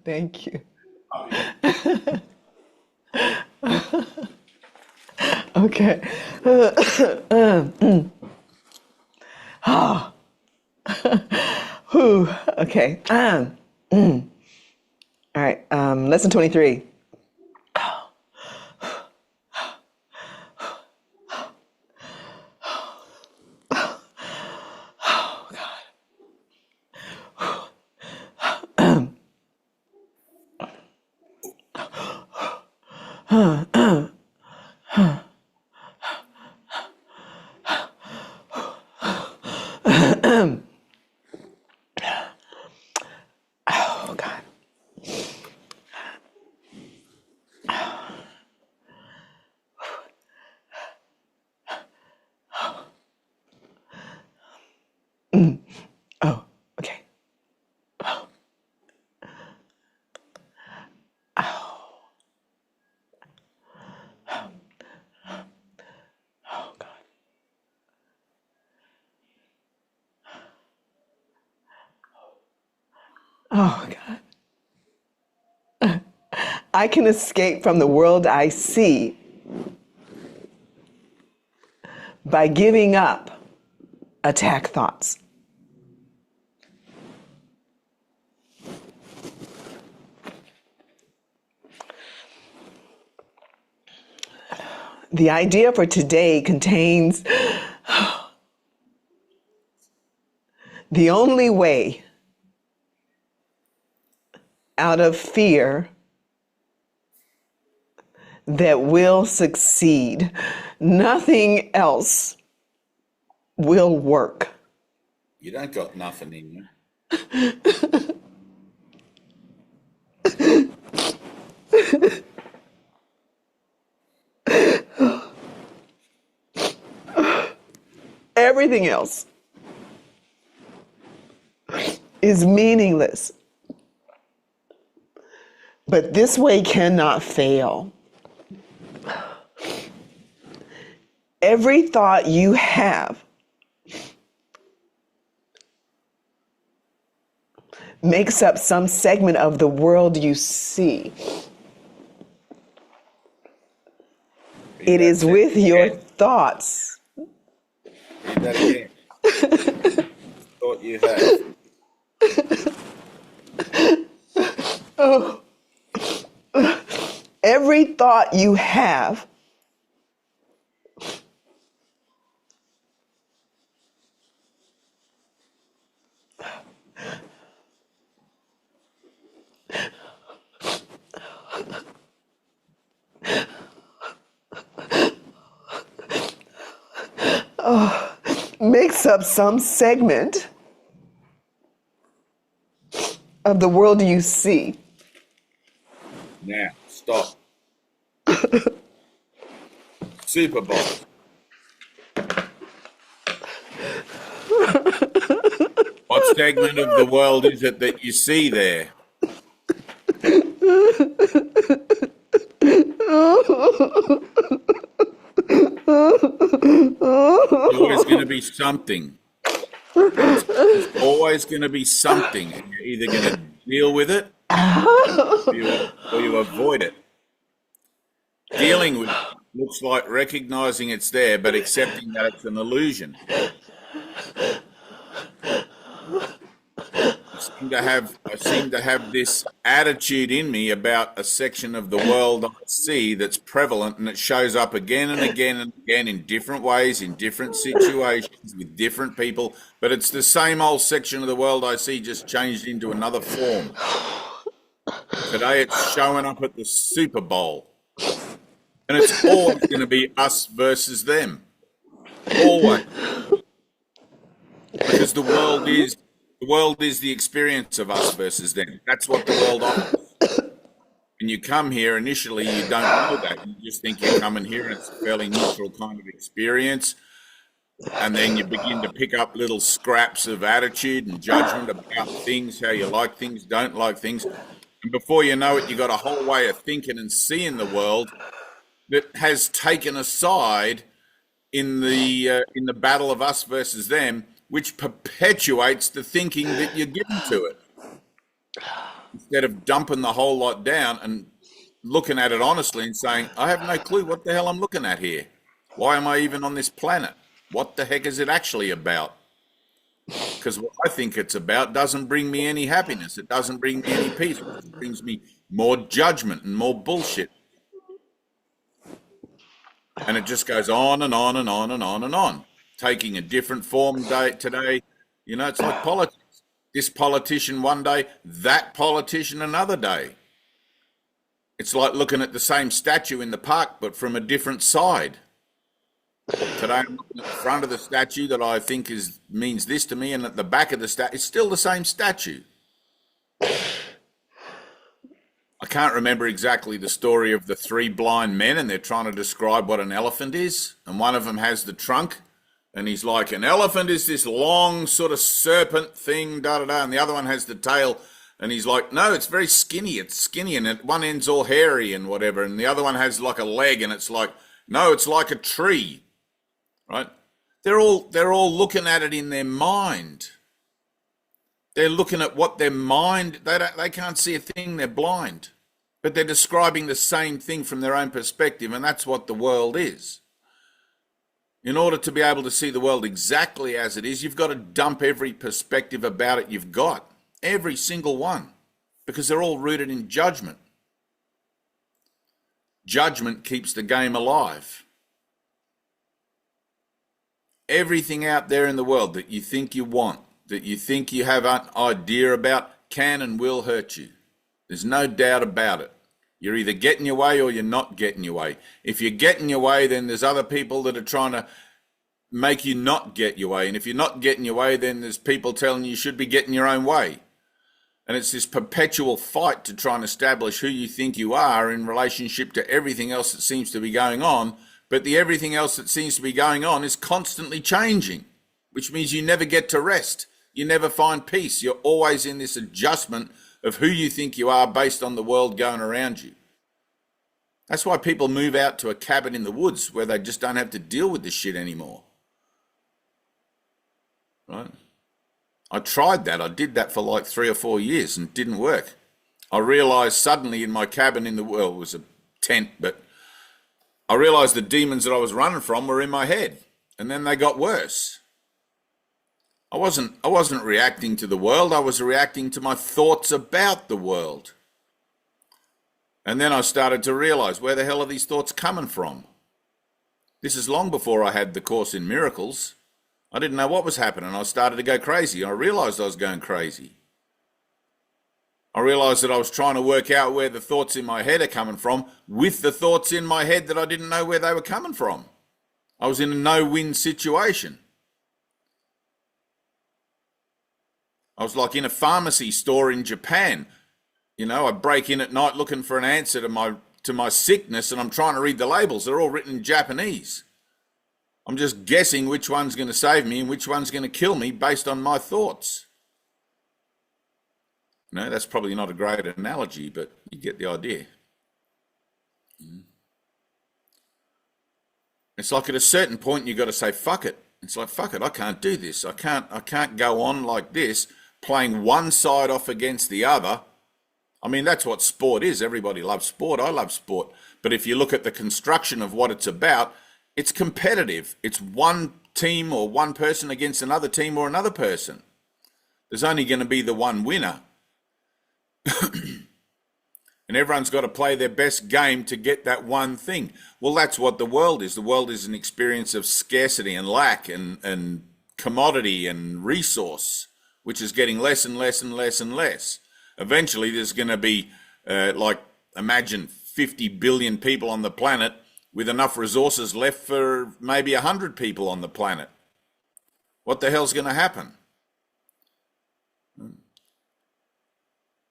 Thank you. Okay. Whew. Okay. All right. Lesson 23. Oh God. Oh. Okay. Oh God. Oh God. I can escape from the world I see by giving up attack thoughts. The idea for today contains the only way out of fear that will succeed. Nothing else will work. You don't got nothing in you. Everything else is meaningless. But this way cannot fail. Every thought you have makes up some segment of the world you see. It is with your thoughts. Read that again. Thought you had. Oh. Every thought you have makes up some segment of the world you see. Now, stop. Super Bowl. What segment of the world is it that you see there? There's always going to be something. There's always going to be something. And you're either going to deal with it or you avoid it. Dealing with it looks like recognizing it's there, but accepting that it's an illusion. I seem to have this attitude in me about a section of the world I see that's prevalent, and it shows up again and again and again in different ways, in different situations, with different people. But it's the same old section of the world I see, just changed into another form. Today it's showing up at the Super Bowl. And it's always going to be us versus them. Always. Because the world is the experience of us versus them. That's what the world offers. When you come here, initially you don't know that. You just think you're coming here and it's a fairly neutral kind of experience. And then you begin to pick up little scraps of attitude and judgment about things, how you like things, don't like things. And before you know it, you've got a whole way of thinking and seeing the world that has taken a side in the battle of us versus them, which perpetuates the thinking that you're given to it. instead of dumping the whole lot down and looking at it honestly and saying, I have no clue what the hell I'm looking at here. Why am I even on this planet? What the heck is it actually about? Because what I think it's about doesn't bring me any happiness. It doesn't bring me any peace. It brings me more judgment and more bullshit. And it just goes on and on and on and on and on, taking a different form day today. You know, it's like politics. This politician one day, that politician another day. It's like looking at the same statue in the park, but from a different side. Today I'm looking at the front of the statue that I think means this to me, and at the back of the statue, it's still the same statue. I can't remember exactly the story of the three blind men, and they're trying to describe what an elephant is. And one of them has the trunk, and he's like, an elephant is this long sort of serpent thing, da da da. And the other one has the tail, and he's like, no, it's very skinny. It's skinny, and at one end's all hairy and whatever. And the other one has like a leg, and it's like, no, it's like a tree, right? They're all looking at it in their mind. They're looking at what their mind, they can't see a thing, they're blind. But they're describing the same thing from their own perspective, and that's what the world is. In order to be able to see the world exactly as it is, you've got to dump every perspective about it you've got. Every single one. Because they're all rooted in judgment. Judgment keeps the game alive. Everything out there in the world that you think you want, that you think you have an idea about, can and will hurt you. There's no doubt about it. You're either getting your way or you're not getting your way. If you're getting your way, then there's other people that are trying to make you not get your way. And if you're not getting your way, then there's people telling you should be getting your own way. And it's this perpetual fight to try and establish who you think you are in relationship to everything else that seems to be going on. But the everything else that seems to be going on is constantly changing, which means you never get to rest. You never find peace. You're always in this adjustment of who you think you are based on the world going around you. That's why people move out to a cabin in the woods where they just don't have to deal with this shit anymore. Right? I tried that. I did that for like 3 or 4 years and it didn't work. I realized suddenly in my cabin in the well, it was a tent, but I realized the demons that I was running from were in my head, and then they got worse. I wasn't reacting to the world. I was reacting to my thoughts about the world. And then I started to realize, where the hell are these thoughts coming from? This is long before I had the Course in Miracles. I didn't know what was happening. I started to go crazy. I realized I was going crazy. I realized that I was trying to work out where the thoughts in my head are coming from with the thoughts in my head that I didn't know where they were coming from. I was in a no-win situation. I was like in a pharmacy store in Japan. You know, I break in at night looking for an answer to my sickness, and I'm trying to read the labels. They're all written in Japanese. I'm just guessing which one's going to save me and which one's going to kill me based on my thoughts. No, that's probably not a great analogy, but you get the idea. It's like at a certain point you've got to say, fuck it. It's like, fuck it, I can't do this. I can't go on like this, playing one side off against the other. I mean, that's what sport is. Everybody loves sport. I love sport. But if you look at the construction of what it's about, it's competitive. It's one team or one person against another team or another person. There's only going to be the one winner. And everyone's got to play their best game to get that one thing. Well, that's what the world is. The world is an experience of scarcity and lack and commodity and resource, which is getting less and less and less and less. Eventually, there's going to be, imagine 50 billion people on the planet with enough resources left for maybe 100 people on the planet. What the hell's going to happen?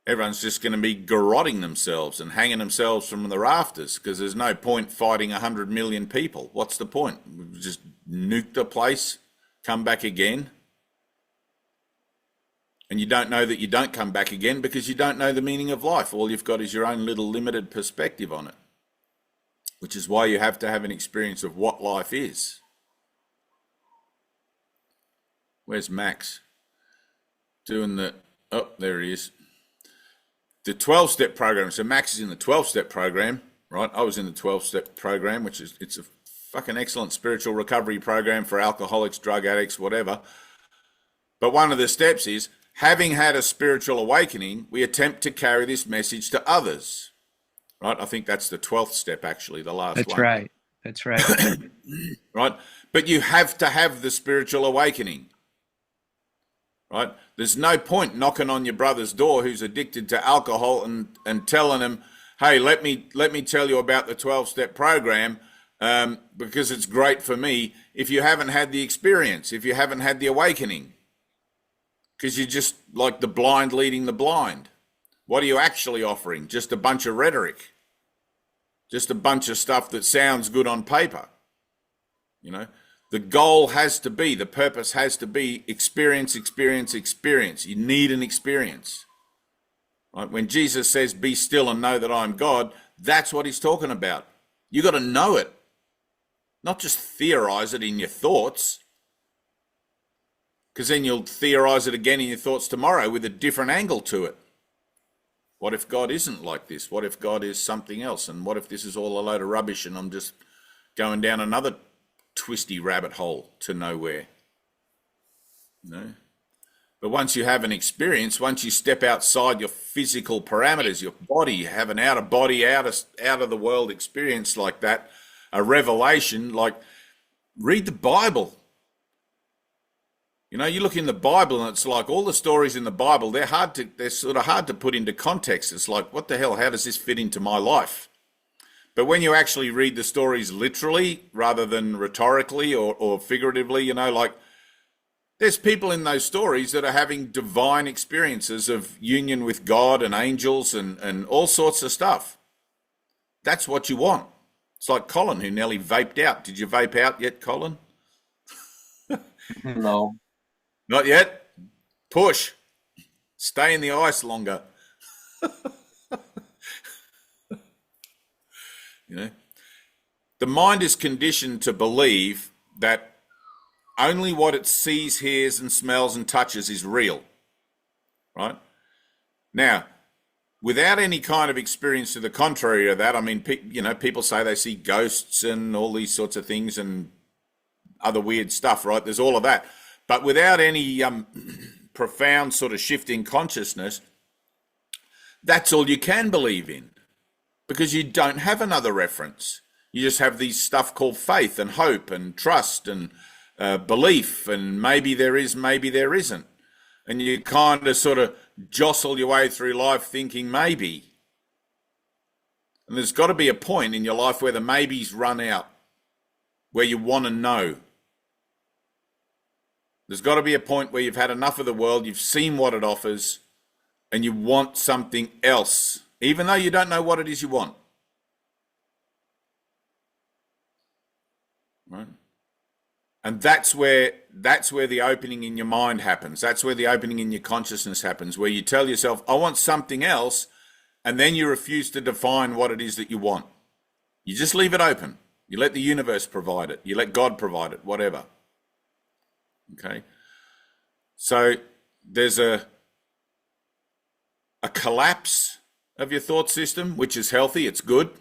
Everyone's just going to be garroting themselves and hanging themselves from the rafters because there's no point fighting 100 million people. What's the point? We've just nuke the place, come back again. And you don't know that you don't come back again because you don't know the meaning of life. All you've got is your own little limited perspective on it, which is why you have to have an experience of what life is. Where's Max? Doing the, oh, there he is. the 12-step program. So Max is in the 12-step program, right? I was in the 12-step program, which is, it's a fucking excellent spiritual recovery program for alcoholics, drug addicts, whatever. But one of the steps is, having had a spiritual awakening, we attempt to carry this message to others, right? I think that's the 12th step, actually, the last That's one. right. That's right. Right? But you have to have the spiritual awakening, right? There's no point knocking on your brother's door who's addicted to alcohol and telling him, hey, let me tell you about the 12-step program because it's great for me, if you haven't had the experience, if you haven't had the awakening. Because you're just like the blind leading the blind. What are you actually offering? Just a bunch of rhetoric. Just a bunch of stuff that sounds good on paper. You know, the goal has to be, the purpose has to be experience, experience, experience. You need an experience. Right? When Jesus says, be still and know that I'm God, that's what he's talking about. You got to know it, not just theorize it in your thoughts. Because then you'll theorize it again in your thoughts tomorrow with a different angle to it. What if God isn't like this? What if God is something else? And what if this is all a load of rubbish and I'm just going down another twisty rabbit hole to nowhere? You know? But once you have an experience, once you step outside your physical parameters, your body, have an out of body, out of the world experience like that, a revelation, like read the Bible. You know, you look in the Bible and it's like all the stories in the Bible, they're sort of hard to put into context. It's like, what the hell, how does this fit into my life? But when you actually read the stories literally rather than rhetorically or figuratively, you know, like there's people in those stories that are having divine experiences of union with God and angels and all sorts of stuff. That's what you want. It's like Colin, who nearly vaped out. Did you vape out yet, Colin? No. Not yet. Push. Stay in the ice longer. You know, the mind is conditioned to believe that only what it sees, hears, and smells and touches is real. Right? Now, without any kind of experience to the contrary of that, I mean, you know, people say they see ghosts and all these sorts of things and other weird stuff, right? There's all of that. But without any profound sort of shift in consciousness, that's all you can believe in because you don't have another reference. You just have these stuff called faith and hope and trust and belief, and maybe there is, maybe there isn't. And you kind of sort of jostle your way through life thinking maybe. And there's got to be a point in your life where the maybes run out, where you want to know. There's got to be a point where you've had enough of the world, you've seen what it offers, and you want something else, even though you don't know what it is you want. Right? And that's where the opening in your mind happens. That's where the opening in your consciousness happens, where you tell yourself, I want something else, and then you refuse to define what it is that you want. You just leave it open. You let the universe provide it. You let God provide it, whatever. Okay, so there's a collapse of your thought system, which is healthy, it's good.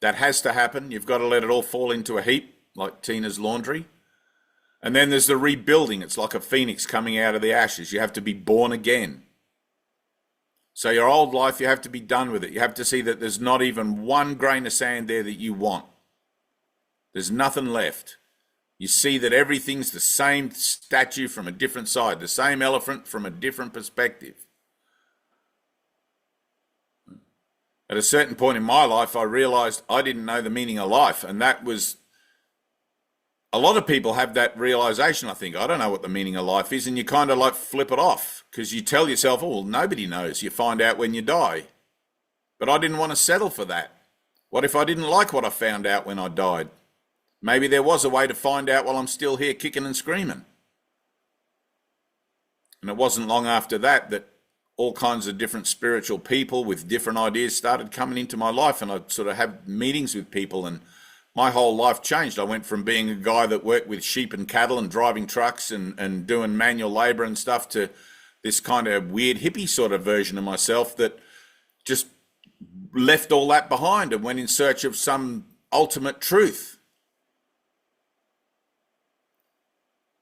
That has to happen. You've got to let it all fall into a heap, like Tina's laundry. And then there's the rebuilding. It's like a phoenix coming out of the ashes. You have to be born again. So your old life, you have to be done with it. You have to see that there's not even one grain of sand there that you want. There's nothing left. You see that everything's the same statue from a different side, the same elephant from a different perspective. At a certain point in my life, I realized I didn't know the meaning of life. And that was, a lot of people have that realization, I think. I don't know what the meaning of life is. And you kind of like flip it off because you tell yourself, oh, well, nobody knows. You find out when you die. But I didn't want to settle for that. What if I didn't like what I found out when I died? Maybe there was a way to find out while I'm still here kicking and screaming. And it wasn't long after that that all kinds of different spiritual people with different ideas started coming into my life, and I'd sort of have meetings with people, and my whole life changed. I went from being a guy that worked with sheep and cattle and driving trucks and doing manual labor and stuff to this kind of weird hippie sort of version of myself that just left all that behind and went in search of some ultimate truth.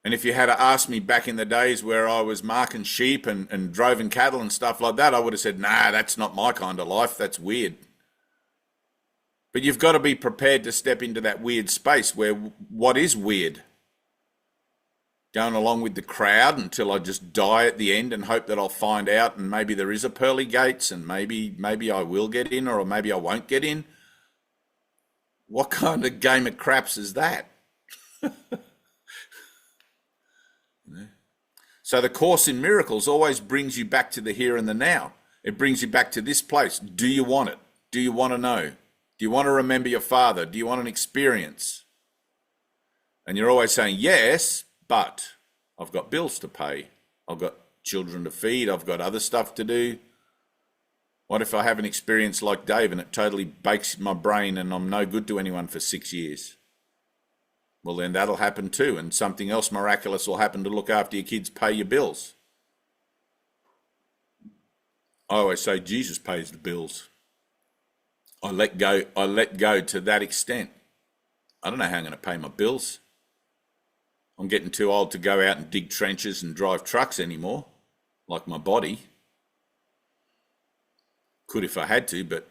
And if you had to ask me back in the days where I was marking sheep and droving cattle and stuff like that, I would have said, nah, that's not my kind of life. That's weird. But you've got to be prepared to step into that weird space where what is weird? Going along with the crowd until I just die at the end and hope that I'll find out and maybe there is a pearly gates and maybe I will get in or maybe I won't get in. What kind of game of craps is that? So the Course in Miracles always brings you back to the here and the now. It brings you back to this place. Do you want it? Do you want to know? Do you want to remember your father? Do you want an experience? And you're always saying, yes, but I've got bills to pay. I've got children to feed. I've got other stuff to do. What if I have an experience like Dave and it totally bakes my brain and I'm no good to anyone for 6 years? Well, then that'll happen too, and something else miraculous will happen to look after your kids, pay your bills. I always say Jesus pays the bills. I let go to that extent. I don't know how I'm going to pay my bills. I'm getting too old to go out and dig trenches and drive trucks anymore, like my body. Could if I had to, but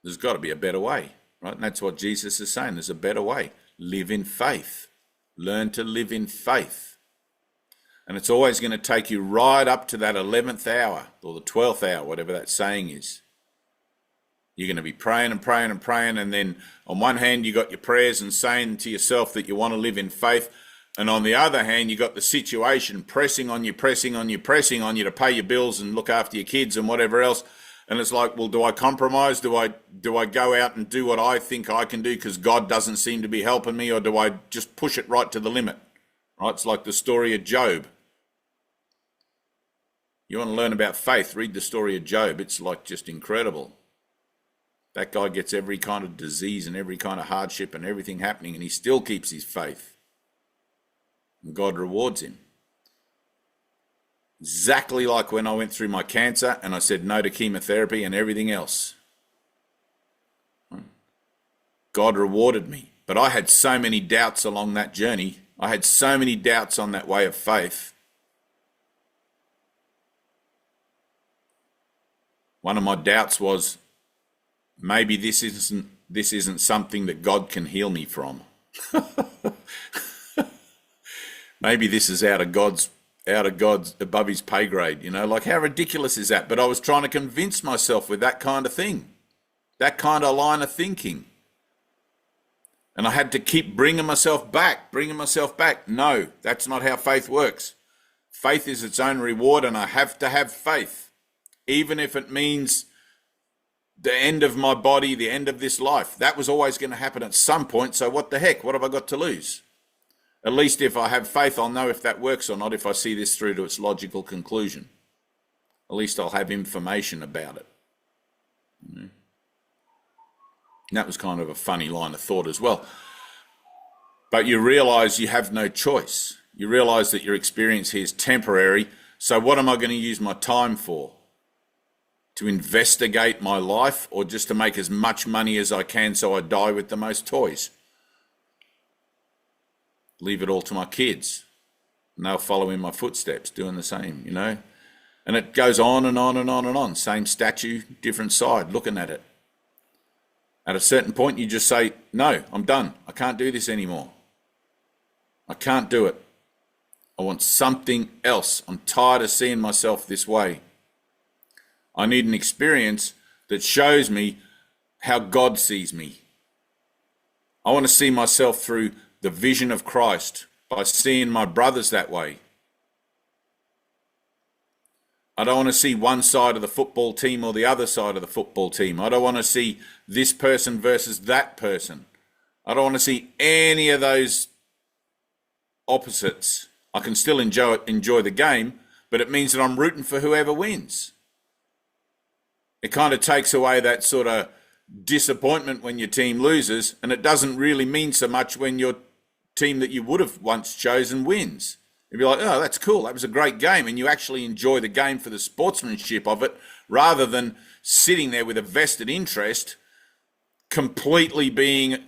there's got to be a better way, right? And that's what Jesus is saying. There's a better way. Live in faith. Learn to live in faith. And it's always going to take you right up to that 11th hour or the 12th hour, whatever that saying is. You're going to be praying and praying and praying. And then on one hand, you got your prayers and saying to yourself that you want to live in faith. And on the other hand, you got the situation pressing on you to pay your bills and look after your kids and whatever else. And it's like, well, do I compromise? Do I go out and do what I think I can do because God doesn't seem to be helping me, or do I just push it right to the limit? Right? It's like the story of Job. You want to learn about faith, read the story of Job. It's like just incredible. That guy gets every kind of disease and every kind of hardship and everything happening, and he still keeps his faith. And God rewards him. Exactly like when I went through my cancer and I said no to chemotherapy and everything else. God rewarded me. But I had so many doubts along that journey. I had so many doubts on that way of faith. One of my doubts was, maybe this isn't something that God can heal me from. Maybe this is out of God's above his pay grade, like how ridiculous is that? But I was trying to convince myself with that kind of thing, that kind of line of thinking. And I had to keep bringing myself back. No, that's not how faith works. Faith is its own reward, and I have to have faith, even if it means the end of my body, the end of this life. That was always going to happen at some point, so what the heck? What have I got to lose? At least if I have faith, I'll know if that works or not, if I see this through to its logical conclusion. At least I'll have information about it. And that was kind of a funny line of thought as well. But you realize you have no choice. You realize that your experience here is temporary. So what am I going to use my time for? To investigate my life, or just to make as much money as I can so I die with the most toys? Leave it all to my kids, and they'll follow in my footsteps doing the same, And it goes on and on and on and on. Same statue, different side, looking at it. At a certain point, you just say, no, I'm done. I can't do this anymore. I can't do it. I want something else. I'm tired of seeing myself this way. I need an experience that shows me how God sees me. I want to see myself through the vision of Christ by seeing my brothers that way. I don't want to see one side of the football team or the other side of the football team. I don't want to see this person versus that person. I don't want to see any of those opposites. I can still enjoy the game, but it means that I'm rooting for whoever wins. It kind of takes away that sort of disappointment when your team loses, and it doesn't really mean so much when your team that you would have once chosen wins. You'd be like, oh, that's cool. That was a great game. And you actually enjoy the game for the sportsmanship of it rather than sitting there with a vested interest, completely being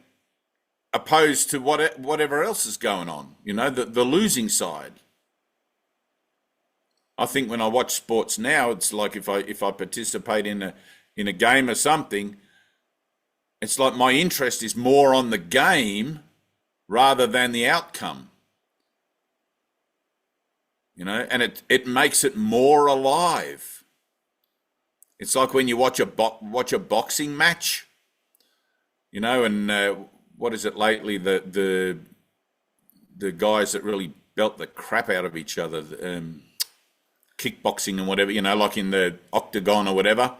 opposed to whatever else is going on, the losing side. I think when I watch sports now, it's like if I participate in a game or something, it's like my interest is more on the game rather than the outcome. And it makes it more alive. It's like when you watch a boxing match, and what is it lately? The guys that really belt the crap out of each other, kickboxing and whatever, like in the octagon or whatever.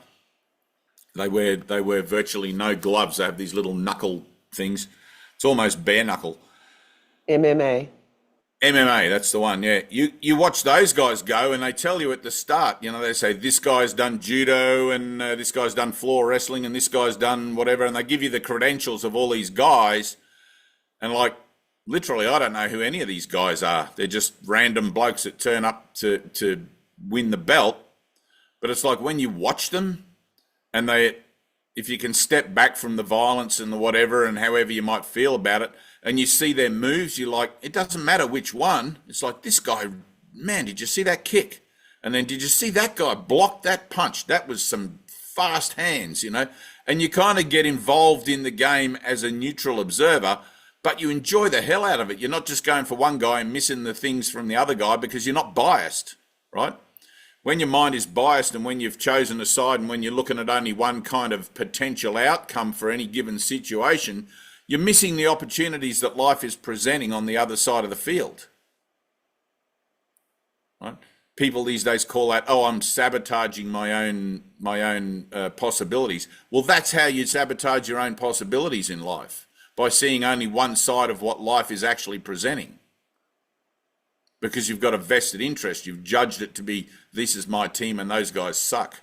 They wear virtually no gloves. They have these little knuckle things. It's almost bare knuckle. MMA. MMA, that's the one, yeah. You watch those guys go and they tell you at the start, they say this guy's done judo and this guy's done floor wrestling and this guy's done whatever, and they give you the credentials of all these guys, and like literally I don't know who any of these guys are. They're just random blokes that turn up to win the belt. But it's like when you watch them and if you can step back from the violence and the whatever and however you might feel about it, and you see their moves, you're like, it doesn't matter which one. It's like, this guy, man, did you see that kick? And then did you see that guy block that punch? That was some fast hands, And you kind of get involved in the game as a neutral observer, but you enjoy the hell out of it. You're not just going for one guy and missing the things from the other guy because you're not biased, right? When your mind is biased and when you've chosen a side and when you're looking at only one kind of potential outcome for any given situation, you're missing the opportunities that life is presenting on the other side of the field. Right? People these days call that, oh, I'm sabotaging my own possibilities. Well, that's how you sabotage your own possibilities in life, by seeing only one side of what life is actually presenting. Because you've got a vested interest. You've judged it to be, this is my team and those guys suck.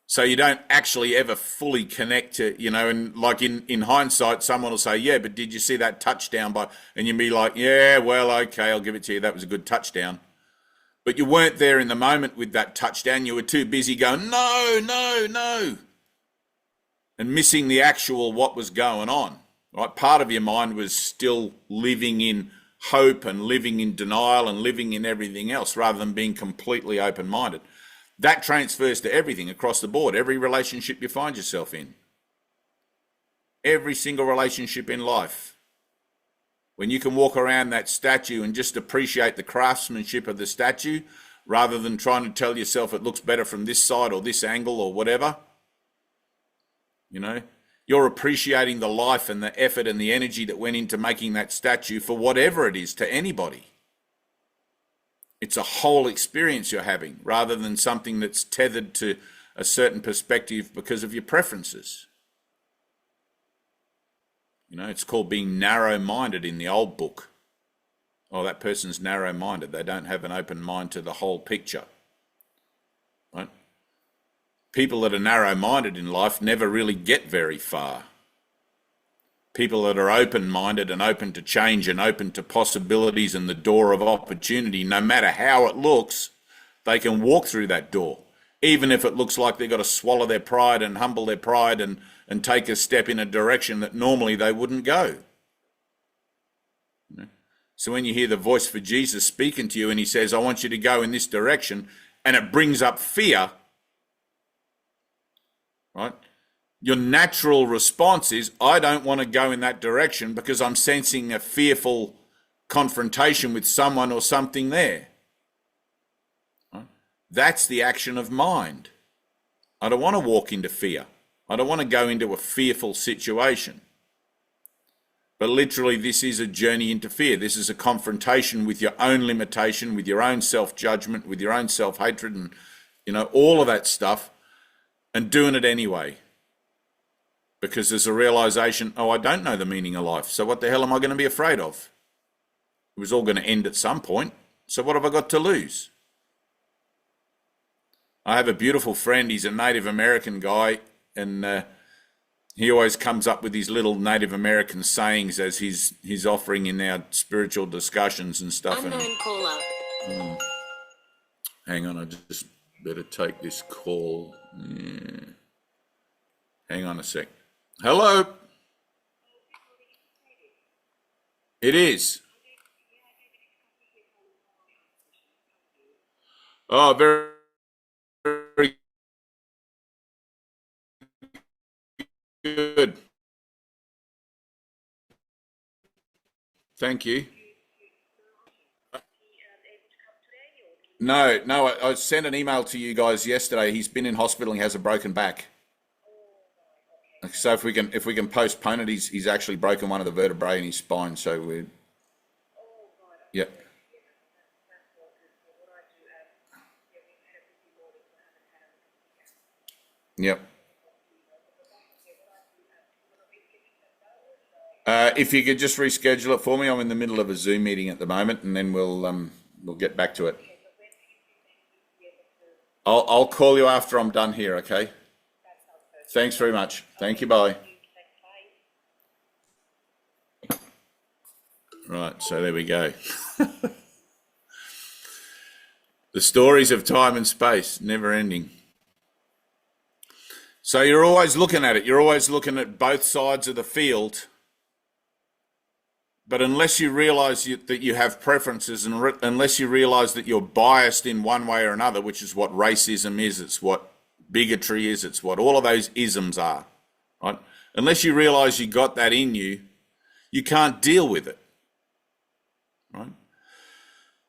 So you don't actually ever fully connect to, and like in hindsight, someone will say, yeah, but did you see that touchdown and you'll be like, yeah, well, okay, I'll give it to you. That was a good touchdown. But you weren't there in the moment with that touchdown. You were too busy going, no, no, no. And missing the actual what was going on, right? Part of your mind was still living in hope and living in denial and living in everything else rather than being completely open-minded. That transfers to everything across the board, every relationship you find yourself in. Every single relationship in life. When you can walk around that statue and just appreciate the craftsmanship of the statue rather than trying to tell yourself it looks better from this side or this angle or whatever, you're appreciating the life and the effort and the energy that went into making that statue for whatever it is to anybody. It's a whole experience you're having rather than something that's tethered to a certain perspective because of your preferences. It's called being narrow-minded in the old book. Oh, that person's narrow-minded. They don't have an open mind to the whole picture. Right? People that are narrow-minded in life never really get very far. People that are open-minded and open to change and open to possibilities and the door of opportunity, no matter how it looks, they can walk through that door, even if it looks like they've got to swallow their pride and humble their pride and take a step in a direction that normally they wouldn't go. So when you hear the voice for Jesus speaking to you and he says, I want you to go in this direction, and it brings up fear, right? Your natural response is, I don't want to go in that direction because I'm sensing a fearful confrontation with someone or something there. Right? That's the action of mind. I don't want to walk into fear. I don't want to go into a fearful situation. But literally, this is a journey into fear. This is a confrontation with your own limitation, with your own self-judgment, with your own self-hatred and, all of that stuff, and doing it anyway. Because there's a realization, oh, I don't know the meaning of life, so what the hell am I going to be afraid of? It was all going to end at some point, so what have I got to lose? I have a beautiful friend, he's a Native American guy, and He always comes up with these little Native American sayings as he's offering in our spiritual discussions and stuff. Unknown caller. Hang on, I just better take this call. Yeah. Hang on a sec. Hello. It is. Oh, very, very good. Thank you. No, I sent an email to you guys yesterday. He's been in hospital. He has a broken back. So if we can postpone it, he's actually broken one of the vertebrae in his spine. So yep. Yep. If you could just reschedule it for me, I'm in the middle of a Zoom meeting at the moment, and then we'll get back to it. I'll call you after I'm done here. Okay. Thanks very much. Thank you. Bye. Right. So there we go. The stories of time and space, never ending. So you're always looking at it. You're always looking at both sides of the field. But unless you realize that you have preferences, and unless you realize that you're biased in one way or another, which is what racism is, it's what bigotry is, it's what all of those isms are, right? Unless you realize you got that in you, you can't deal with it, right?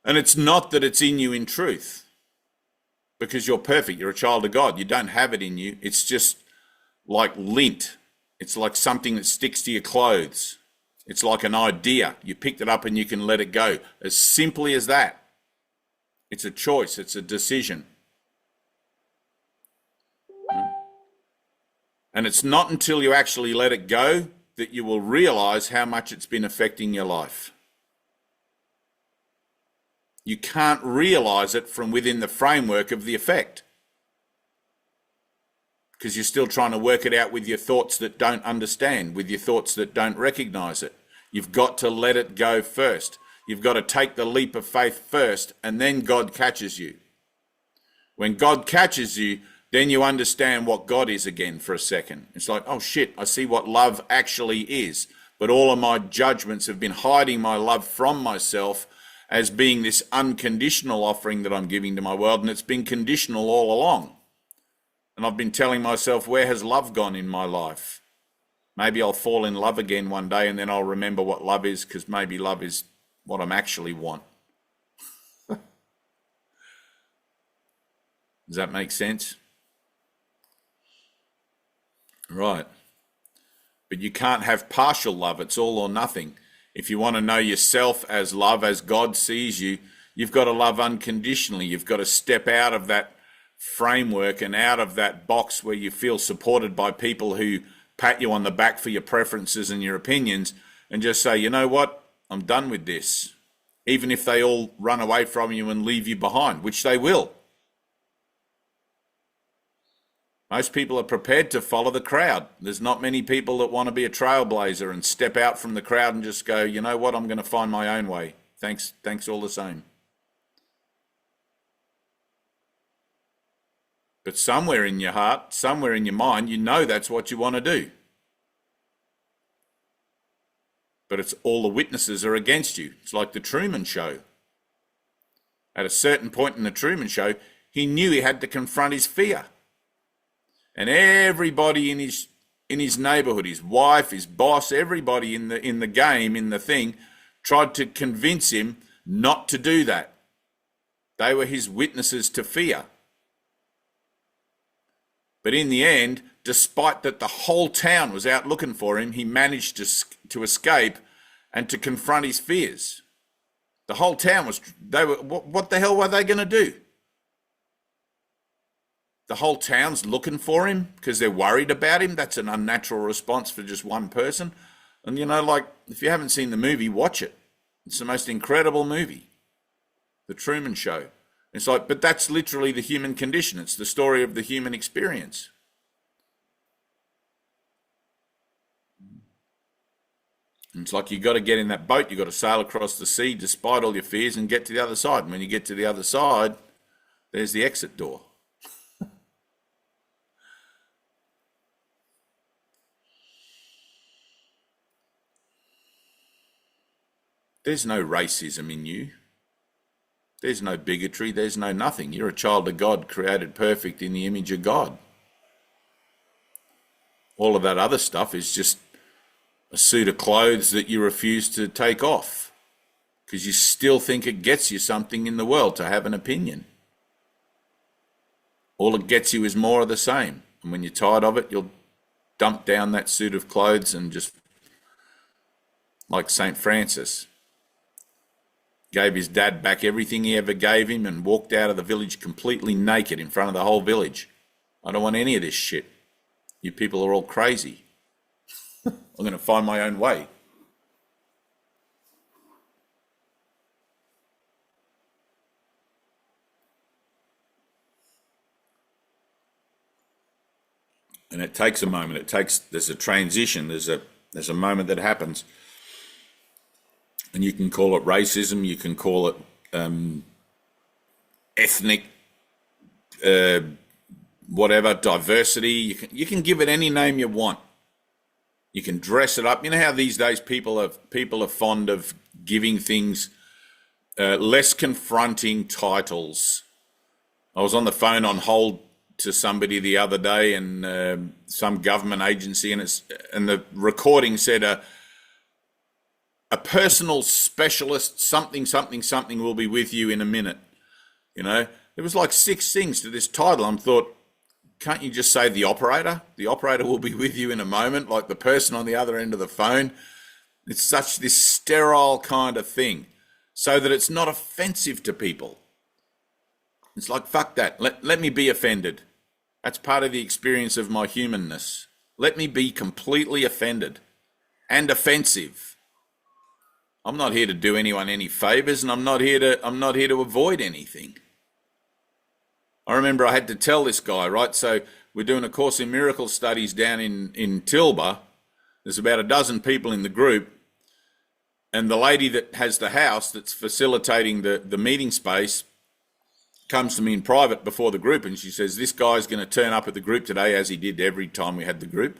And it's not that it's in you in truth, because you're perfect. You're a child of God. You don't have it in you. It's just like lint. It's like something that sticks to your clothes. It's like an idea. You picked it up and you can let it go. As simply as that. It's a choice. It's a decision. And it's not until you actually let it go that you will realize how much it's been affecting your life. You can't realize it from within the framework of the effect, because you're still trying to work it out with your thoughts that don't understand, with your thoughts that don't recognize it. You've got to let it go first. You've got to take the leap of faith first, and then God catches you. When God catches you, then you understand what God is again for a second. It's like, oh shit, I see what love actually is. But all of my judgments have been hiding my love from myself as being this unconditional offering that I'm giving to my world, and it's been conditional all along. And I've been telling myself, where has love gone in my life? Maybe I'll fall in love again one day, and then I'll remember what love is, because maybe love is what I'm actually want. Does that make sense? Right. But you can't have partial love. It's all or nothing. If you want to know yourself as love, as God sees you, you've got to love unconditionally. You've got to step out of that framework and out of that box where you feel supported by people who pat you on the back for your preferences and your opinions, and just say, you know what, I'm done with this. Even if they all run away from you and leave you behind, which they will. Most people are prepared to follow the crowd. There's not many people that want to be a trailblazer and step out from the crowd and just go, you know what, I'm going to find my own way. Thanks all the same. But somewhere in your heart, somewhere in your mind, you know that's what you want to do. But it's all the witnesses are against you. It's like the Truman Show. At a certain point in the Truman Show, he knew he had to confront his fear. And everybody in his neighborhood, his wife, his boss, everybody in the game, in the thing, tried to convince him not to do that. They were his witnesses to fear. But in the end, despite that the whole town was out looking for him, he managed to escape and to confront his fears. The whole town what the hell were they going to do? The whole town's looking for him because they're worried about him. That's an unnatural response for just one person. And, you know, like, if you haven't seen the movie, watch it. It's the most incredible movie, The Truman Show. It's like, but that's literally the human condition. It's the story of the human experience. It's like you got to get in that boat, you got to sail across the sea despite all your fears and get to the other side. And when you get to the other side, there's the exit door. There's no racism in you. There's no bigotry. There's no nothing. You're a child of God, created perfect in the image of God. All of that other stuff is just a suit of clothes that you refuse to take off because you still think it gets you something in the world to have an opinion. All it gets you is more of the same. And when you're tired of it, you'll dump down that suit of clothes and just, like St. Francis, gave his dad back everything he ever gave him and walked out of the village completely naked in front of the whole village. I don't want any of this shit. You people are all crazy. I'm going to find my own way. And it takes a moment. There's a transition. There's a moment that happens. And you can call it racism. You can call it ethnic, whatever, diversity. You can give it any name you want. You can dress it up. You know how these days people are fond of giving things less confronting titles. I was on the phone on hold to somebody the other day, and some government agency, and the recording said a personal specialist, something will be with you in a minute. You know, there was like 6 things to this title. I thought, can't you just say the operator? The operator will be with you in a moment, like the person on the other end of the phone. It's such this sterile kind of thing, so that it's not offensive to people. It's like, fuck that. Let me be offended. That's part of the experience of my humanness. Let me be completely offended and offensive. I'm not here to do anyone any favors, and I'm not here to avoid anything. I remember I had to tell this guy, right? So we're doing a Course in Miracle studies down in Tilba. There's about a dozen people in the group, and the lady that has the house that's facilitating the meeting space comes to me in private before the group, and she says, this guy's going to turn up at the group today, as he did every time we had the group.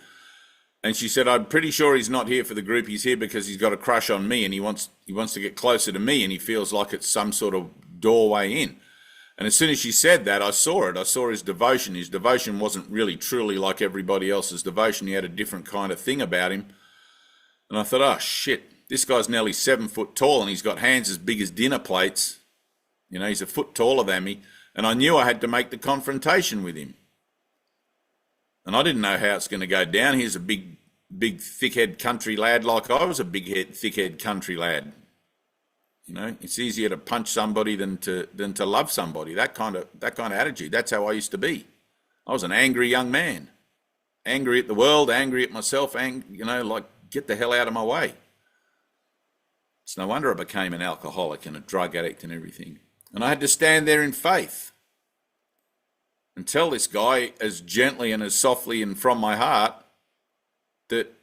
And she said, I'm pretty sure he's not here for the group. He's here because he's got a crush on me, and he wants to get closer to me, and he feels like it's some sort of doorway in. And as soon as she said that, I saw it. I saw his devotion. His devotion wasn't really truly like everybody else's devotion. He had a different kind of thing about him. And I thought, oh shit, this guy's nearly 7 foot tall, and he's got hands as big as dinner plates. You know, he's a foot taller than me. And I knew I had to make the confrontation with him. And I didn't know how it's going to go down. He's a big, thick-head country lad like I was a thick-head country lad. You know, it's easier to punch somebody than to love somebody. That kind of attitude. That's how I used to be. I was an angry young man, angry at the world, angry at myself. You know, like, get the hell out of my way. It's no wonder I became an alcoholic and a drug addict and everything. And I had to stand there in faith and tell this guy as gently and as softly and from my heart that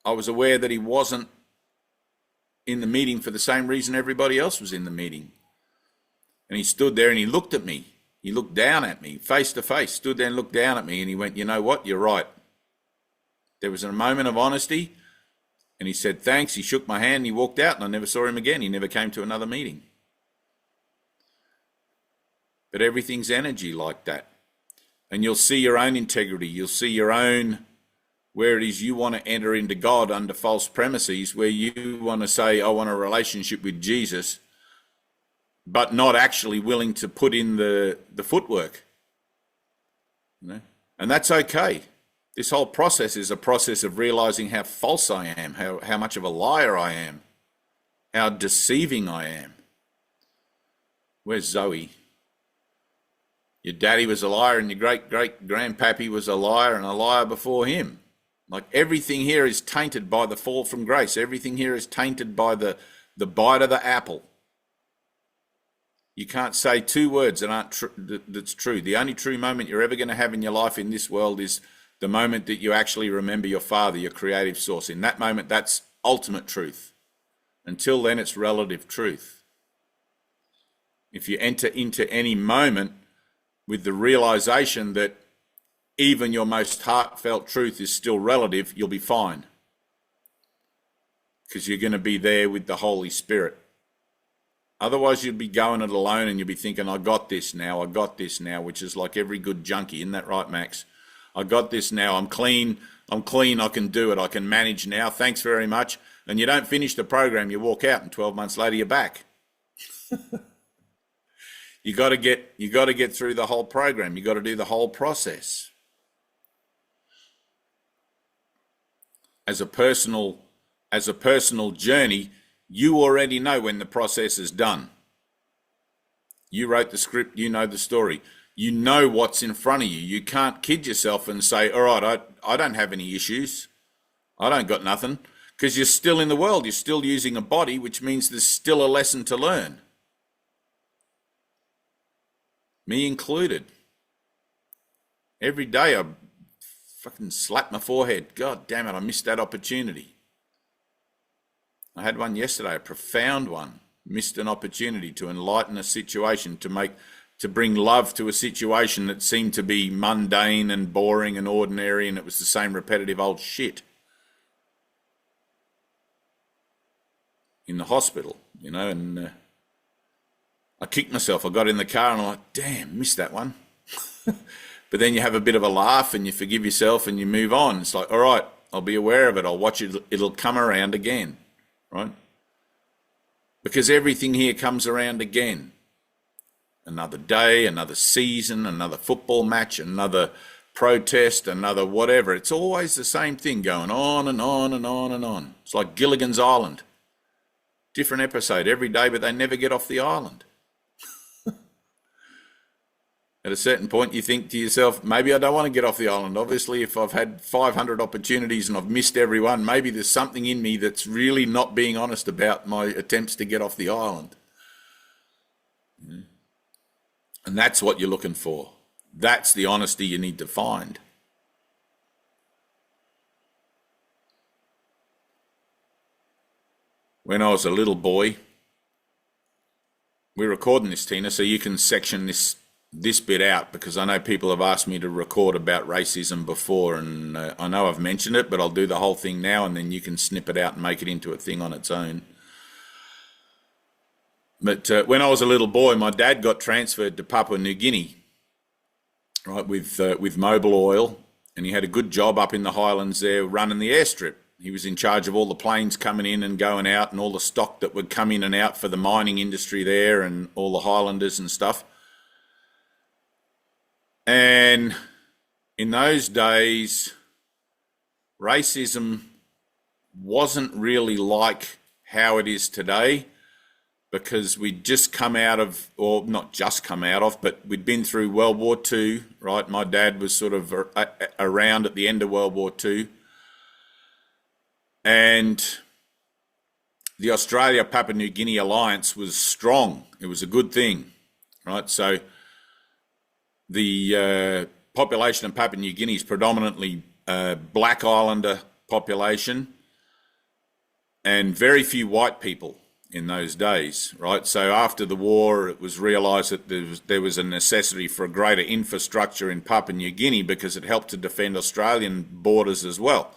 I was aware that he wasn't in the meeting for the same reason everybody else was in the meeting. And he stood there and he looked at me. He looked down at me, face to face, stood there and looked down at me, and he went, you know what, you're right. There was a moment of honesty, and he said thanks. He shook my hand and he walked out, and I never saw him again. He never came to another meeting. But everything's energy like that. And you'll see your own integrity. You'll see your own, where it is you want to enter into God under false premises, where you want to say, I want a relationship with Jesus, but not actually willing to put in the footwork. You know? And that's okay. This whole process is a process of realizing how false I am, how much of a liar I am, how deceiving I am. Where's Zoe? Your daddy was a liar, and your great-great-grandpappy was a liar, and a liar before him. Like, everything here is tainted by the fall from grace. Everything here is tainted by the bite of the apple. You can't say 2 words that aren't that's true. The only true moment you're ever going to have in your life in this world is the moment that you actually remember your Father, your creative source. In that moment, that's ultimate truth. Until then, it's relative truth. If you enter into any moment with the realization that even your most heartfelt truth is still relative, you'll be fine. Because you're going to be there with the Holy Spirit. Otherwise, you'd be going it alone and you'd be thinking, I got this now, which is like every good junkie. Isn't that right, Max? I got this now, I'm clean, I can do it, I can manage now, thanks very much. And you don't finish the program, you walk out and 12 months later you're back. You got to get through the whole program. You got to do the whole process. As a personal journey, you already know when the process is done. You wrote the script, you know the story. You know what's in front of you. You can't kid yourself and say, all right, I don't have any issues. I don't got nothing. Because you're still in the world. You're still using a body, which means there's still a lesson to learn. Me included. Every day I fucking slap my forehead. God damn it, I missed that opportunity. I had one yesterday, a profound one. Missed an opportunity to enlighten a situation, to bring love to a situation that seemed to be mundane and boring and ordinary, and it was the same repetitive old shit. In the hospital, and I kicked myself. I got in the car and I'm like, damn, missed that one. But then you have a bit of a laugh and you forgive yourself and you move on. It's like, all right, I'll be aware of it. I'll watch it. It'll come around again, right? Because everything here comes around again. Another day, another season, another football match, another protest, another whatever. It's always the same thing going on and on and on and on. It's like Gilligan's Island. Different episode every day, but they never get off the island. At a certain point, you think to yourself, maybe I don't want to get off the island. Obviously, if I've had 500 opportunities and I've missed every one, maybe there's something in me that's really not being honest about my attempts to get off the island. And that's what you're looking for. That's the honesty you need to find. When I was a little boy, we're recording this, Tina, so you can section this bit out, because I know people have asked me to record about racism before, and I know I've mentioned it, but I'll do the whole thing now, and then you can snip it out and make it into a thing on its own. But when I was a little boy, my dad got transferred to Papua New Guinea, right, with Mobil Oil, and he had a good job up in the highlands there running the airstrip. He was in charge of all the planes coming in and going out and all the stock that would come in and out for the mining industry there and all the highlanders and stuff. And in those days, racism wasn't really like how it is today, because we'd just come out of, or not just come out of, but we'd been through World War II, right? My dad was sort of around at the end of World War II. And the Australia-Papua New Guinea alliance was strong. It was a good thing, right? So the population of Papua New Guinea is predominantly black islander population and very few white people in those days, right? So after the war, it was realised that there was a necessity for a greater infrastructure in Papua New Guinea, because it helped to defend Australian borders as well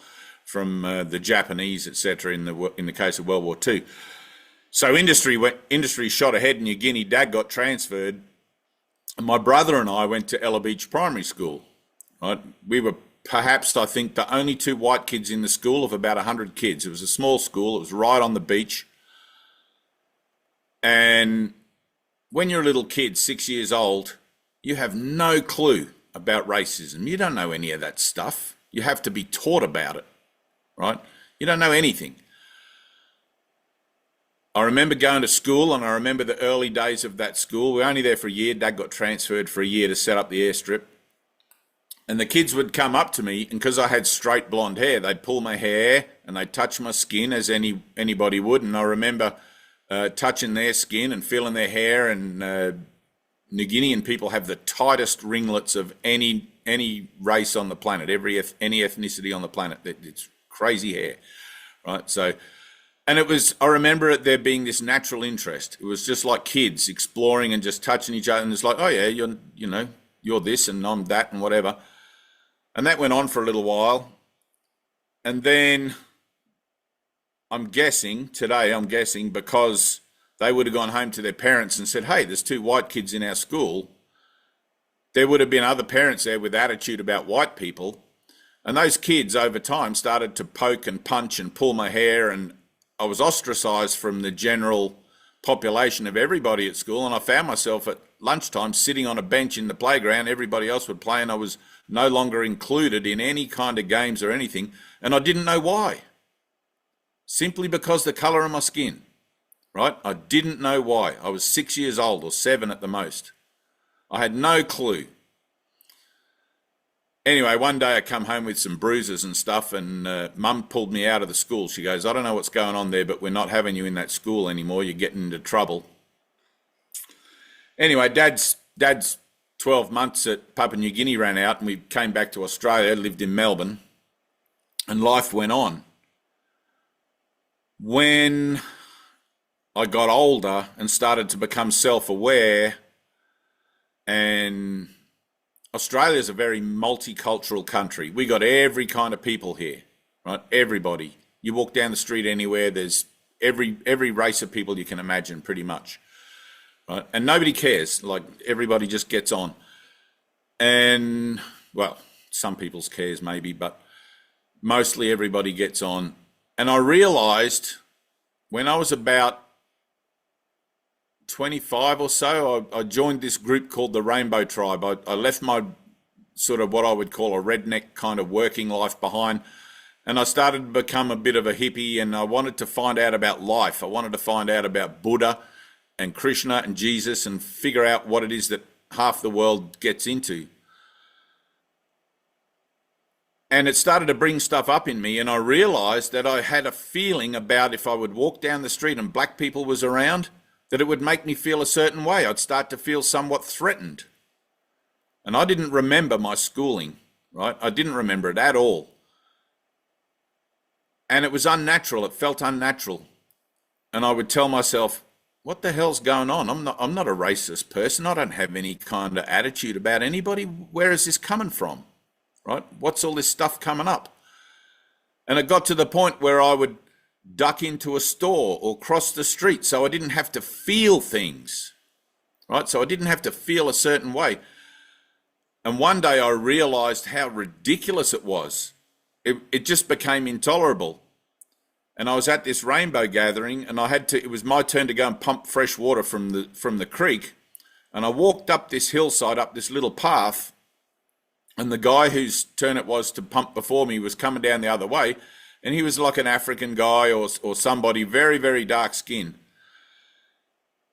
from the Japanese, etc. in the case of World War II. So industry shot ahead in New Guinea. Dad got transferred. And my brother and I went to Ella Beach Primary School. Right? We were perhaps, I think, the only two white kids in the school of about 100 kids. It was a small school. It was right on the beach. And when you're a little kid, 6 years old, you have no clue about racism. You don't know any of that stuff. You have to be taught about it, right? You don't know anything. I remember going to school, and I remember the early days of that school. We were only there for a year. Dad got transferred for a year to set up the airstrip. And the kids would come up to me, and because I had straight blonde hair, they'd pull my hair and they'd touch my skin as anybody would. And I remember touching their skin and feeling their hair. And New Guinean people have the tightest ringlets of any race on the planet, any ethnicity on the planet. It's crazy hair, right? So, and it was, I remember it there being this natural interest. It was just like kids exploring and just touching each other. And it's like, oh yeah, you're this and I'm that and whatever. And that went on for a little while. And then I'm guessing because they would have gone home to their parents and said, hey, there's 2 white kids in our school. There would have been other parents there with attitude about white people. And those kids over time started to poke and punch and pull my hair, and I was ostracized from the general population of everybody at school. And I found myself at lunchtime sitting on a bench in the playground. Everybody else would play and I was no longer included in any kind of games or anything. And I didn't know why. Simply because the color of my skin, right? I didn't know why. I was 6 years old or 7 at the most. I had no clue. Anyway, one day I come home with some bruises and stuff, and Mum pulled me out of the school. She goes, I don't know what's going on there, but we're not having you in that school anymore. You're getting into trouble. Anyway, Dad's 12 months at Papua New Guinea ran out, and we came back to Australia, lived in Melbourne, and life went on. When I got older and started to become self-aware, and Australia's a very multicultural country. We got every kind of people here, right? Everybody. You walk down the street anywhere, there's every race of people you can imagine, pretty much, right? And nobody cares. Like, everybody just gets on. And, well, some people's cares maybe, but mostly everybody gets on. And I realized when I was about 25 or so, I joined this group called the Rainbow Tribe. I left my sort of what I would call a redneck kind of working life behind, and I started to become a bit of a hippie, and I wanted to find out about life. I wanted to find out about Buddha and Krishna and Jesus and figure out what it is that half the world gets into. And it started to bring stuff up in me, and I realized that I had a feeling about if I would walk down the street and black people was around, that it would make me feel a certain way. I'd start to feel somewhat threatened. And I didn't remember my schooling, right? I didn't remember it at all. And it was unnatural. It felt unnatural. And I would tell myself, what the hell's going on? I'm not a racist person. I don't have any kind of attitude about anybody. Where is this coming from, right? What's all this stuff coming up? And it got to the point where I would duck into a store or cross the street so I didn't have to feel things, right? So I didn't have to feel a certain way. And one day I realized how ridiculous it was. It just became intolerable. And I was at this rainbow gathering, and it was my turn to go and pump fresh water from the creek. And I walked up this hillside, up this little path, and the guy whose turn it was to pump before me was coming down the other way. And he was like an African guy or somebody, very, very dark skin.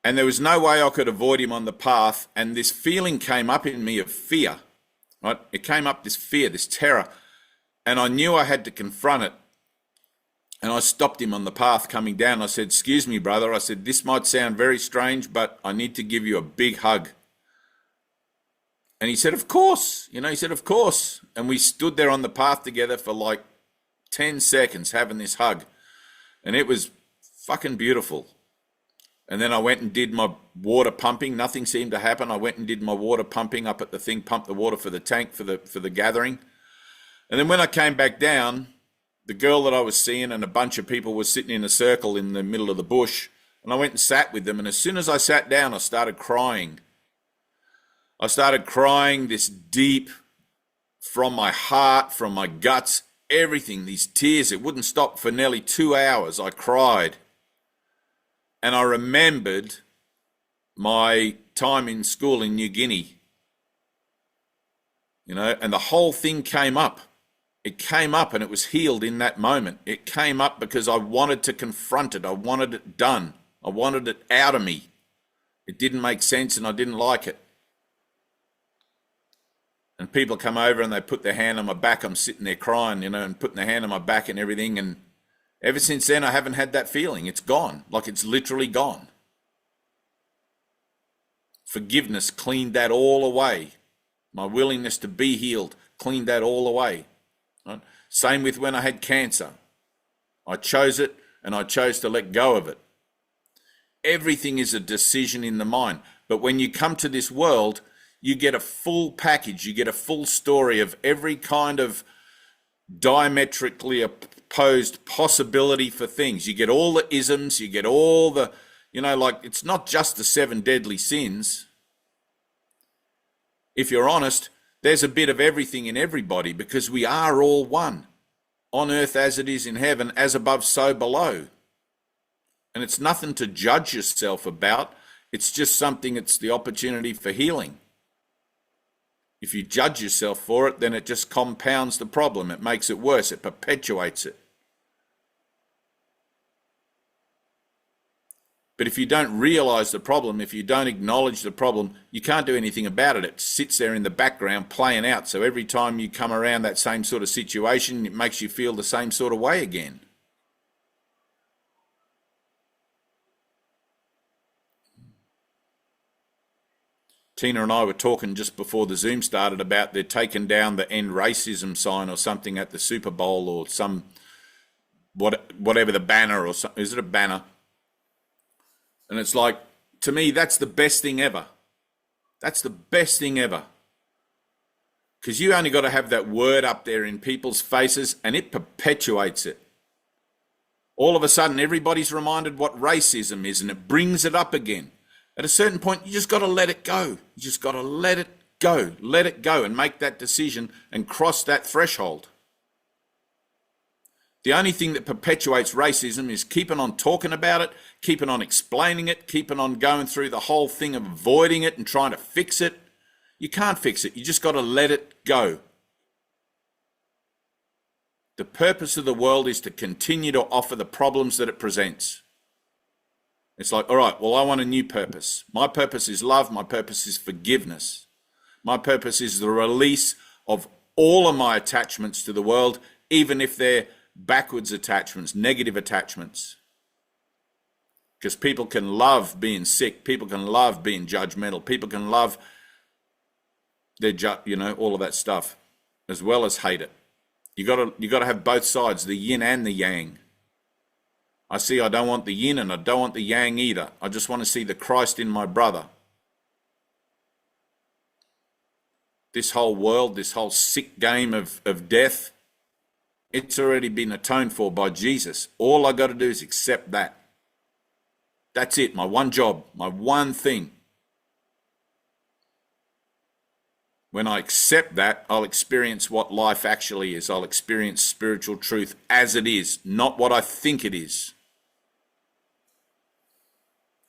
And there was no way I could avoid him on the path. And this feeling came up in me of fear, right? It came up, this fear, this terror. And I knew I had to confront it. And I stopped him on the path coming down. I said, excuse me, brother. I said, this might sound very strange, but I need to give you a big hug. And he said, of course. He said, of course. And we stood there on the path together for like 10 seconds having this hug, and it was fucking beautiful. And then I went and did my water pumping. Nothing seemed to happen. I went and did my water pumping up at the thing, pumped the water for the tank for the gathering. And then when I came back down, the girl that I was seeing and a bunch of people were sitting in a circle in the middle of the bush, and I went and sat with them. And as soon as I sat down, I started crying. I started crying, this deep, from my heart, from my guts, everything, these tears. It wouldn't stop for nearly 2 hours. I cried. And I remembered my time in school in New Guinea, and the whole thing came up. It came up and it was healed in that moment. It came up because I wanted to confront it. I wanted it done. I wanted it out of me. It didn't make sense and I didn't like it. And people come over and they put their hand on my back. I'm sitting there crying, and putting their hand on my back and everything. And ever since then, I haven't had that feeling. It's gone. Like, it's literally gone. Forgiveness cleaned that all away. My willingness to be healed cleaned that all away. Right? Same with when I had cancer. I chose it, and I chose to let go of it. Everything is a decision in the mind. But when you come to this world, you get a full package. You get a full story of every kind of diametrically opposed possibility for things. You get all the isms, you get all the, like, it's not just the 7 deadly sins. If you're honest, there's a bit of everything in everybody, because we are all one. On earth as it is in heaven, as above, so below. And it's nothing to judge yourself about. It's just something, it's the opportunity for healing. If you judge yourself for it, then it just compounds the problem. It makes it worse. It perpetuates it. But if you don't realize the problem, if you don't acknowledge the problem, you can't do anything about it. It sits there in the background playing out. So every time you come around that same sort of situation, it makes you feel the same sort of way again. Tina and I were talking just before the Zoom started about they're taking down the end racism sign or something at the Super Bowl, or whatever the banner, or something. Is it a banner? And it's like, to me, that's the best thing ever. That's the best thing ever. Because you only got to have that word up there in people's faces, and it perpetuates it. All of a sudden, everybody's reminded what racism is, and it brings it up again. At a certain point, you just got to let it go. You just got to let it go. Let it go and make that decision and cross that threshold. The only thing that perpetuates racism is keeping on talking about it, keeping on explaining it, keeping on going through the whole thing of avoiding it and trying to fix it. You can't fix it. You just got to let it go. The purpose of the world is to continue to offer the problems that it presents. It's like, all right, well, I want a new purpose. My purpose is love. My purpose is forgiveness. My purpose is the release of all of my attachments to the world, even if they're backwards attachments, negative attachments. Because people can love being sick. People can love being judgmental. People can love all of that stuff, as well as hate it. You got to have both sides, the yin and the yang. I don't want the yin and I don't want the yang either. I just want to see the Christ in my brother. This whole world, this whole sick game of death, it's already been atoned for by Jesus. All I got to do is accept that. That's it, my one job, my one thing. When I accept that, I'll experience what life actually is. I'll experience spiritual truth as it is, not what I think it is.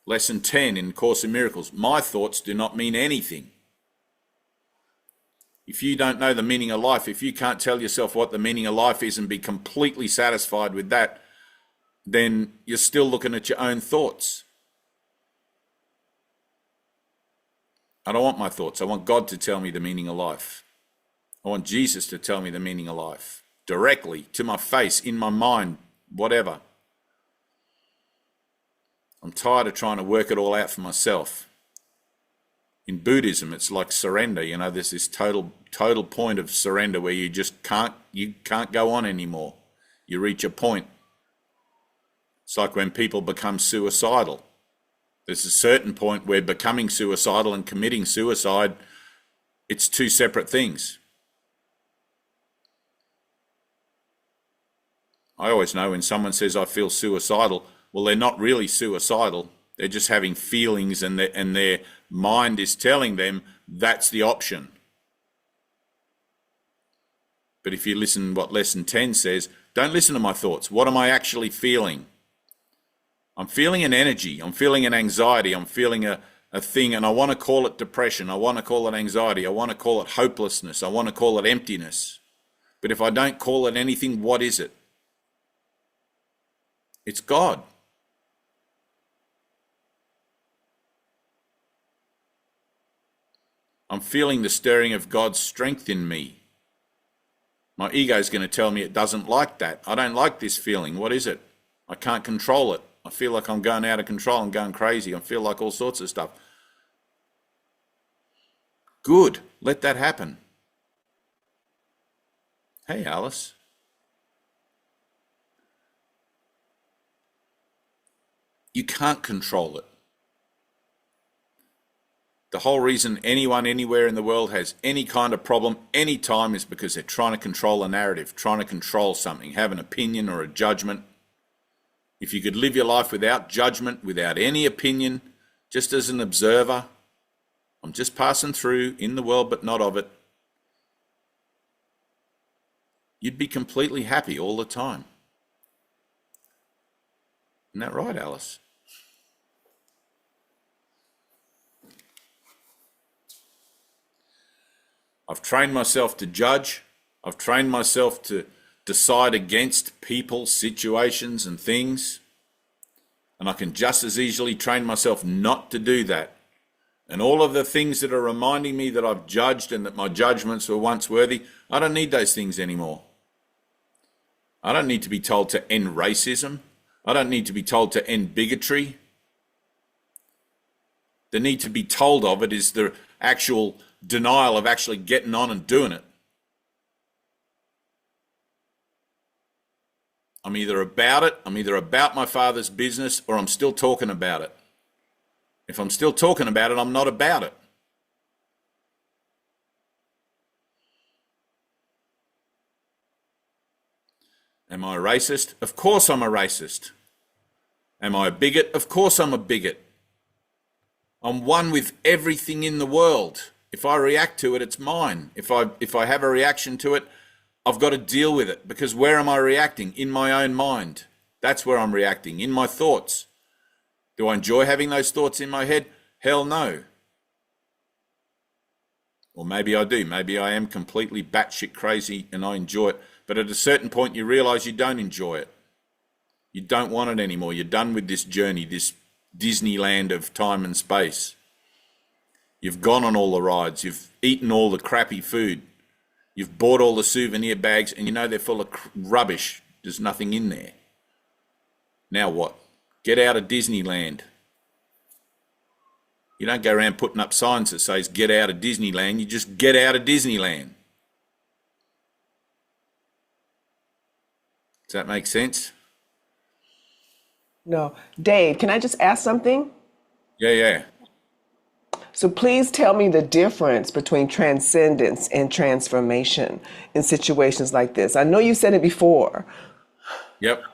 Lesson 10 in Course in Miracles. My thoughts do not mean anything. If you don't know the meaning of life, if you can't tell yourself what the meaning of life is and be completely satisfied with that, then you're still looking at your own thoughts. I don't want my thoughts. I want God to tell me the meaning of life. I want Jesus to tell me the meaning of life directly, to my face, in my mind, whatever. I'm tired of trying to work it all out for myself. In Buddhism, it's like surrender. There's this total point of surrender where you just can't go on anymore. You reach a point. It's like when people become suicidal. There's a certain point where becoming suicidal and committing suicide, it's two separate things. I always know when someone says, I feel suicidal, well, they're not really suicidal. They're just having feelings, and their mind is telling them that's the option. But if you listen to what Lesson 10 says, don't listen to my thoughts. What am I actually feeling? I'm feeling an energy. I'm feeling an anxiety. I'm feeling a thing, and I want to call it depression. I want to call it anxiety. I want to call it hopelessness. I want to call it emptiness. But if I don't call it anything, what is it? It's God. I'm feeling the stirring of God's strength in me. My ego is going to tell me it doesn't like that. I don't like this feeling. What is it? I can't control it. I feel like I'm going out of control. I'm going crazy. I feel like all sorts of stuff. Good. Let that happen. Hey, Alice. You can't control it. The whole reason anyone anywhere in the world has any kind of problem anytime is because they're trying to control a narrative, trying to control something, have an opinion or a judgment. If you could live your life without judgment, without any opinion, just as an observer, I'm just passing through in the world but not of it, you'd be completely happy all the time. Isn't that right, Alice? I've trained myself to judge. I've trained myself to decide against people, situations, and things. And I can just as easily train myself not to do that. And all of the things that are reminding me that I've judged and that my judgments were once worthy, I don't need those things anymore. I don't need to be told to end racism. I don't need to be told to end bigotry. The need to be told of it is the actual denial of actually getting on and doing it. I'm either about my Father's business, or I'm still talking about it. If I'm still talking about it, I'm not about it. Am I a racist? Of course I'm a racist. Am I a bigot? Of course I'm a bigot. I'm one with everything in the world. If I react to it, it's mine. If I have a reaction to it, I've got to deal with it, because where am I reacting? In my own mind. That's where I'm reacting, in my thoughts. Do I enjoy having those thoughts in my head? Hell no. Or maybe I do. Maybe I am completely batshit crazy and I enjoy it. But at a certain point, you realize you don't enjoy it. You don't want it anymore. You're done with this journey, this Disneyland of time and space. You've gone on all the rides. You've eaten all the crappy food. You've bought all the souvenir bags, and you know they're full of rubbish. There's nothing in there. Now what? Get out of Disneyland. You don't go around putting up signs that says get out of Disneyland. You just get out of Disneyland. Does that make sense? No. Dave, can I just ask something? Yeah. So please tell me the difference between transcendence and transformation in situations like this. I know you said it before. Yep.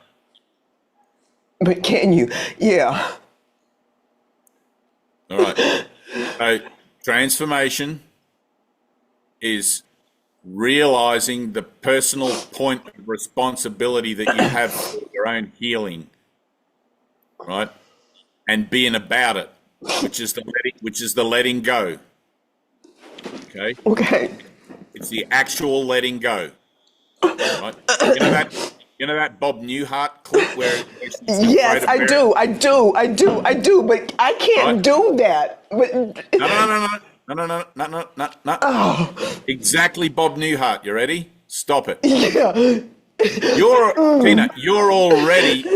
But can you? Yeah. All right. So transformation is realizing the personal point of responsibility that you have for your own healing, right? And being about it, which is the letting go. Okay. Okay. It's the actual letting go. Right? You know that Bob Newhart clip where Yes, I do, but I can't do that. But No. Exactly, Bob Newhart. You ready? Stop it. yeah. Tina, you're already in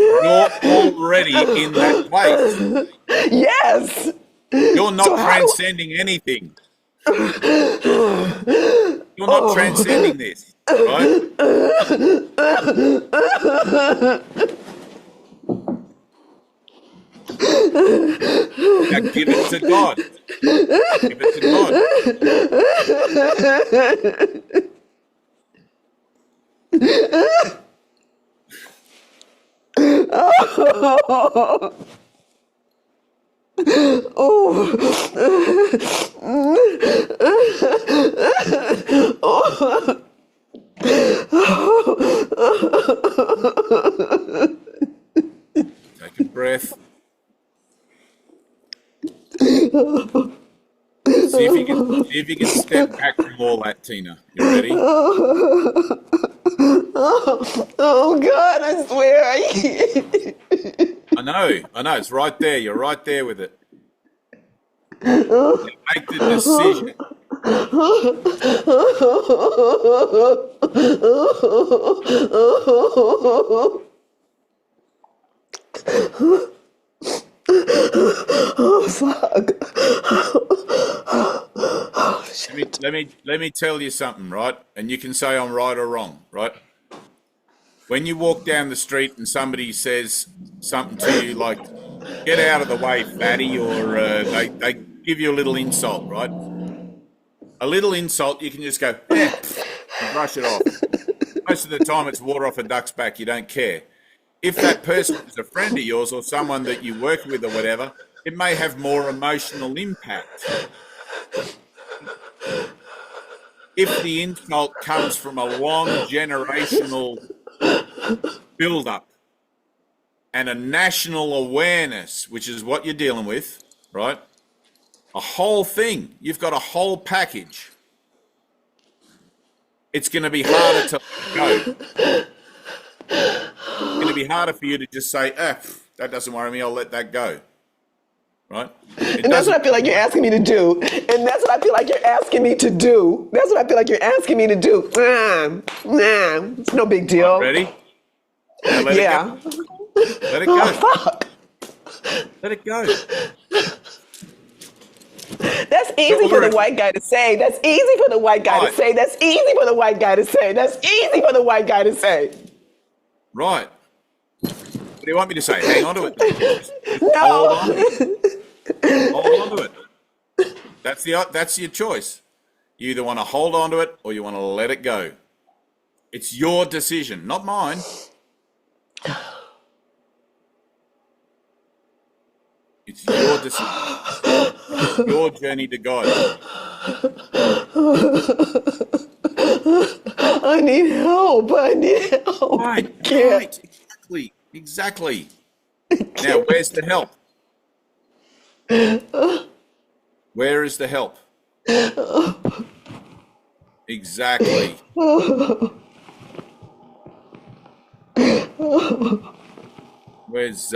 that place. Yes. You're not So transcending anything. You're not transcending this, right? Now give it to God. Give it to God. Take a breath. See if you can step back from all that, Tina. You ready? Oh God, I swear. I know. It's right there. You're right there with it. Make the decision. Oh fuck. Let me tell you something, right? And you can say I'm right or wrong, right? When you walk down the street and somebody says something to you like, get out of the way, fatty, or they give you a little insult, right? A little insult, you can just go, and brush it off. Most of the time, it's water off a duck's back. You don't care. If that person is a friend of yours or someone that you work with or whatever, it may have more emotional impact. If the insult comes from a long generational build-up and a national awareness, which is what you're dealing with, right? A whole thing. You've got a whole package. It's going to be harder to let go. It's going to be harder for you to just say, that doesn't worry me, I'll let that go. Right? And that's what I feel like you're asking me to do. And that's what I feel like you're asking me to do. That's what I feel like you're asking me to do. It's no big deal. Ready? Now let it go. Let it go. Oh, fuck. Let it go. That's easy for the white guy to say. That's easy for the white guy to say. That's easy for the white guy to say. That's easy for the white guy to say. Right. What do you want me to say? Hang on to it. Just No. hold on to it. Hold on to it. That's your choice. You either want to hold on to it or you want to let it go. It's your decision, not mine. It's your decision. It's your journey to God. I need help. I need help. Right. Exactly. Now, where's the help? Where is the help? Exactly. Where's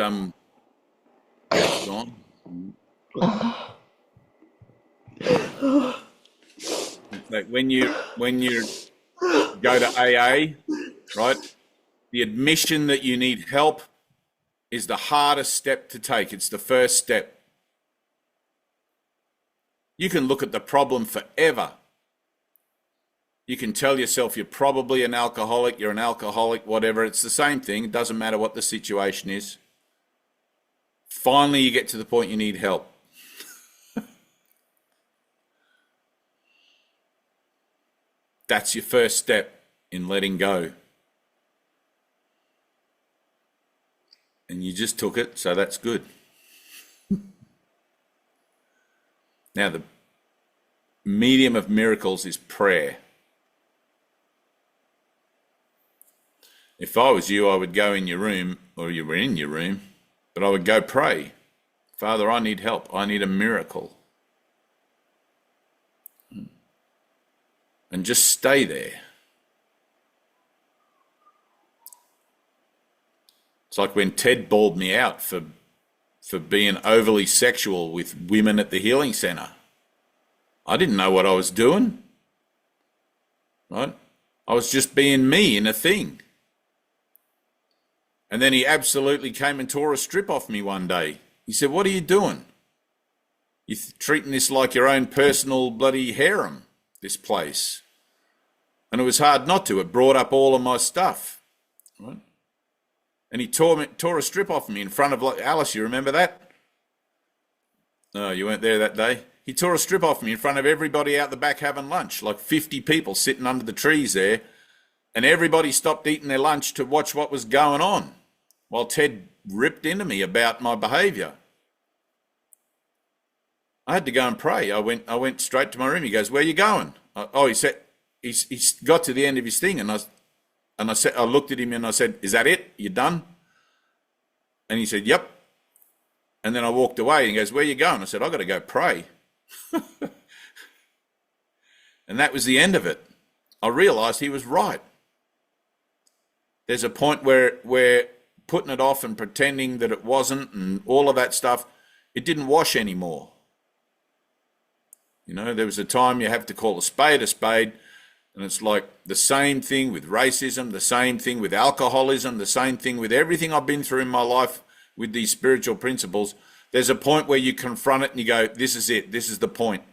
it's gone? It's like when you go to AA, right? The admission that you need help is the hardest step to take. It's the first step. You can look at the problem forever. You can tell yourself you're probably an alcoholic, whatever. It's the same thing. It doesn't matter what the situation is. Finally, you get to the point you need help. That's your first step in letting go. And you just took it, so that's good. Now, the medium of miracles is prayer. If I was you, I would go in your room, or you were in your room, but I would go pray. Father, I need help. I need a miracle. And just stay there. It's like when Ted bawled me out for being overly sexual with women at the healing center. I didn't know what I was doing. Right? I was just being me in a thing. And then he absolutely came and tore a strip off me one day. He said, "What are you doing? You're treating this like your own personal bloody harem, this place." And it was hard not to. It brought up all of my stuff. Right? And he tore a strip off me in front of Alice. You remember that? No, you weren't there that day. He tore a strip off me in front of everybody out the back having lunch, like 50 people sitting under the trees there. And everybody stopped eating their lunch to watch what was going on while Ted ripped into me about my behaviour. I had to go and pray. I went straight to my room. He goes, "Where are you going?" He said, he got to the end of his thing, and I said, I looked at him and I said, "Is that it? You done?" And he said, "Yep." And then I walked away and he goes, "Where are you going?" I said, "I've got to go pray." And that was the end of it. I realised he was right. There's a point where putting it off and pretending that it wasn't and all of that stuff, it didn't wash anymore. You know, there was a time you have to call a spade, and it's like the same thing with racism, the same thing with alcoholism, the same thing with everything I've been through in my life with these spiritual principles. There's a point where you confront it and you go, "This is it. This is the point.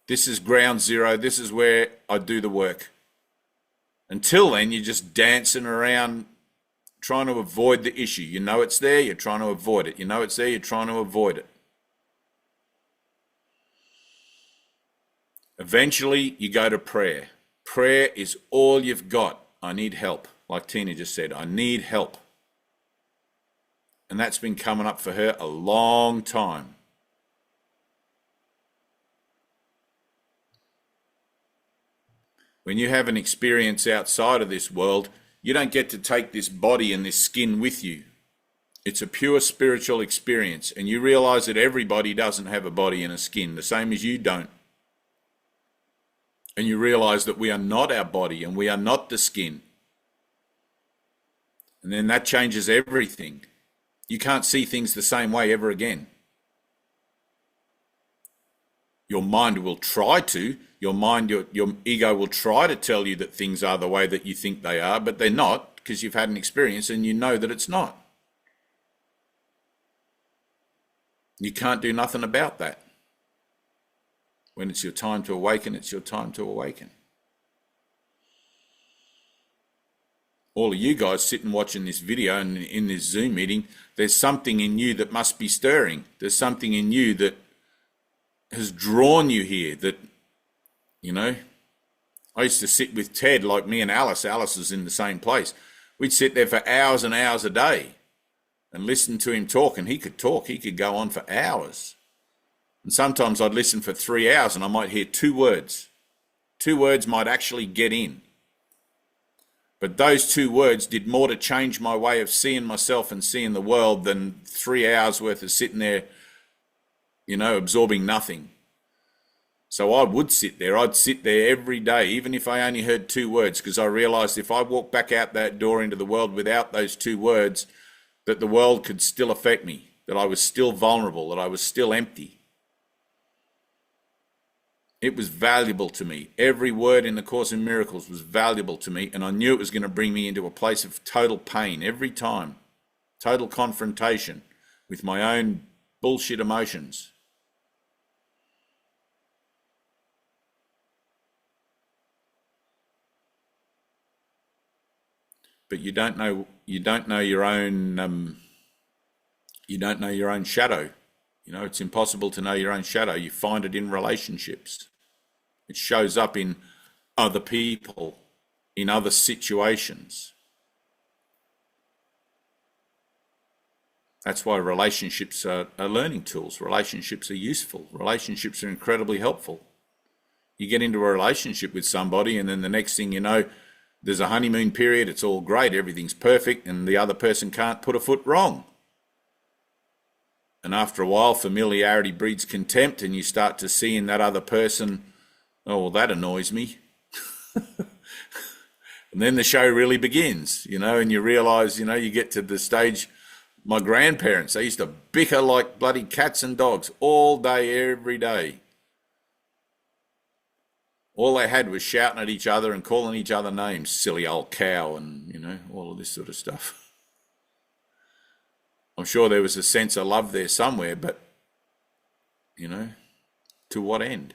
This is ground zero. This is where I do the work." Until then, you're just dancing around trying to avoid the issue. You know it's there, you're trying to avoid it. You know it's there, you're trying to avoid it. Eventually, you go to prayer. Prayer is all you've got. I need help. Like Tina just said, I need help. And that's been coming up for her a long time. When you have an experience outside of this world, you don't get to take this body and this skin with you. It's a pure spiritual experience, and you realize that everybody doesn't have a body and a skin, the same as you don't. And you realize that we are not our body and we are not the skin. And then that changes everything. You can't see things the same way ever again. Your mind will try to. Your ego will try to tell you that things are the way that you think they are, but they're not, because you've had an experience and you know that it's not. You can't do nothing about that. When it's your time to awaken, it's your time to awaken. All of you guys sitting watching this video and in this Zoom meeting, there's something in you that must be stirring. There's something in you that has drawn you here that, you know, I used to sit with Ted, like me and Alice. Alice was in the same place. We'd sit there for hours and hours a day and listen to him talk, and he could talk. He could go on for hours. And sometimes I'd listen for 3 hours and I might hear 2 words. 2 words might actually get in. But those 2 words did more to change my way of seeing myself and seeing the world than 3 hours worth of sitting there, you know, absorbing nothing. So I would sit there. I'd sit there every day, even if I only heard 2 words, because I realized if I walked back out that door into the world without those 2 words, that the world could still affect me, that I was still vulnerable, that I was still empty. It was valuable to me. Every word in the Course in Miracles was valuable to me, and I knew it was going to bring me into a place of total pain every time, total confrontation with my own bullshit emotions. But you don't know your own shadow. You know, it's impossible to know your own shadow. You find it in relationships. It shows up in other people, in other situations. That's why relationships are learning tools. Relationships are useful. Relationships are incredibly helpful. You get into a relationship with somebody, and then the next thing you know, there's a honeymoon period. It's all great. Everything's perfect, and the other person can't put a foot wrong. And after a while, familiarity breeds contempt, and you start to see in that other person, oh, well, that annoys me. And then the show really begins, you know, and you realize, you know, you get to the stage, my grandparents, they used to bicker like bloody cats and dogs all day, every day. All they had was shouting at each other and calling each other names, silly old cow, and, you know, all of this sort of stuff. I'm sure there was a sense of love there somewhere, but, you know, to what end?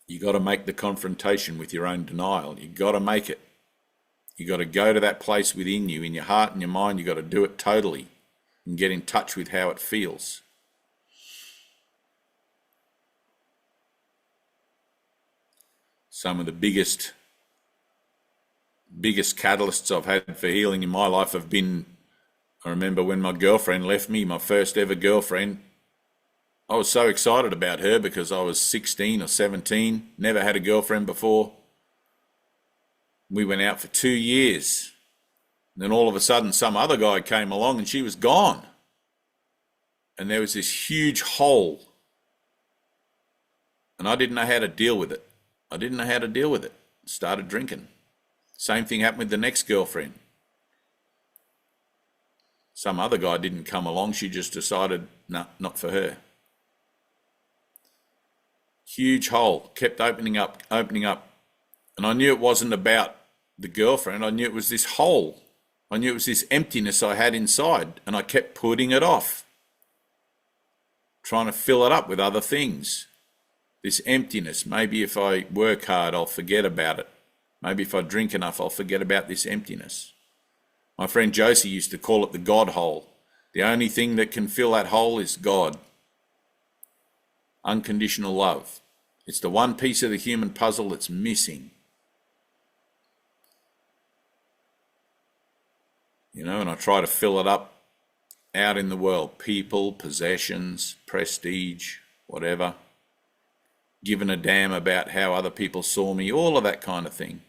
You got to make the confrontation with your own denial. You got to make it. You got to go to that place within you, in your heart and your mind. You got to do it totally and get in touch with how it feels. Some of the biggest catalysts I've had for healing in my life have been, I remember when my girlfriend left me, my first ever girlfriend. I was so excited about her because I was 16 or 17, never had a girlfriend before. We went out for 2 years. And then all of a sudden some other guy came along and she was gone. And there was this huge hole. And I didn't know how to deal with it. Started drinking. Same thing happened with the next girlfriend. Some other guy didn't come along. She just decided, no, not for her. Huge hole, kept opening up. And I knew it wasn't about the girlfriend. I knew it was this hole. I knew it was this emptiness I had inside, and I kept putting it off, trying to fill it up with other things. This emptiness, maybe if I work hard, I'll forget about it. Maybe if I drink enough, I'll forget about this emptiness. My friend Josie used to call it the God hole. The only thing that can fill that hole is God. Unconditional love. It's the one piece of the human puzzle that's missing. You know, and I try to fill it up out in the world. People, possessions, prestige, whatever. Giving a damn about how other people saw me, all of that kind of thing.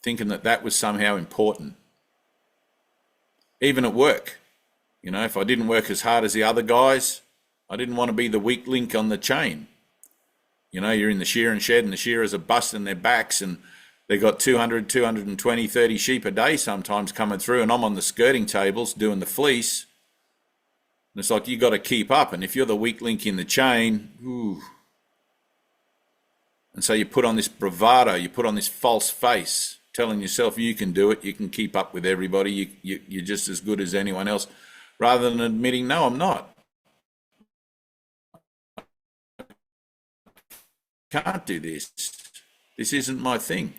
Thinking that that was somehow important. Even at work. You know, if I didn't work as hard as the other guys, I didn't want to be the weak link on the chain. You know, you're in the shearing shed and the shearers are busting their backs and they got 200, 220, 30 sheep a day sometimes coming through, and I'm on the skirting tables doing the fleece. And it's like, you got to keep up. And if you're the weak link in the chain, ooh. And so you put on this bravado, you put on this false face, telling yourself you can do it, you can keep up with everybody, you're just as good as anyone else, rather than admitting, no, I'm not. Can't do this. This isn't my thing.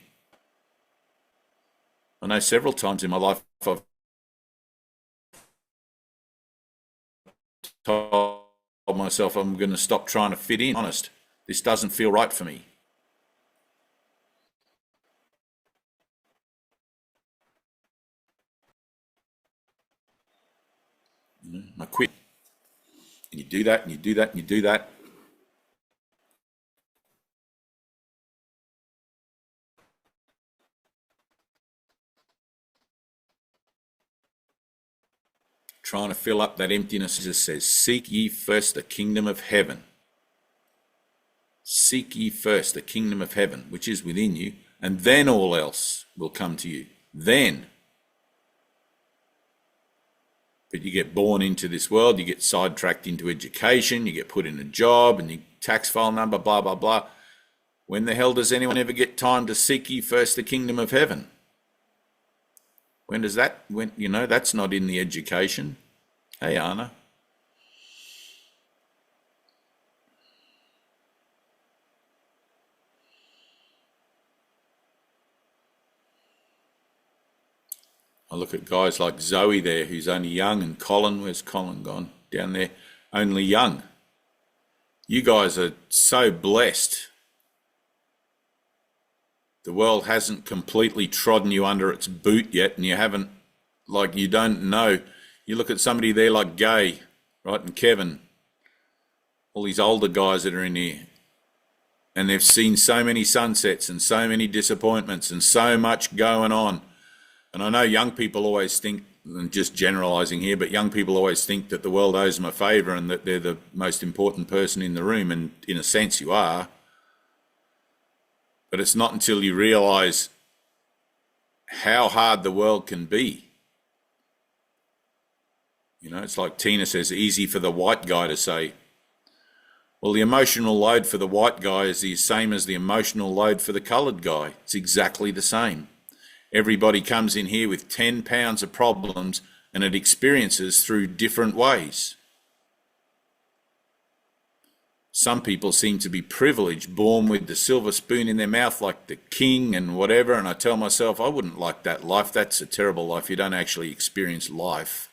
I know several times in my life I've told myself I'm going to stop trying to fit in. Honest, this doesn't feel right for me. I quit. And you do that, and you do that, and you do that. Trying to fill up that emptiness. Jesus says, seek ye first the kingdom of heaven. Seek ye first the kingdom of heaven, which is within you, and then all else will come to you. Then. But you get born into this world, you get sidetracked into education, you get put in a job, and your tax file number, blah, blah, blah. When the hell does anyone ever get time to seek ye first the kingdom of heaven? When does that, you know, that's not in the education. Hey, Anna. I look at guys like Zoe there, who's only young, and Colin, where's Colin gone? Down there, only young. You guys are so blessed. The world hasn't completely trodden you under its boot yet, and you haven't, like, you don't know. You look at somebody there like Gay, right, and Kevin, all these older guys that are in here, and they've seen so many sunsets and so many disappointments and so much going on. And I know young people always think, and just generalizing here, but young people always think that the world owes them a favor and that they're the most important person in the room, and in a sense you are. But it's not until you realize how hard the world can be. You know, it's like Tina says, easy for the white guy to say. Well, the emotional load for the white guy is the same as the emotional load for the coloured guy. It's exactly the same. Everybody comes in here with 10 pounds of problems, and it experiences through different ways. Some people seem to be privileged, born with the silver spoon in their mouth like the king and whatever, and I tell myself, I wouldn't like that life. That's a terrible life. You don't actually experience life.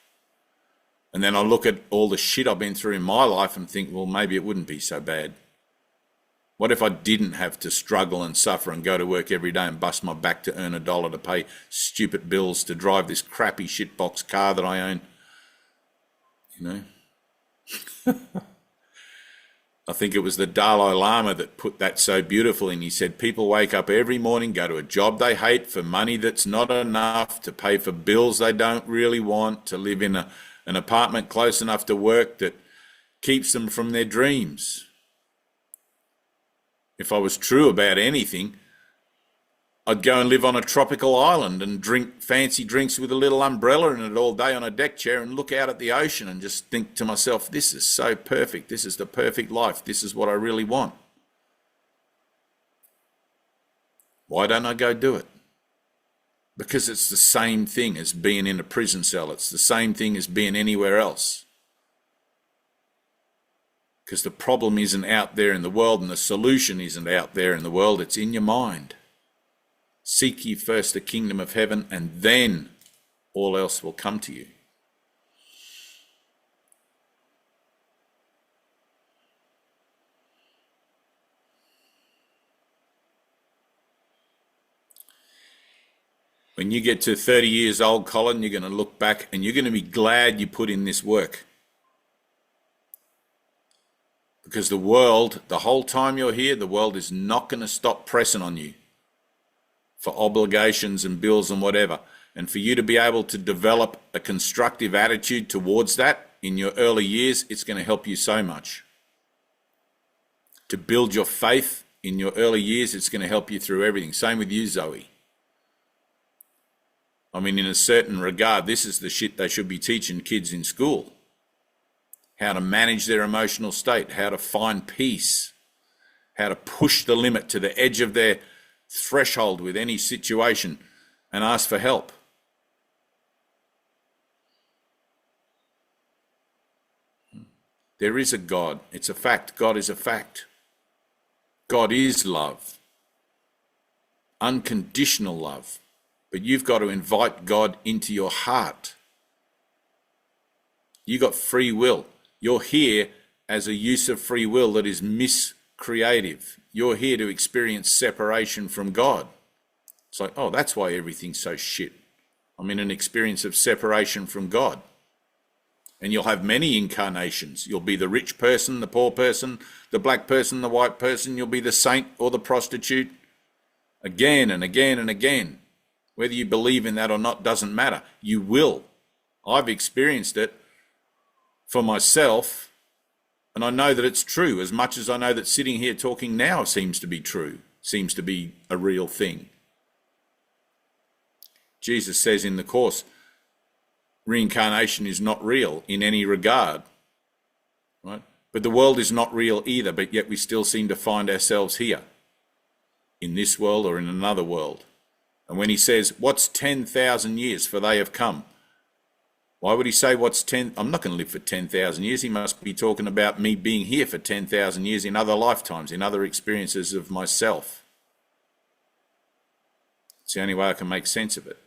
And then I look at all the shit I've been through in my life and think, well, maybe it wouldn't be so bad. What if I didn't have to struggle and suffer and go to work every day and bust my back to earn $1 to pay stupid bills, to drive this crappy shitbox car that I own? You know? I think it was the Dalai Lama that put that so beautifully, and he said people wake up every morning, go to a job they hate for money that's not enough, to pay for bills they don't really want, to live in an apartment close enough to work that keeps them from their dreams. If I was true about anything, I'd go and live on a tropical island and drink fancy drinks with a little umbrella in it all day on a deck chair and look out at the ocean and just think to myself, this is so perfect. This is the perfect life. This is what I really want. Why don't I go do it? Because it's the same thing as being in a prison cell. It's the same thing as being anywhere else. Because the problem isn't out there in the world, and the solution isn't out there in the world. It's in your mind. Seek ye first the kingdom of heaven, and then all else will come to you. When you get to 30 years old, Colin, you're going to look back and you're going to be glad you put in this work. Because the world, the whole time you're here, the world is not going to stop pressing on you for obligations and bills and whatever. And for you to be able to develop a constructive attitude towards that in your early years, it's going to help you so much. To build your faith in your early years, it's going to help you through everything. Same with you, Zoe. I mean, in a certain regard, this is the shit they should be teaching kids in school. How to manage their emotional state, how to find peace, how to push the limit to the edge of their threshold with any situation and ask for help. There is a God. It's a fact. God is a fact. God is love. Unconditional love. But you've got to invite God into your heart. You got free will. You're here as a use of free will that is miscreative. You're here to experience separation from God. It's like, oh, that's why everything's so shit. I'm in an experience of separation from God. And you'll have many incarnations. You'll be the rich person, the poor person, the black person, the white person. You'll be the saint or the prostitute. Again and again and again. Whether you believe in that or not doesn't matter. You will. I've experienced it for myself, and I know that it's true, as much as I know that sitting here talking now seems to be true, seems to be a real thing. Jesus says in the Course, reincarnation is not real in any regard, right? But the world is not real either, but yet we still seem to find ourselves here, in this world or in another world. And when he says, what's 10,000 years, for they have come? Why would he say what's 10? I'm not going to live for 10,000 years. He must be talking about me being here for 10,000 years in other lifetimes, in other experiences of myself. It's the only way I can make sense of it.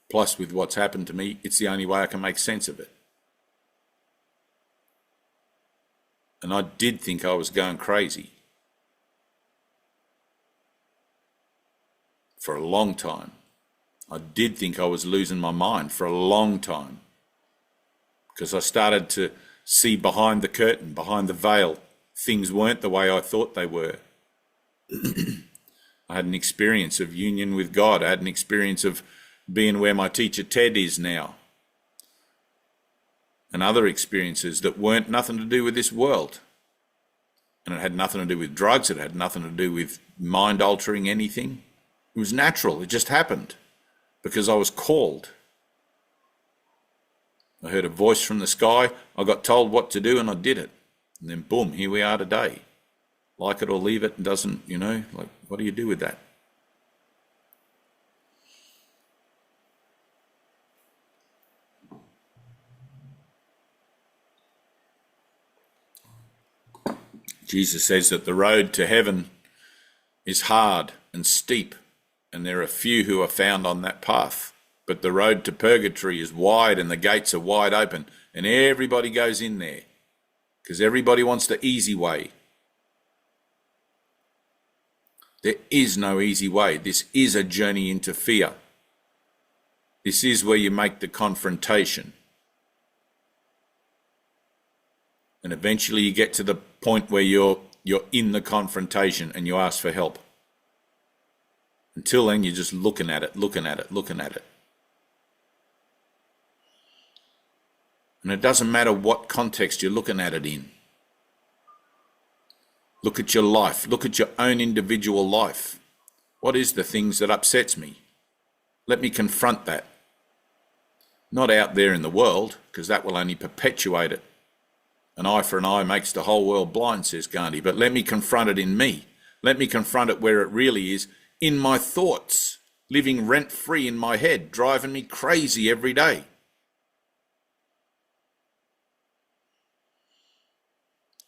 Plus, with what's happened to me, it's the only way I can make sense of it. And I did think I was going crazy for a long time. I did think I was losing my mind for a long time, because I started to see behind the curtain, behind the veil. Things weren't the way I thought they were. I had an experience of union with God. I had an experience of being where my teacher Ted is now, and other experiences that weren't nothing to do with this world. And it had nothing to do with drugs. It had nothing to do with mind altering anything. It was natural. It just happened. Because I was called. I heard a voice from the sky, I got told what to do and I did it. And then boom, here we are today. Like it or leave it, and doesn't, like, what do you do with that? Jesus says that the road to heaven is hard and steep, and there are few who are found on that path. But the road to purgatory is wide and the gates are wide open, and everybody goes in there because everybody wants the easy way. There is no easy way. This is a journey into fear. This is where you make the confrontation. And eventually you get to the point where you're in the confrontation and you ask for help. Until then, you're just looking at it. And it doesn't matter what context you're looking at it in. Look at your life. Look at your own individual life. What is the things that upsets me? Let me confront that. Not out there in the world, because that will only perpetuate it. An eye for an eye makes the whole world blind, says Gandhi. But let me confront it in me. Let me confront it where it really is, in my thoughts, living rent-free in my head, driving me crazy every day.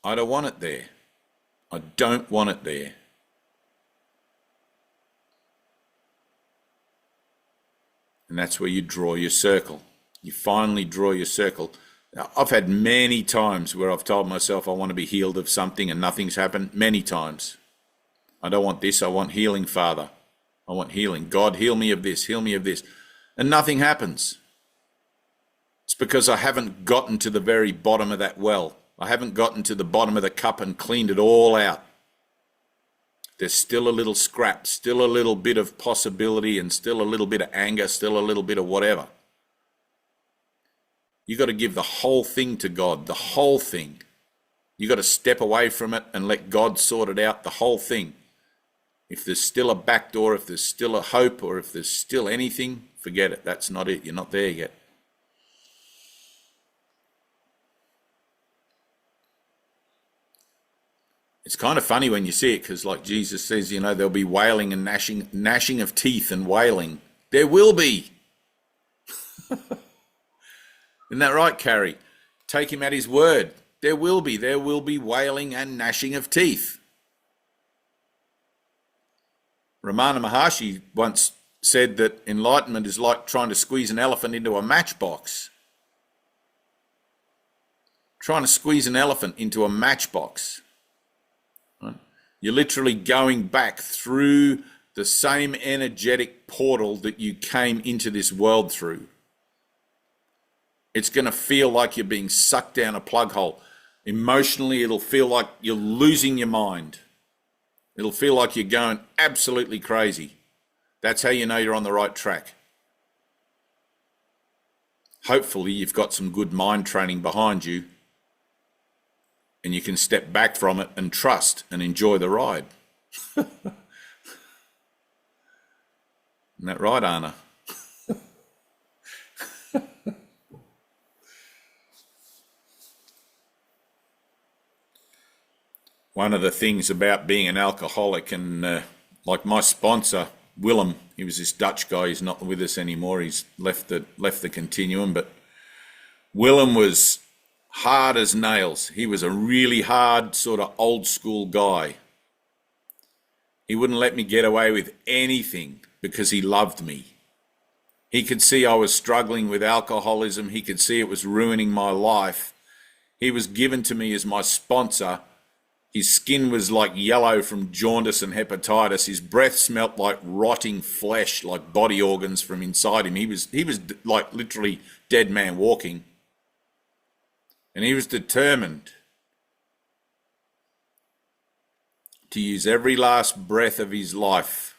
I don't want it there. I don't want it there. And that's where you draw your circle. You finally draw your circle. Now, I've had many times where I've told myself I want to be healed of something and nothing's happened. Many times. I don't want this. I want healing, Father. I want healing. God, heal me of this. Heal me of this. And nothing happens. It's because I haven't gotten to the very bottom of that well. I haven't gotten to the bottom of the cup and cleaned it all out. There's still a little scrap, still a little bit of possibility, and still a little bit of anger, still a little bit of whatever. You got to give the whole thing to God, the whole thing. You got to step away from it and let God sort it out, the whole thing. If there's still a back door, if there's still a hope, or if there's still anything, forget it. That's not it. You're not there yet. It's kind of funny when you see it, because like Jesus says, there'll be wailing and gnashing of teeth and wailing. There will be. Isn't that right, Carrie? Take him at his word. There will be wailing and gnashing of teeth. Ramana Maharshi once said that enlightenment is like trying to squeeze an elephant into a matchbox. Trying to squeeze an elephant into a matchbox. Right? You're literally going back through the same energetic portal that you came into this world through. It's going to feel like you're being sucked down a plug hole. Emotionally, it'll feel like you're losing your mind. It'll feel like you're going absolutely crazy. That's how you know you're on the right track. Hopefully, you've got some good mind training behind you, and you can step back from it and trust and enjoy the ride. Isn't that right, Anna? One of the things about being an alcoholic, and like my sponsor, Willem, he was this Dutch guy, he's not with us anymore, he's left the continuum, but Willem was hard as nails. He was a really hard, sort of old school guy. He wouldn't let me get away with anything because he loved me. He could see I was struggling with alcoholism. He could see it was ruining my life. He was given to me as my sponsor. His skin was like yellow from jaundice and hepatitis. His breath smelt like rotting flesh, like body organs from inside him. He was like literally dead man walking. And he was determined to use every last breath of his life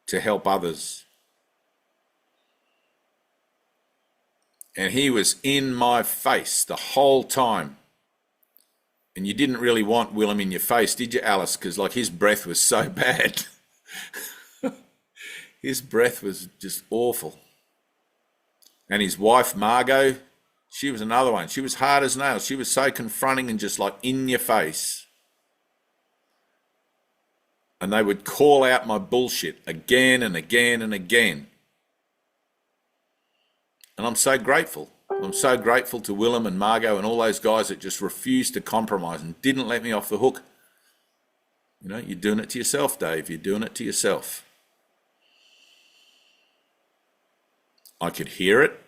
to help others. And he was in my face the whole time. And you didn't really want Willem in your face, did you, Alice? Because like his breath was so bad. His breath was just awful. And his wife, Margot, she was another one. She was hard as nails. She was so confronting and just like in your face. And they would call out my bullshit again and again and again. And I'm so grateful. I'm so grateful to Willem and Margot and all those guys that just refused to compromise and didn't let me off the hook. You're doing it to yourself, Dave. You're doing it to yourself. I could hear it.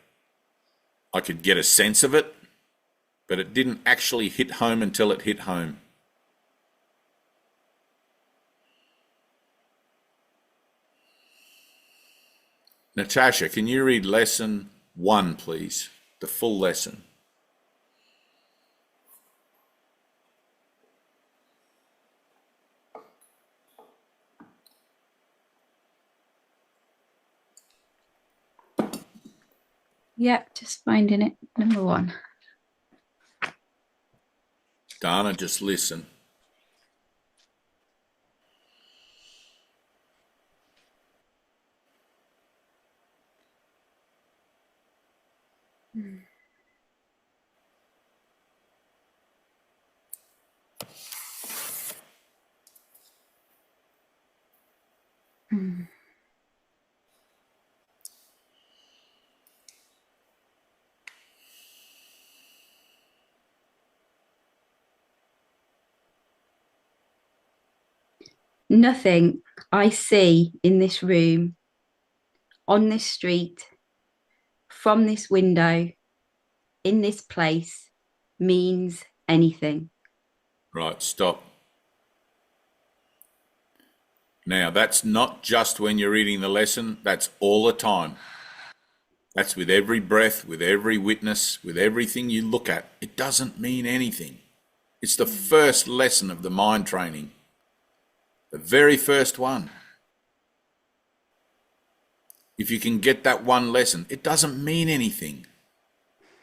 I could get a sense of it, but it didn't actually hit home until it hit home. Natasha, can you read lesson 1, please? The full lesson. Yep, just finding it. Number 1. Dana, just listen. Nothing I see in this room, on this street, from this window in this place means anything. Right, stop. Now, that's not just when you're reading the lesson, that's all the time. That's with every breath, with every witness, with everything you look at. It doesn't mean anything. It's the first lesson of the mind training. The very first one. If you can get that one lesson, it doesn't mean anything.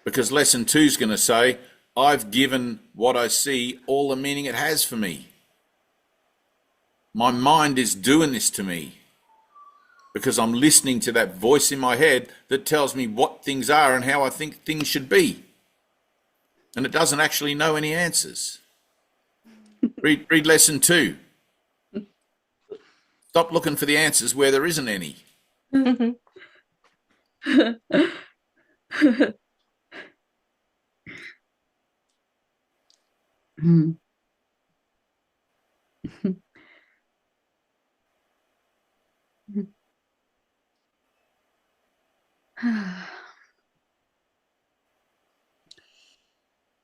Because lesson 2 is going to say, I've given what I see all the meaning it has for me. My mind is doing this to me because I'm listening to that voice in my head that tells me what things are and how I think things should be. And it doesn't actually know any answers. Read lesson 2. Stop looking for the answers where there isn't any.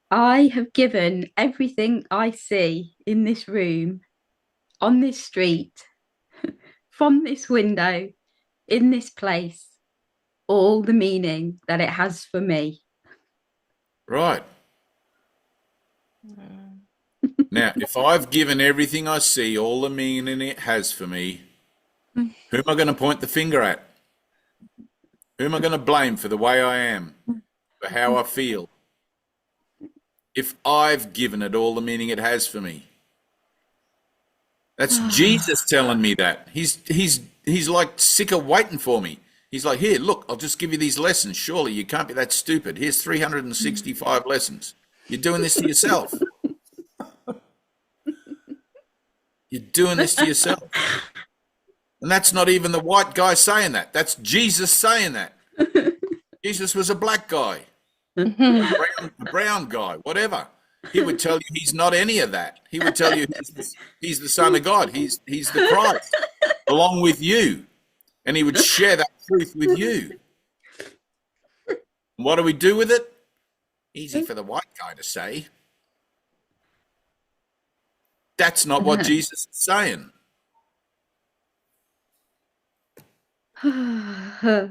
I have given everything I see in this room, on this street, from this window, in this place, all the meaning that it has for me. Right. Now, if I've given everything I see all the meaning it has for me, who am I going to point the finger at? Who am I going to blame for the way I am, for how I feel? If I've given it all the meaning it has for me. That's Jesus telling me that. He's like sick of waiting for me. He's like, here, look, I'll just give you these lessons. Surely you can't be that stupid. Here's 365 lessons. You're doing this to yourself. You're doing this to yourself. And that's not even the white guy saying that. That's Jesus saying that. Jesus was a black guy, a brown guy, whatever. He would tell you he's not any of that. He would tell you he's the Son of God. He's the Christ, along with you. And he would share that truth with you. What do we do with it? Easy for the white guy to say. That's not what Jesus is saying. Right?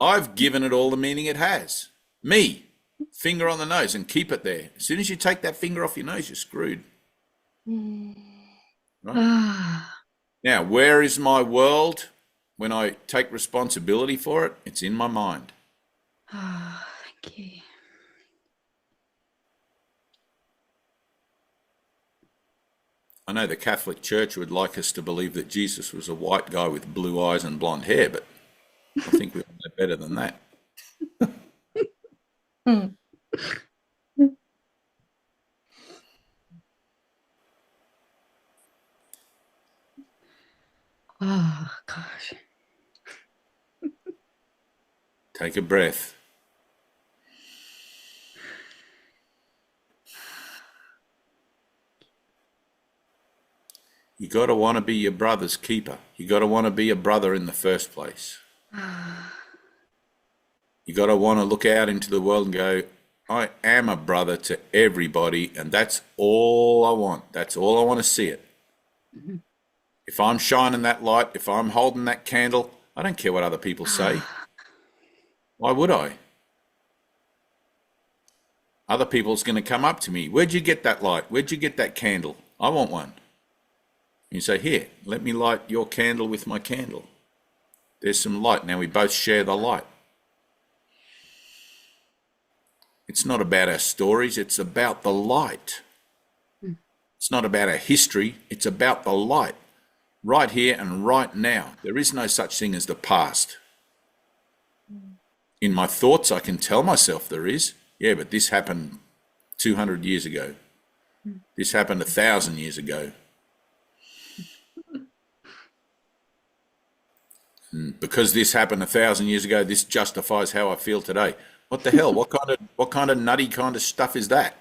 I've given it all the meaning it has. Me, finger on the nose, and keep it there. As soon as you take that finger off your nose, you're screwed. Right? Now, where is my world when I take responsibility for it? It's in my mind. Thank you. I know the Catholic Church would like us to believe that Jesus was a white guy with blue eyes and blonde hair, but I think we know better than that. Oh, gosh. Take a breath. You got to want to be your brother's keeper. You got to want to be a brother in the first place. You got to want to look out into the world and go, I am a brother to everybody, and that's all I want. That's all I want to see it. If I'm shining that light, if I'm holding that candle, I don't care what other people say. Why would I? Other people's going to come up to me. Where'd you get that light? Where'd you get that candle? I want one. You say, here, let me light your candle with my candle. There's some light. Now we both share the light. It's not about our stories. It's about the light. It's not about our history. It's about the light. Right here and right now. There is no such thing as the past. In my thoughts, I can tell myself there is. Yeah, but this happened 200 years ago. This happened 1,000 years ago. And because this happened 1,000 years ago, this justifies how I feel today. What the hell? What kind of nutty kind of stuff is that?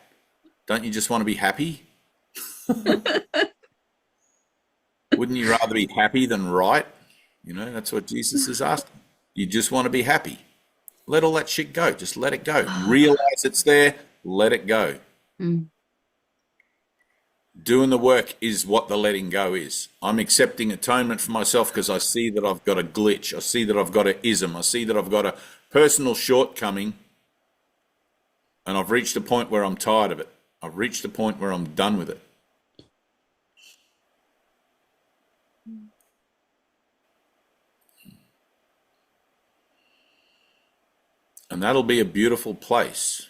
Don't you just want to be happy? Wouldn't you rather be happy than right? You know, that's what Jesus is asking. You just want to be happy. Let all that shit go. Just let it go. Realize it's there. Let it go. Mm. Doing the work is what the letting go is. I'm accepting atonement for myself because I see that I've got a glitch. I see that I've got an ism. I see that I've got a personal shortcoming, and I've reached a point where I'm tired of it. I've reached a point where I'm done with it. And that'll be a beautiful place.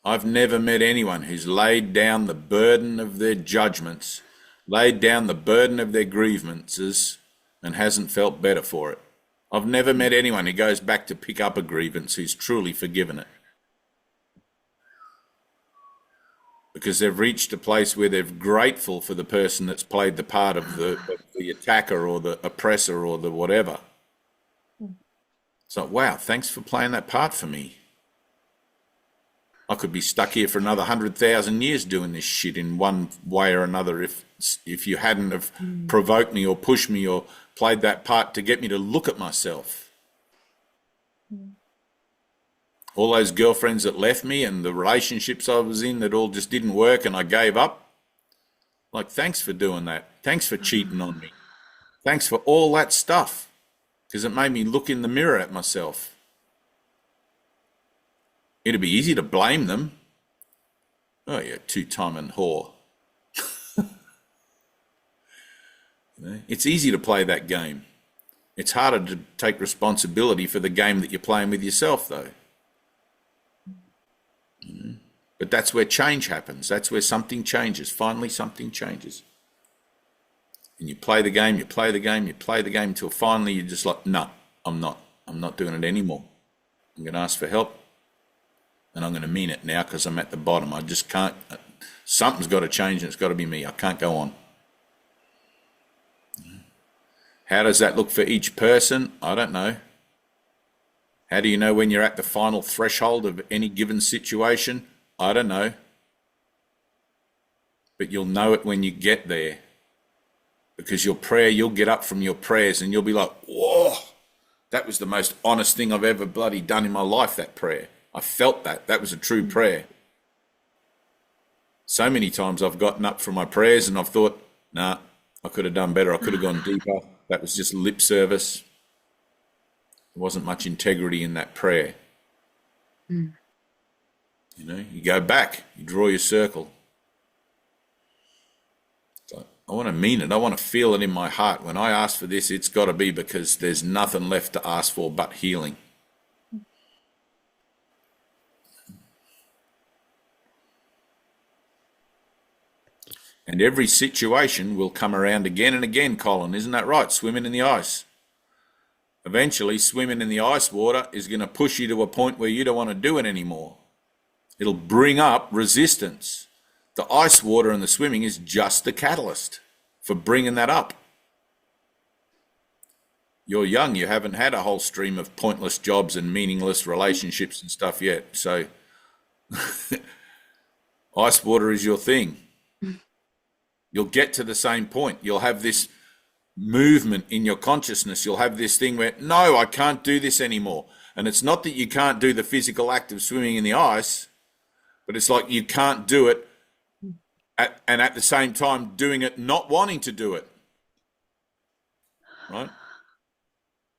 I've never met anyone who's laid down the burden of their judgments, laid down the burden of their grievances, and hasn't felt better for it. I've never met anyone who goes back to pick up a grievance who's truly forgiven it. Because they've reached a place where they're grateful for the person that's played the part of the attacker or the oppressor or the whatever. It's like, wow, thanks for playing that part for me. I could be stuck here for another 100,000 years doing this shit in one way or another if you hadn't have provoked me or pushed me or played that part to get me to look at myself. All those girlfriends that left me and the relationships I was in that all just didn't work and I gave up. Like, thanks for doing that. Thanks for cheating on me. Thanks for all that stuff, because it made me look in the mirror at myself. It'd be easy to blame them. Oh, yeah, two-timing whore. It's easy to play that game. It's harder to take responsibility for the game that you're playing with yourself, though. But that's where change happens. That's where something changes. Finally, something changes. And you play the game, you play the game, you play the game until finally you're just like, no, I'm not doing it anymore. I'm going to ask for help. And I'm going to mean it now because I'm at the bottom. I just can't. Something's got to change and it's got to be me. I can't go on. How does that look for each person? I don't know. How do you know when you're at the final threshold of any given situation? I don't know. But you'll know it when you get there. Because your prayer, you'll get up from your prayers and you'll be like, whoa, that was the most honest thing I've ever bloody done in my life, that prayer. I felt that. That was a true prayer. So many times I've gotten up from my prayers and I've thought, nah, I could have done better. I could have gone deeper. That was just lip service. There wasn't much integrity in that prayer. You know, you go back, you draw your circle. So I want to mean it. I want to feel it in my heart. When I ask for this, it's got to be because there's nothing left to ask for but healing. And every situation will come around again and again, Colin. Isn't that right? Swimming in the ice. Eventually, swimming in the ice water is going to push you to a point where you don't want to do it anymore. It'll bring up resistance. The ice water and the swimming is just the catalyst for bringing that up. You're young. You haven't had a whole stream of pointless jobs and meaningless relationships and stuff yet. So ice water is your thing. You'll get to the same point. You'll have this movement in your consciousness. You'll have this thing where, no, I can't do this anymore. And it's not that you can't do the physical act of swimming in the ice, but it's like you can't do it and at the same time doing it, not wanting to do it. Right?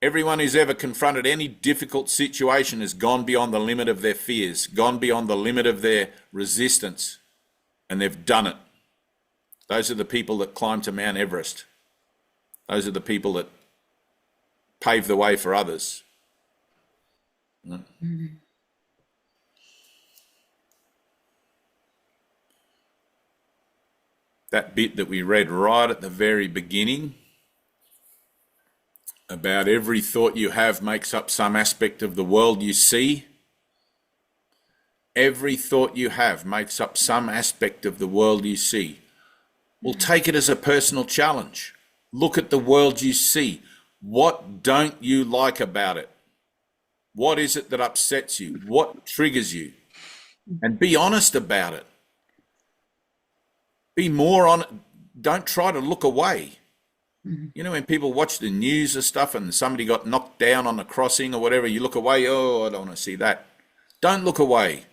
Everyone who's ever confronted any difficult situation has gone beyond the limit of their fears, gone beyond the limit of their resistance, and they've done it. Those are the people that climb to Mount Everest. Those are the people that pave the way for others. That bit that we read right at the very beginning about every thought you have makes up some aspect of the world you see. Every thought you have makes up some aspect of the world you see. Well, take it as a personal challenge. Look at the world you see. What don't you like about it? What is it that upsets you? What triggers you? And be honest about it. Be more on it. Don't try to look away. You know, when people watch the news or stuff and somebody got knocked down on a crossing or whatever, you look away, oh, I don't want to see that. Don't look away.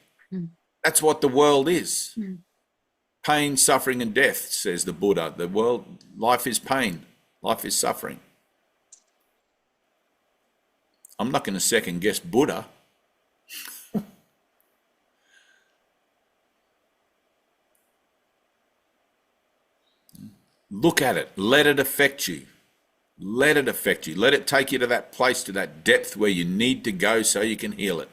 That's what the world is. Pain, suffering, and death, says the Buddha. The world, life is pain. Life is suffering. I'm not going to second guess Buddha. Look at it. Let it affect you. Let it affect you. Let it take you to that place, to that depth where you need to go so you can heal it.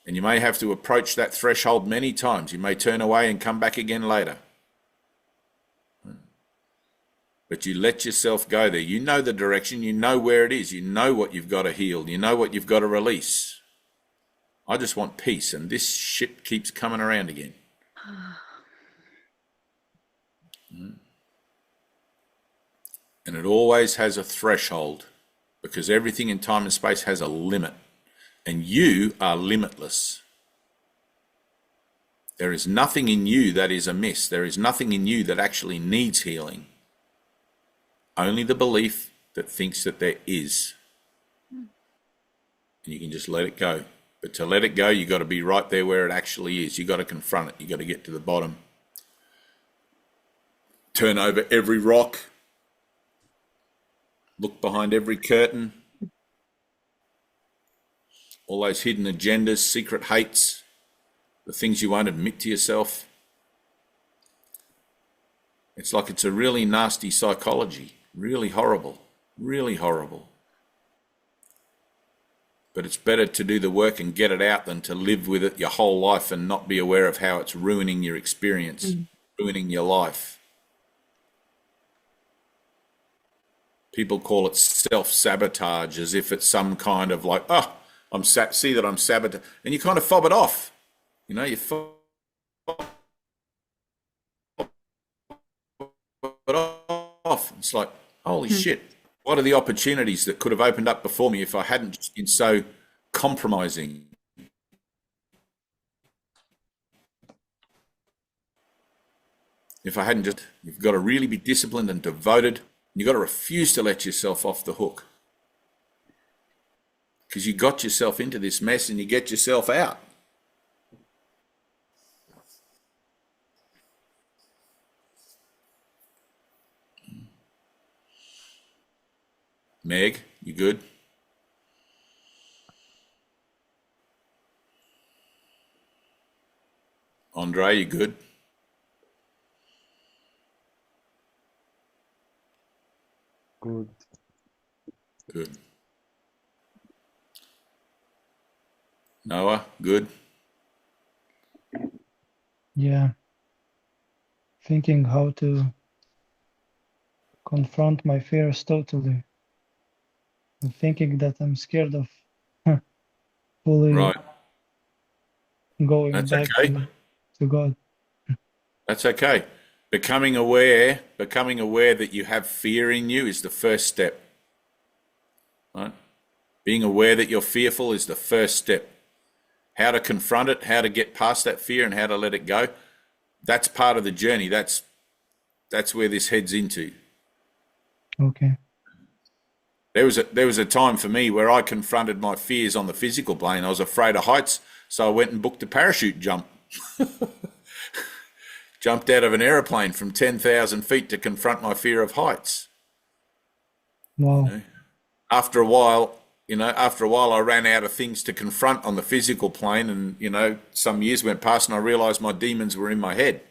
And you may have to approach that threshold many times. You may turn away and come back again later. But you let yourself go there. You know the direction. You know where it is. You know what you've got to heal. You know what you've got to release. I just want peace, and this shit keeps coming around again. And it always has a threshold, because everything in time and space has a limit, and you are limitless. There is nothing in you that is amiss. There is nothing in you that actually needs healing. Only the belief that thinks that there is. And you can just let it go. But to let it go, you've got to be right there where it actually is. You've got to confront it. You've got to get to the bottom. Turn over every rock. Look behind every curtain. All those hidden agendas, secret hates, the things you won't admit to yourself. It's like it's a really nasty psychology, really horrible, really horrible. But it's better to do the work and get it out than to live with it your whole life and not be aware of how it's ruining your experience, ruining your life. People call it self-sabotage, as if it's some kind of like, oh, see that I'm sabotaging, and you kind of fob it off. You know, you fob it off. It's like, holy shit, what are the opportunities that could have opened up before me if I hadn't just been so compromising? If I hadn't just, you've got to really be disciplined and devoted. You've got to refuse to let yourself off the hook, because you got yourself into this mess and you get yourself out. Meg, you good? Andre, you good? Good. Good. Noah, good? Yeah. Thinking how to confront my fears totally. I'm thinking that I'm scared of fully Right. going That's back okay. to God. That's okay. Becoming aware that you have fear in you is the first step. Right? Being aware that you're fearful is the first step. How to confront it, how to get past that fear, and how to let it go, that's part of the journey. That's where this heads into. Okay. There was a time for me where I confronted my fears on the physical plane. I was afraid of heights, so I went and booked a parachute jump. Jumped out of an aeroplane from 10,000 feet to confront my fear of heights. Wow. You know? After a while, I ran out of things to confront on the physical plane, and, some years went past and I realized my demons were in my head.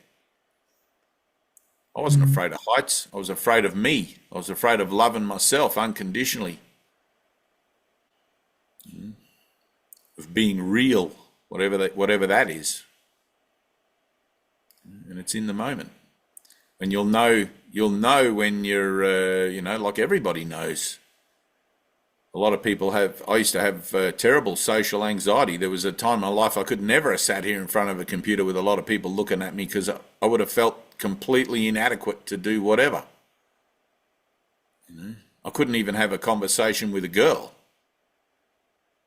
I wasn't afraid of heights. I was afraid of me. I was afraid of loving myself unconditionally. Of being real, whatever that is. And it's in the moment. And you'll know when you're, like everybody knows. A lot of people I used to have terrible social anxiety. There was a time in my life I could never have sat here in front of a computer with a lot of people looking at me, because I would have felt completely inadequate to do whatever. I couldn't even have a conversation with a girl.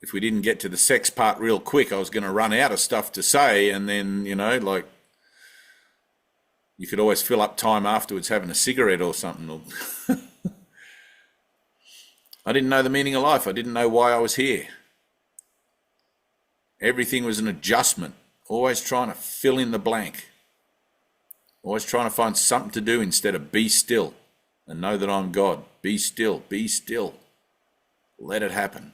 If we didn't get to the sex part real quick, I was going to run out of stuff to say, and then, You could always fill up time afterwards having a cigarette or something. I didn't know the meaning of life. I didn't know why I was here. Everything was an adjustment, always trying to fill in the blank, always trying to find something to do instead of be still and know that I'm God. Be still, be still. Let it happen.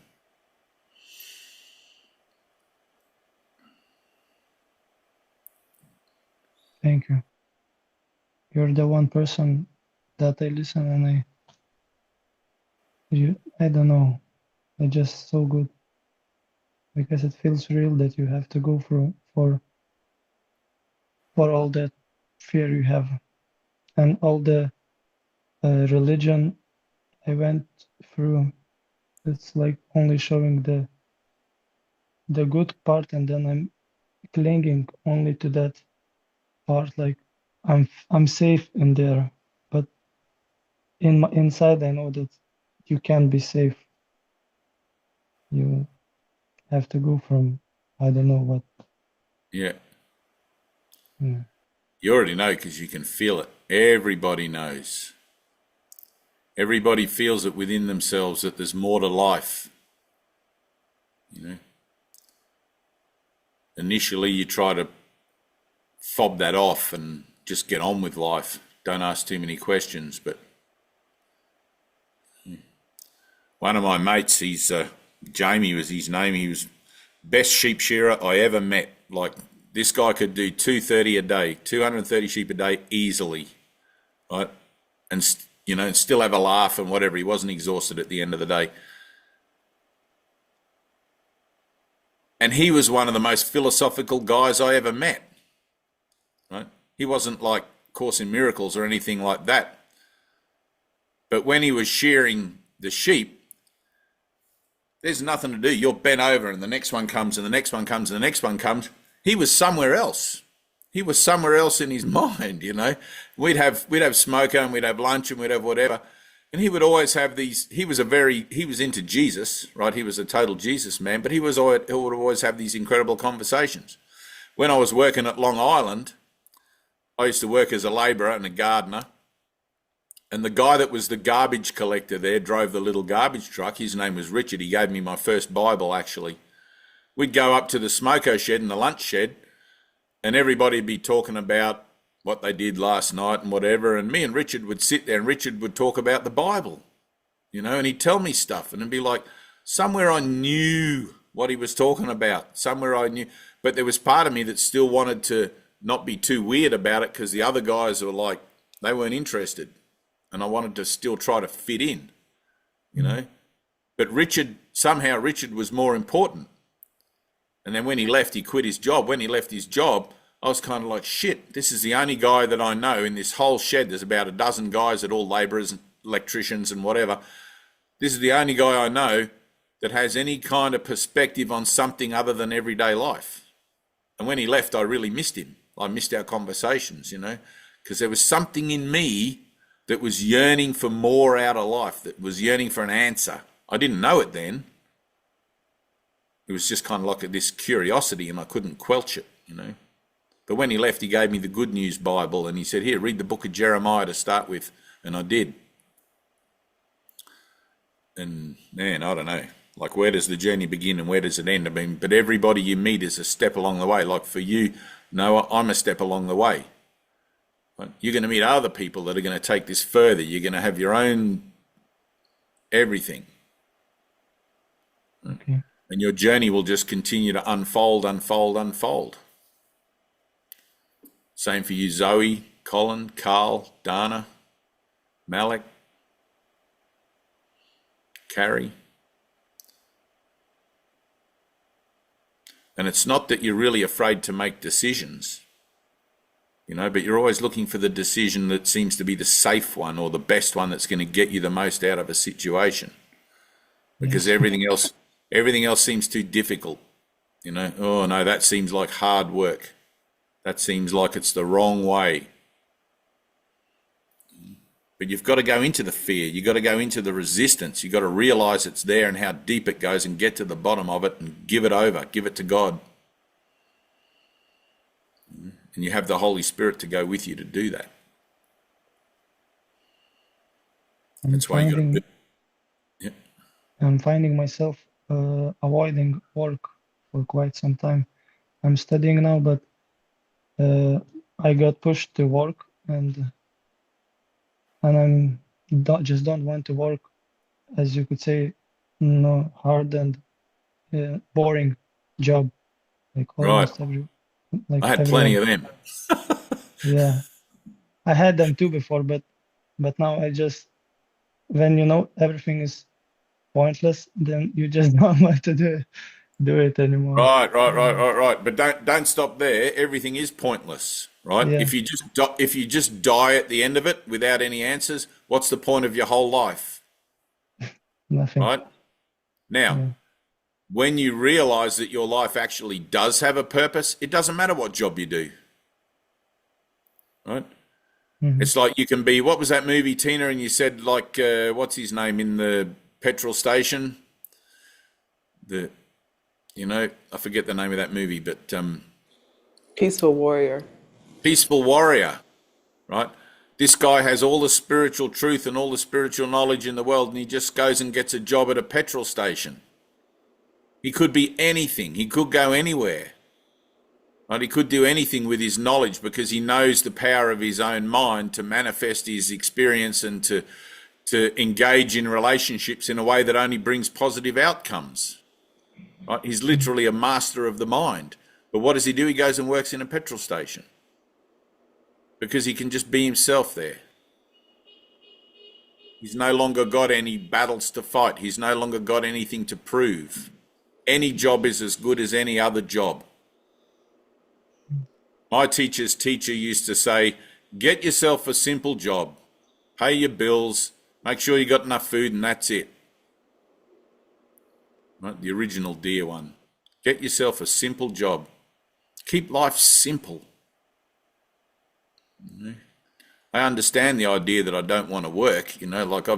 Thank you. You're the one person that I listen and I don't know, it's just so good because it feels real that you have to go through for all that fear you have and all the religion I went through. It's like only showing the good part, and then I'm clinging only to that part. Like I'm safe in there, but inside I know that you can't be safe. You have to go from I don't know what. Yeah. Yeah. You already know because you can feel it. Everybody knows. Everybody feels it within themselves that there's more to life. You know. Initially, you try to fob that off and just get on with life. Don't ask too many questions. But one of my mates, Jamie was his name. He was best sheep shearer I ever met. Like, this guy could do 230 a day, 230 sheep a day easily, right? And and still have a laugh and whatever. He wasn't exhausted at the end of the day. And he was one of the most philosophical guys I ever met, right? He wasn't like Course in Miracles or anything like that. But when he was shearing the sheep, there's nothing to do. You're bent over and the next one comes and the next one comes and the next one comes. He was somewhere else. He was somewhere else in his mind, We'd have smoker and we'd have lunch and we'd have whatever. And he would always have these, he was into Jesus, right? He was a total Jesus man, but he would always have these incredible conversations. When I was working at Long Island, I used to work as a labourer and a gardener. And the guy that was the garbage collector there drove the little garbage truck. His name was Richard. He gave me my first Bible, actually. We'd go up to the smoko shed and the lunch shed, and everybody would be talking about what they did last night and whatever. And me and Richard would sit there and Richard would talk about the Bible, and he'd tell me stuff. And it'd be like, somewhere I knew what he was talking about. Somewhere I knew. But there was part of me that still wanted to not be too weird about it because the other guys were like, they weren't interested. And I wanted to still try to fit in, But Richard was more important. And then when he left, he quit his job. When he left his job, I was kind of like, shit, this is the only guy that I know in this whole shed. There's about a dozen guys that all labourers, electricians and whatever. This is the only guy I know that has any kind of perspective on something other than everyday life. And when he left, I really missed him. I missed our conversations, because there was something in me that was yearning for more out of life, that was yearning for an answer. I didn't know it then. It was just kind of like this curiosity and I couldn't quelch it, But when he left, he gave me the Good News Bible and he said, here, read the book of Jeremiah to start with. And I did. And man, I don't know, like where does the journey begin and where does it end? I mean, but everybody you meet is a step along the way. Like for you, Noah, I'm a step along the way. But you're going to meet other people that are going to take this further. You're going to have your own everything. Okay. And your journey will just continue to unfold. Same for you, Zoe, Colin, Carl, Dana, Malik, Carrie. And it's not that you're really afraid to make decisions, but you're always looking for the decision that seems to be the safe one or the best one that's going to get you the most out of a situation. Because Yes. everything else seems too difficult. Oh no, that seems like hard work. That seems like it's the wrong way. But you've got to go into the fear. You've got to go into the resistance. You've got to realize it's there and how deep it goes and get to the bottom of it and give it over. Give it to God. and you have the Holy Spirit to go with you to do that. I'm That's why you got to finding do. Yeah. I'm finding myself avoiding work for quite some time. I'm studying now, but I got pushed to work, and I'm just don't want to work, as you could say, no, hard and boring job, like Right. almost I had plenty everyone. of them. Yeah, I had them too before, but now I just, when you know everything is pointless, then you just don't want to do it anymore. Right. But don't stop there. Everything is pointless, right? Yeah, If you just die at the end of it without any answers, what's the point of your whole life, nothing. right? Now, Yeah. when you realize that your life actually does have a purpose, it doesn't matter what job you do, right? Hmm. It's like you can be, what was that movie, Tina? And you said like, what's his name in the petrol station? The, I forget the name of that movie, but Peaceful warrior. Peaceful Warrior, right? This guy has all the spiritual truth and all the spiritual knowledge in the world, and he just goes and gets a job at a petrol station. He could be anything. He could go anywhere. Right? He could do anything with his knowledge because he knows the power of his own mind to manifest his experience and to engage in relationships in a way that only brings positive outcomes. Right? He's literally a master of the mind. But what does he do? He goes and works in a petrol station because he can just be himself there. He's no longer got any battles to fight. He's no longer got anything to prove. Any job is as good as any other job. My teacher's teacher used to say, get yourself a simple job, pay your bills, make sure you got enough food, and that's it. Right? The original dear one. Get yourself a simple job. Keep life simple. I understand the idea that I don't want to work, like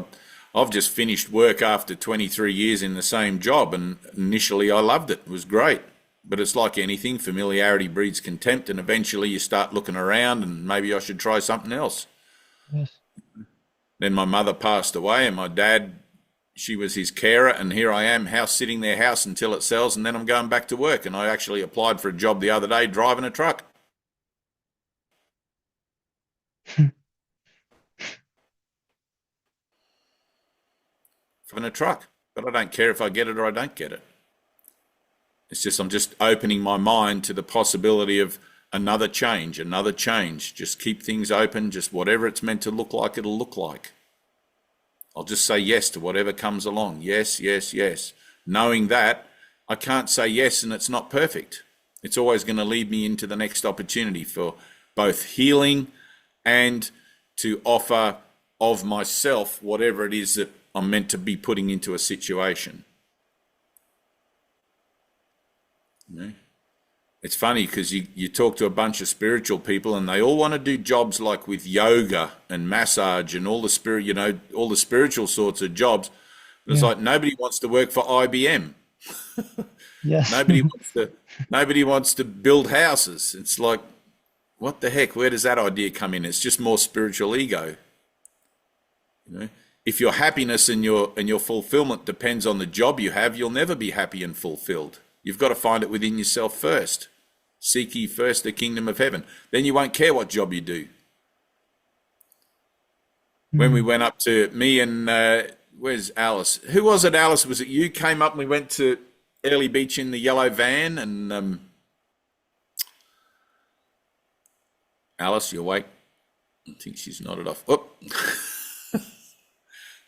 I've just finished work after 23 years in the same job, and initially I loved it. It was great. But it's like anything, familiarity breeds contempt, and eventually you start looking around and maybe I should try something else. Yes. Then my mother passed away, and my dad, she was his carer, and here I am, sitting their house until it sells, and then I'm going back to work. And I actually applied for a job the other day driving a truck. Driving a truck. But I don't care if I get it or I don't get it. It's just I'm just opening my mind to the possibility of another change. Just keep things open. Just whatever it's meant to look like, it'll look like. I'll just say yes to whatever comes along. Yes, yes, yes. Knowing that I can't say yes and it's not perfect. It's always going to lead me into the next opportunity for both healing and to offer of myself whatever it is that I'm meant to be putting into a situation. It's funny because you talk to a bunch of spiritual people and they all want to do jobs like with yoga and massage and all the all the spiritual sorts of jobs. But it's like nobody wants to work for IBM. Yes. Nobody wants to build houses. It's like, what the heck? Where does that idea come in? It's just more spiritual ego. If your happiness and your fulfillment depends on the job you have, you'll never be happy and fulfilled. You've got to find it within yourself first. Seek ye first the kingdom of heaven. Then you won't care what job you do. When we went up to me and where's Alice? Who was it, Alice? Was it you? Came up and we went to Early Beach in the yellow van and Alice, you awake? I think she's nodded off. Oh.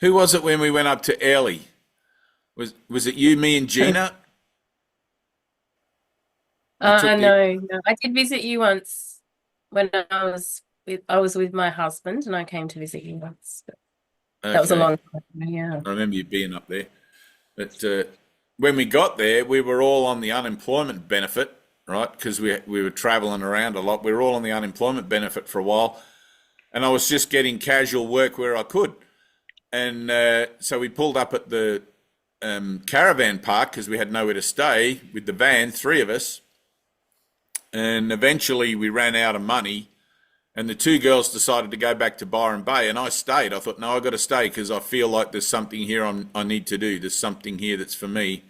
Who was it when we went up to Early? Was it you, me and Gina? No. I did visit you once when I was with my husband, and I came to visit you once. But that was a long time ago, yeah. I remember you being up there. But when we got there, we were all on the unemployment benefit, right? Because we were traveling around a lot. We were all on the unemployment benefit for a while. And I was just getting casual work where I could. And so we pulled up at the caravan park because we had nowhere to stay with the van, three of us. And eventually we ran out of money, and the two girls decided to go back to Byron Bay, and I stayed. I thought, no, I've got to stay because I feel like there's something here I need to do. There's something here that's for me.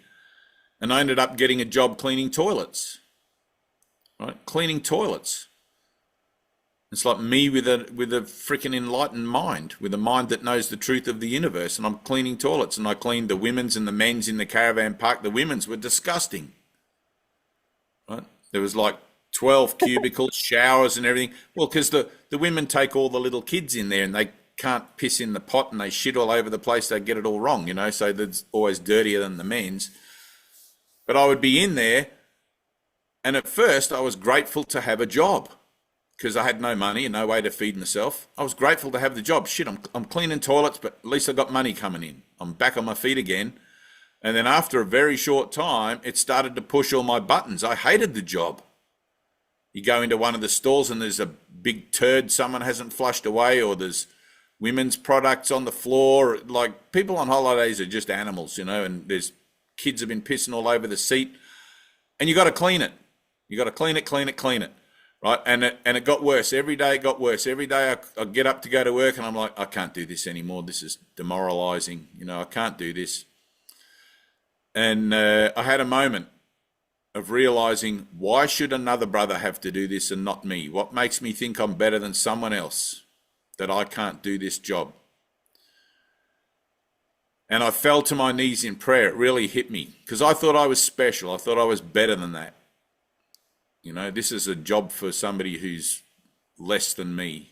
And I ended up getting a job cleaning toilets, right? Cleaning toilets. It's like me with a freaking enlightened mind, with a mind that knows the truth of the universe. And I'm cleaning toilets, and I cleaned the women's and the men's in the caravan park. The women's were disgusting, right? There was like 12 cubicles, showers and everything. Well, because the women take all the little kids in there and they can't piss in the pot and they shit all over the place. They get it all wrong, you know, so it's always dirtier than the men's. But I would be in there, and at first I was grateful to have a job because I had no money and no way to feed myself. I was grateful to have the job. Shit, I'm cleaning toilets, but at least I got money coming in. I'm back on my feet again. And then after a very short time, it started to push all my buttons. I hated the job. You go into one of the stalls and there's a big turd someone hasn't flushed away, or there's women's products on the floor. Like, people on holidays are just animals, you know, and there's kids have been pissing all over the seat, and you got to clean it. You got to clean it, right? And it got worse. Every day it got worse. Every day I get up to go to work and I'm like, I can't do this anymore. This is demoralizing. You know, I can't do this. And I had a moment of realizing, why should another brother have to do this and not me? What makes me think I'm better than someone else that I can't do this job? And I fell to my knees in prayer. It really hit me because I thought I was special. I thought I was better than that. You know, this is a job for somebody who's less than me.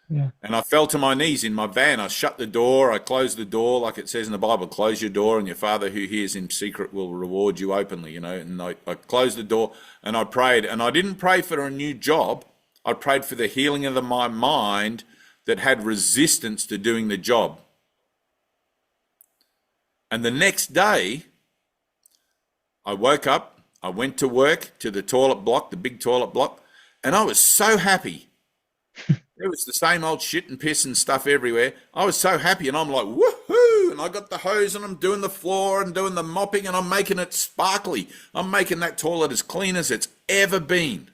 Yeah. And I fell to my knees in my van. I shut the door. I closed the door, like it says in the Bible, close your door and your Father who hears in secret will reward you openly, you know. And I closed the door and I prayed. And I didn't pray for a new job. I prayed for the healing of my mind that had resistance to doing the job. And the next day, I woke up, I went to work, to the toilet block, the big toilet block, and I was so happy. There was the same old shit and piss and stuff everywhere. I was so happy, and I'm like, woohoo! And I got the hose, and I'm doing the floor and doing the mopping, and I'm making it sparkly. I'm making that toilet as clean as it's ever been,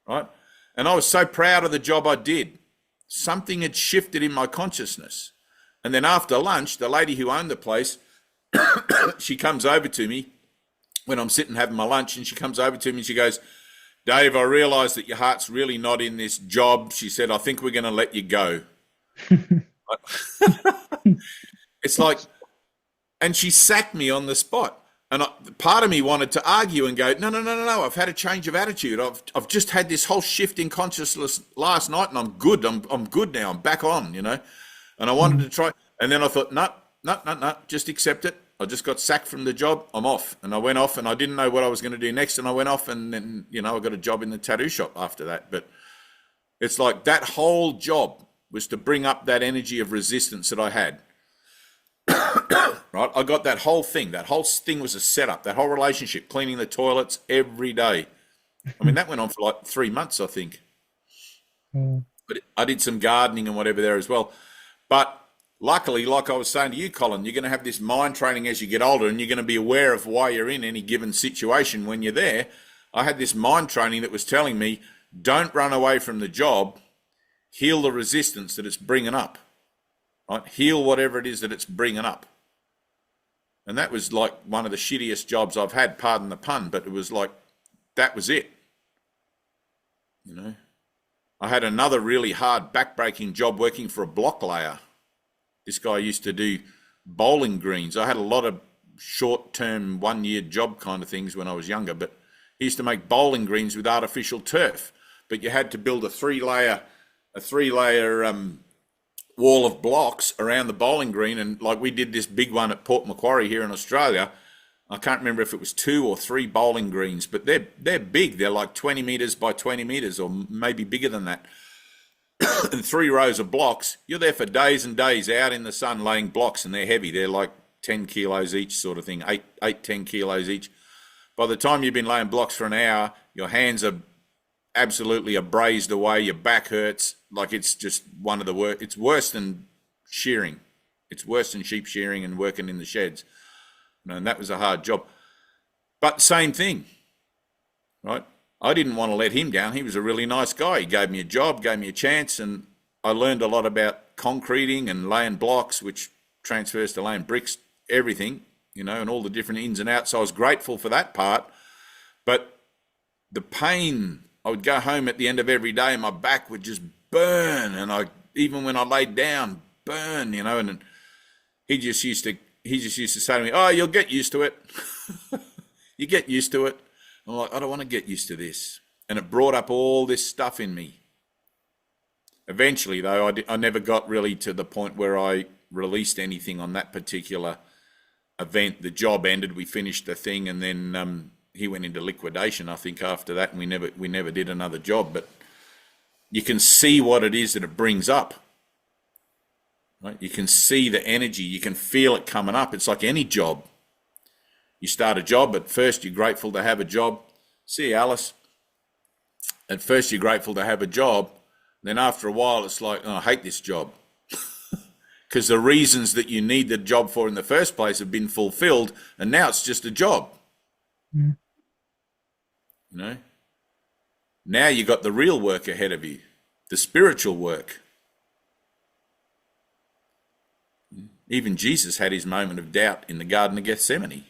right? And I was so proud of the job I did. Something had shifted in my consciousness. And then after lunch, the lady who owned the place, she comes over to me when I'm sitting having my lunch, and she comes over to me and she goes, Dave, I realise that your heart's really not in this job. She said, I think we're going to let you go. It's like, and she sacked me on the spot. And part of me wanted to argue and go, no, I've had a change of attitude. I've just had this whole shift in consciousness last night, and I'm good. I'm good now. I'm back on, you know. And I wanted to try, and then I thought, no, just accept it. I just got sacked from the job. I'm off. And I went off, and I didn't know what I was going to do next. And I went off, and then, you know, I got a job in the tattoo shop after that. But it's like that whole job was to bring up that energy of resistance that I had. Right? I got that whole thing. That whole thing was a setup. That whole relationship, cleaning the toilets every day. I mean, that went on for like 3 months, I think. But I did some gardening and whatever there as well. But luckily, like I was saying to you, Colin, you're going to have this mind training as you get older, and you're going to be aware of why you're in any given situation when you're there. I had this mind training that was telling me, don't run away from the job, heal the resistance that it's bringing up, right? Heal whatever it is that it's bringing up. And that was like one of the shittiest jobs I've had, pardon the pun, but it was like, that was it. You know, I had another really hard backbreaking job working for a block layer. This guy used to do bowling greens. I had a lot of short-term, one-year job kind of things when I was younger, but he used to make bowling greens with artificial turf. But you had to build a three-layer wall of blocks around the bowling green, and like we did this big one at Port Macquarie here in Australia. I can't remember if it was 2 or 3 bowling greens, but they're big. They're like 20 meters by 20 meters, or maybe bigger than that. And 3 rows of blocks. You're there for days and days out in the sun laying blocks, and they're heavy. They're like 10 kilos each, sort of thing, 10 kilos each. By the time you've been laying blocks for an hour, your hands are absolutely abrased away. Your back hurts. Like, it's just one of the worst. It's worse than shearing. It's worse than sheep shearing and working in the sheds. And that was a hard job. But same thing, right? I didn't want to let him down. He was a really nice guy. He gave me a job, gave me a chance, and I learned a lot about concreting and laying blocks, which transfers to laying bricks, everything, and all the different ins and outs. So I was grateful for that part. But the pain, I would go home at the end of every day and my back would just burn, and even when I laid down, burn, and he just used to say to me, "Oh, you'll get used to it." You get used to it. I'm like, I don't want to get used to this. And it brought up all this stuff in me. Eventually, though, I never got really to the point where I released anything on that particular event. The job ended, we finished the thing, and then he went into liquidation, I think, after that, and we never did another job. But you can see what it is that it brings up. Right? You can see the energy. You can feel it coming up. It's like any job. You start a job, at first you're grateful to have a job. See you, Alice. At first you're grateful to have a job. Then after a while it's like, oh, I hate this job. Because the reasons that you need the job for in the first place have been fulfilled, and now it's just a job. Mm. Now you got the real work ahead of you, the spiritual work. Even Jesus had his moment of doubt in the Garden of Gethsemane.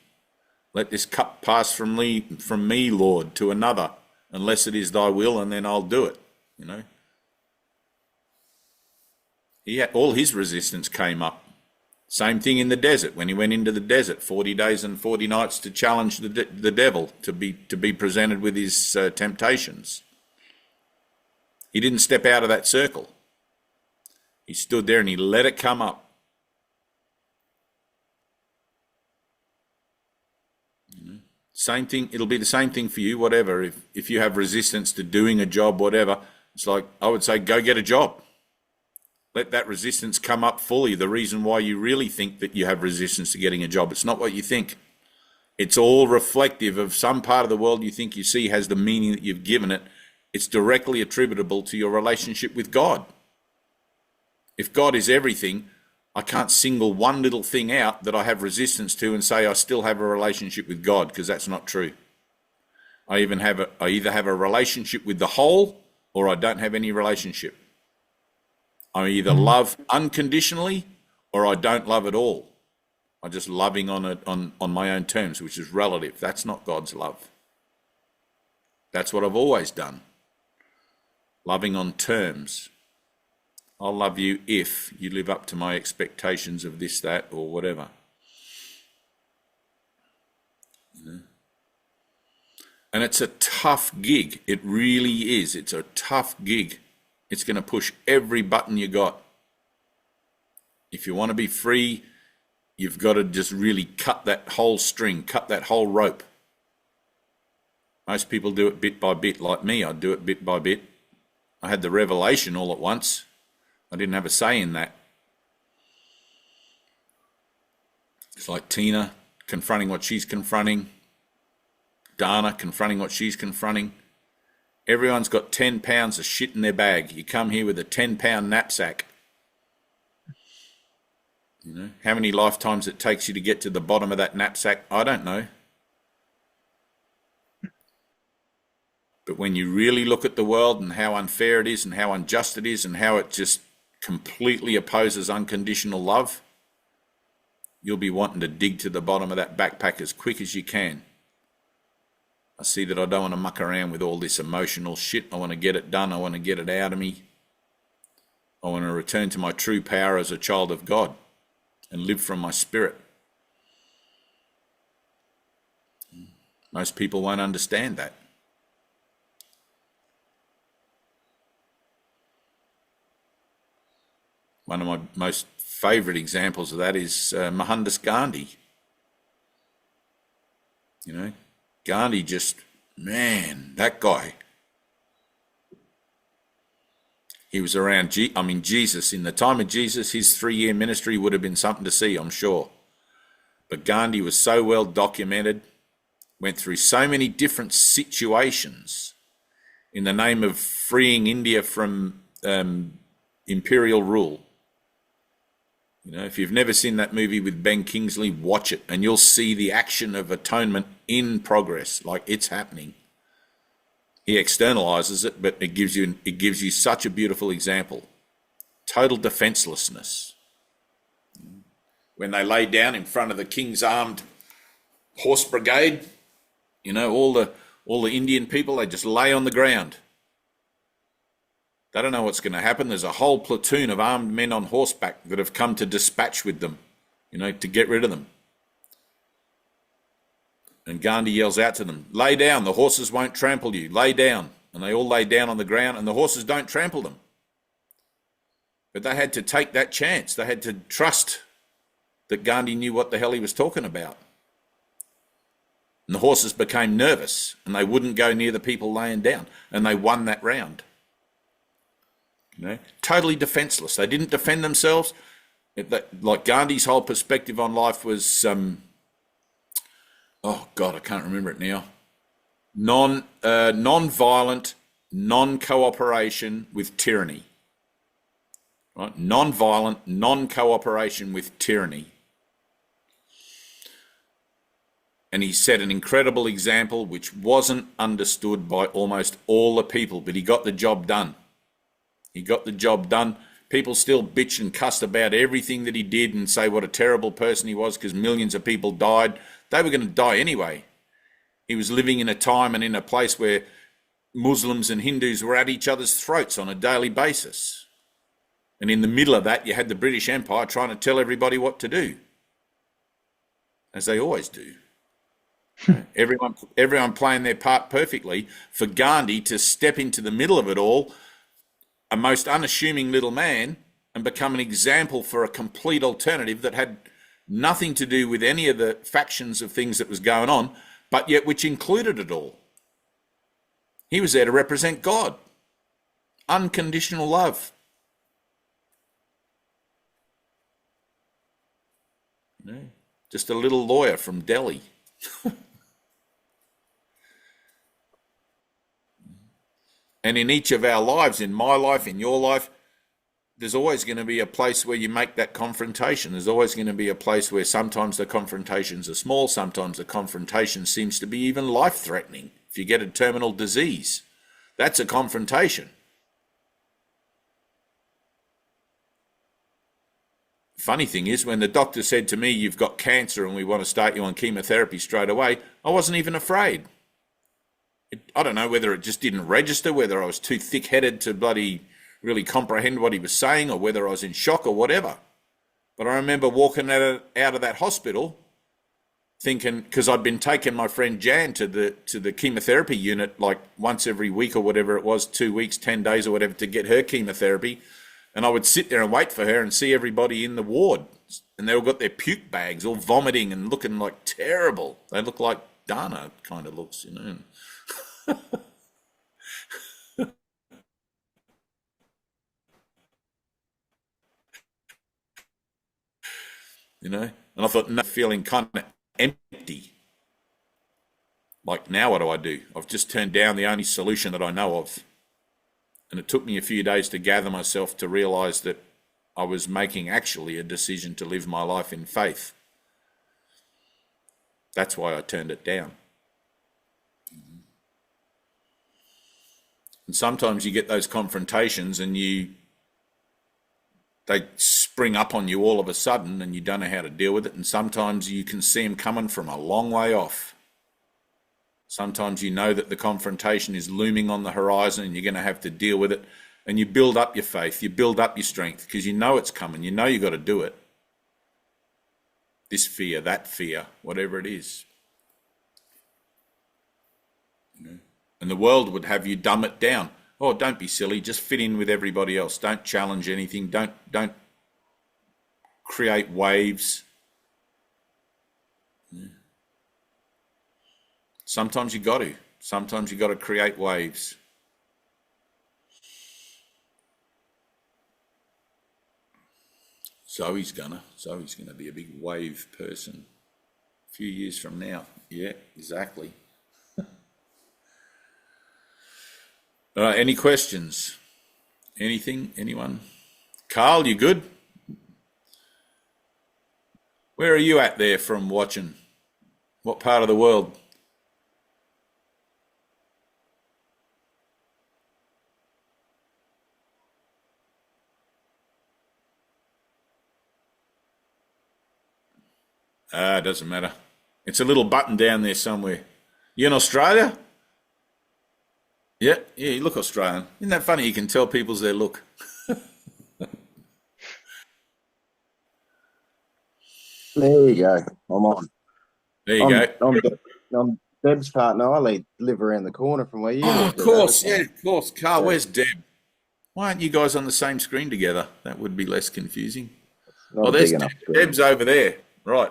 Let this cup pass from me, Lord, to another, unless it is thy will, and then I'll do it. He had, all his resistance came up. Same thing in the desert, when he went into the desert, 40 days and 40 nights to challenge the devil, to be presented with his temptations. He didn't step out of that circle. He stood there and he let it come up. Same thing, it'll be the same thing for you, whatever. If you have resistance to doing a job, whatever, it's like, I would say, go get a job. Let that resistance come up fully. The reason why you really think that you have resistance to getting a job, it's not what you think. It's all reflective of some part of the world you think you see has the meaning that you've given it. It's directly attributable to your relationship with God. If God is everything, I can't single one little thing out that I have resistance to and say I still have a relationship with God, because that's not true. I either have a relationship with the whole, or I don't have any relationship. I either love unconditionally, or I don't love at all. I'm just loving on my own terms, which is relative. That's not God's love. That's what I've always done. Loving on terms. I'll love you if you live up to my expectations of this, that, or whatever. And it's a tough gig. It really is. It's a tough gig. It's going to push every button you got. If you want to be free, you've got to just really cut that whole string, cut that whole rope. Most people do it bit by bit. Like me, I do it bit by bit. I had the revelation all at once. I didn't have a say in that. It's like Tina confronting what she's confronting, Dana confronting what she's confronting. Everyone's got 10 pounds of shit in their bag. You come here with a 10-pound knapsack. How many lifetimes it takes you to get to the bottom of that knapsack, I don't know. But when you really look at the world and how unfair it is and how unjust it is and how it just completely opposes unconditional love, you'll be wanting to dig to the bottom of that backpack as quick as you can. I see that I don't want to muck around with all this emotional shit. I want to get it done. I want to get it out of me. I want to return to my true power as a child of God and live from my spirit. Most people won't understand that. One of my most favourite examples of that is Mohandas Gandhi. Gandhi just, man, that guy. He was around, Jesus, in the time of Jesus, his 3-year ministry would have been something to see, I'm sure. But Gandhi was so well documented, went through so many different situations in the name of freeing India from imperial rule. If you've never seen that movie with Ben Kingsley, watch it and you'll see the action of atonement in progress, like it's happening. He externalizes it, but it gives you such a beautiful example. Total defenselessness. When they lay down in front of the King's Armed Horse Brigade, all the Indian people, they just lay on the ground. They don't know what's going to happen. There's a whole platoon of armed men on horseback that have come to dispatch with them, to get rid of them. And Gandhi yells out to them, lay down, the horses won't trample you, lay down. And they all lay down on the ground, and the horses don't trample them. But they had to take that chance. They had to trust that Gandhi knew what the hell he was talking about. And the horses became nervous, and they wouldn't go near the people laying down, and they won that round. Totally defenseless. They didn't defend themselves. Like Gandhi's whole perspective on life was, oh God, I can't remember it now. Non-violent, non-cooperation with tyranny. Right? Non-violent, non-cooperation with tyranny. And he set an incredible example which wasn't understood by almost all the people, but he got the job done. He got the job done. People still bitch and cuss about everything that he did and say what a terrible person he was because millions of people died. They were going to die anyway. He was living in a time and in a place where Muslims and Hindus were at each other's throats on a daily basis. And in the middle of that, you had the British Empire trying to tell everybody what to do, as they always do. Everyone playing their part perfectly. For Gandhi to step into the middle of it all, a most unassuming little man, and become an example for a complete alternative that had nothing to do with any of the factions of things that was going on, but yet which included it all. He was there to represent God. Unconditional love. Just a little lawyer from Delhi. And in each of our lives, in my life, in your life, there's always going to be a place where you make that confrontation. There's always going to be a place where sometimes the confrontations are small, sometimes the confrontation seems to be even life-threatening. If you get a terminal disease, that's a confrontation. Funny thing is, when the doctor said to me, you've got cancer and we want to start you on chemotherapy straight away, I wasn't even afraid. I don't know whether it just didn't register, whether I was too thick-headed to bloody really comprehend what he was saying, or whether I was in shock or whatever. But I remember walking out of that hospital thinking, because I'd been taking my friend Jan to the chemotherapy unit like once every week or whatever it was, 2 weeks, 10 days or whatever, to get her chemotherapy. And I would sit there and wait for her and see everybody in the ward. And they all got their puke bags, all vomiting and looking like terrible. They look like Dana kind of looks, And I thought, no, feeling kind of empty. Like, now what do? I've just turned down the only solution that I know of. And it took me a few days to gather myself to realize that I was making actually a decision to live my life in faith. That's why I turned it down. And sometimes you get those confrontations and they spring up on you all of a sudden and you don't know how to deal with it. And sometimes you can see them coming from a long way off. Sometimes you know that the confrontation is looming on the horizon and you're going to have to deal with it. And you build up your faith, you build up your strength because you know it's coming. You know you've got to do it. This fear, that fear, whatever it is. And the world would have you dumb it down. Oh, don't be silly. Just fit in with everybody else. Don't challenge anything. Don't create waves. Sometimes you got to. Sometimes you got to create waves. Zoe's gonna be a big wave person a few years from now. Yeah, exactly. All right, any questions? Anything? Anyone? Carl, you good? Where are you at there from watching? What part of the world? Doesn't matter. It's a little button down there somewhere. You in Australia? Yeah, you look Australian. Isn't that funny? You can tell people's their look. There you go. I'm on. There you go. I'm Deb's partner. I live around the corner from where you Oh, live. of course. Yeah, of course. Carl, Yeah. where's Deb? Why aren't you guys on the same screen together? That would be less confusing. Not Oh, there's big enough. Deb's over there. Right.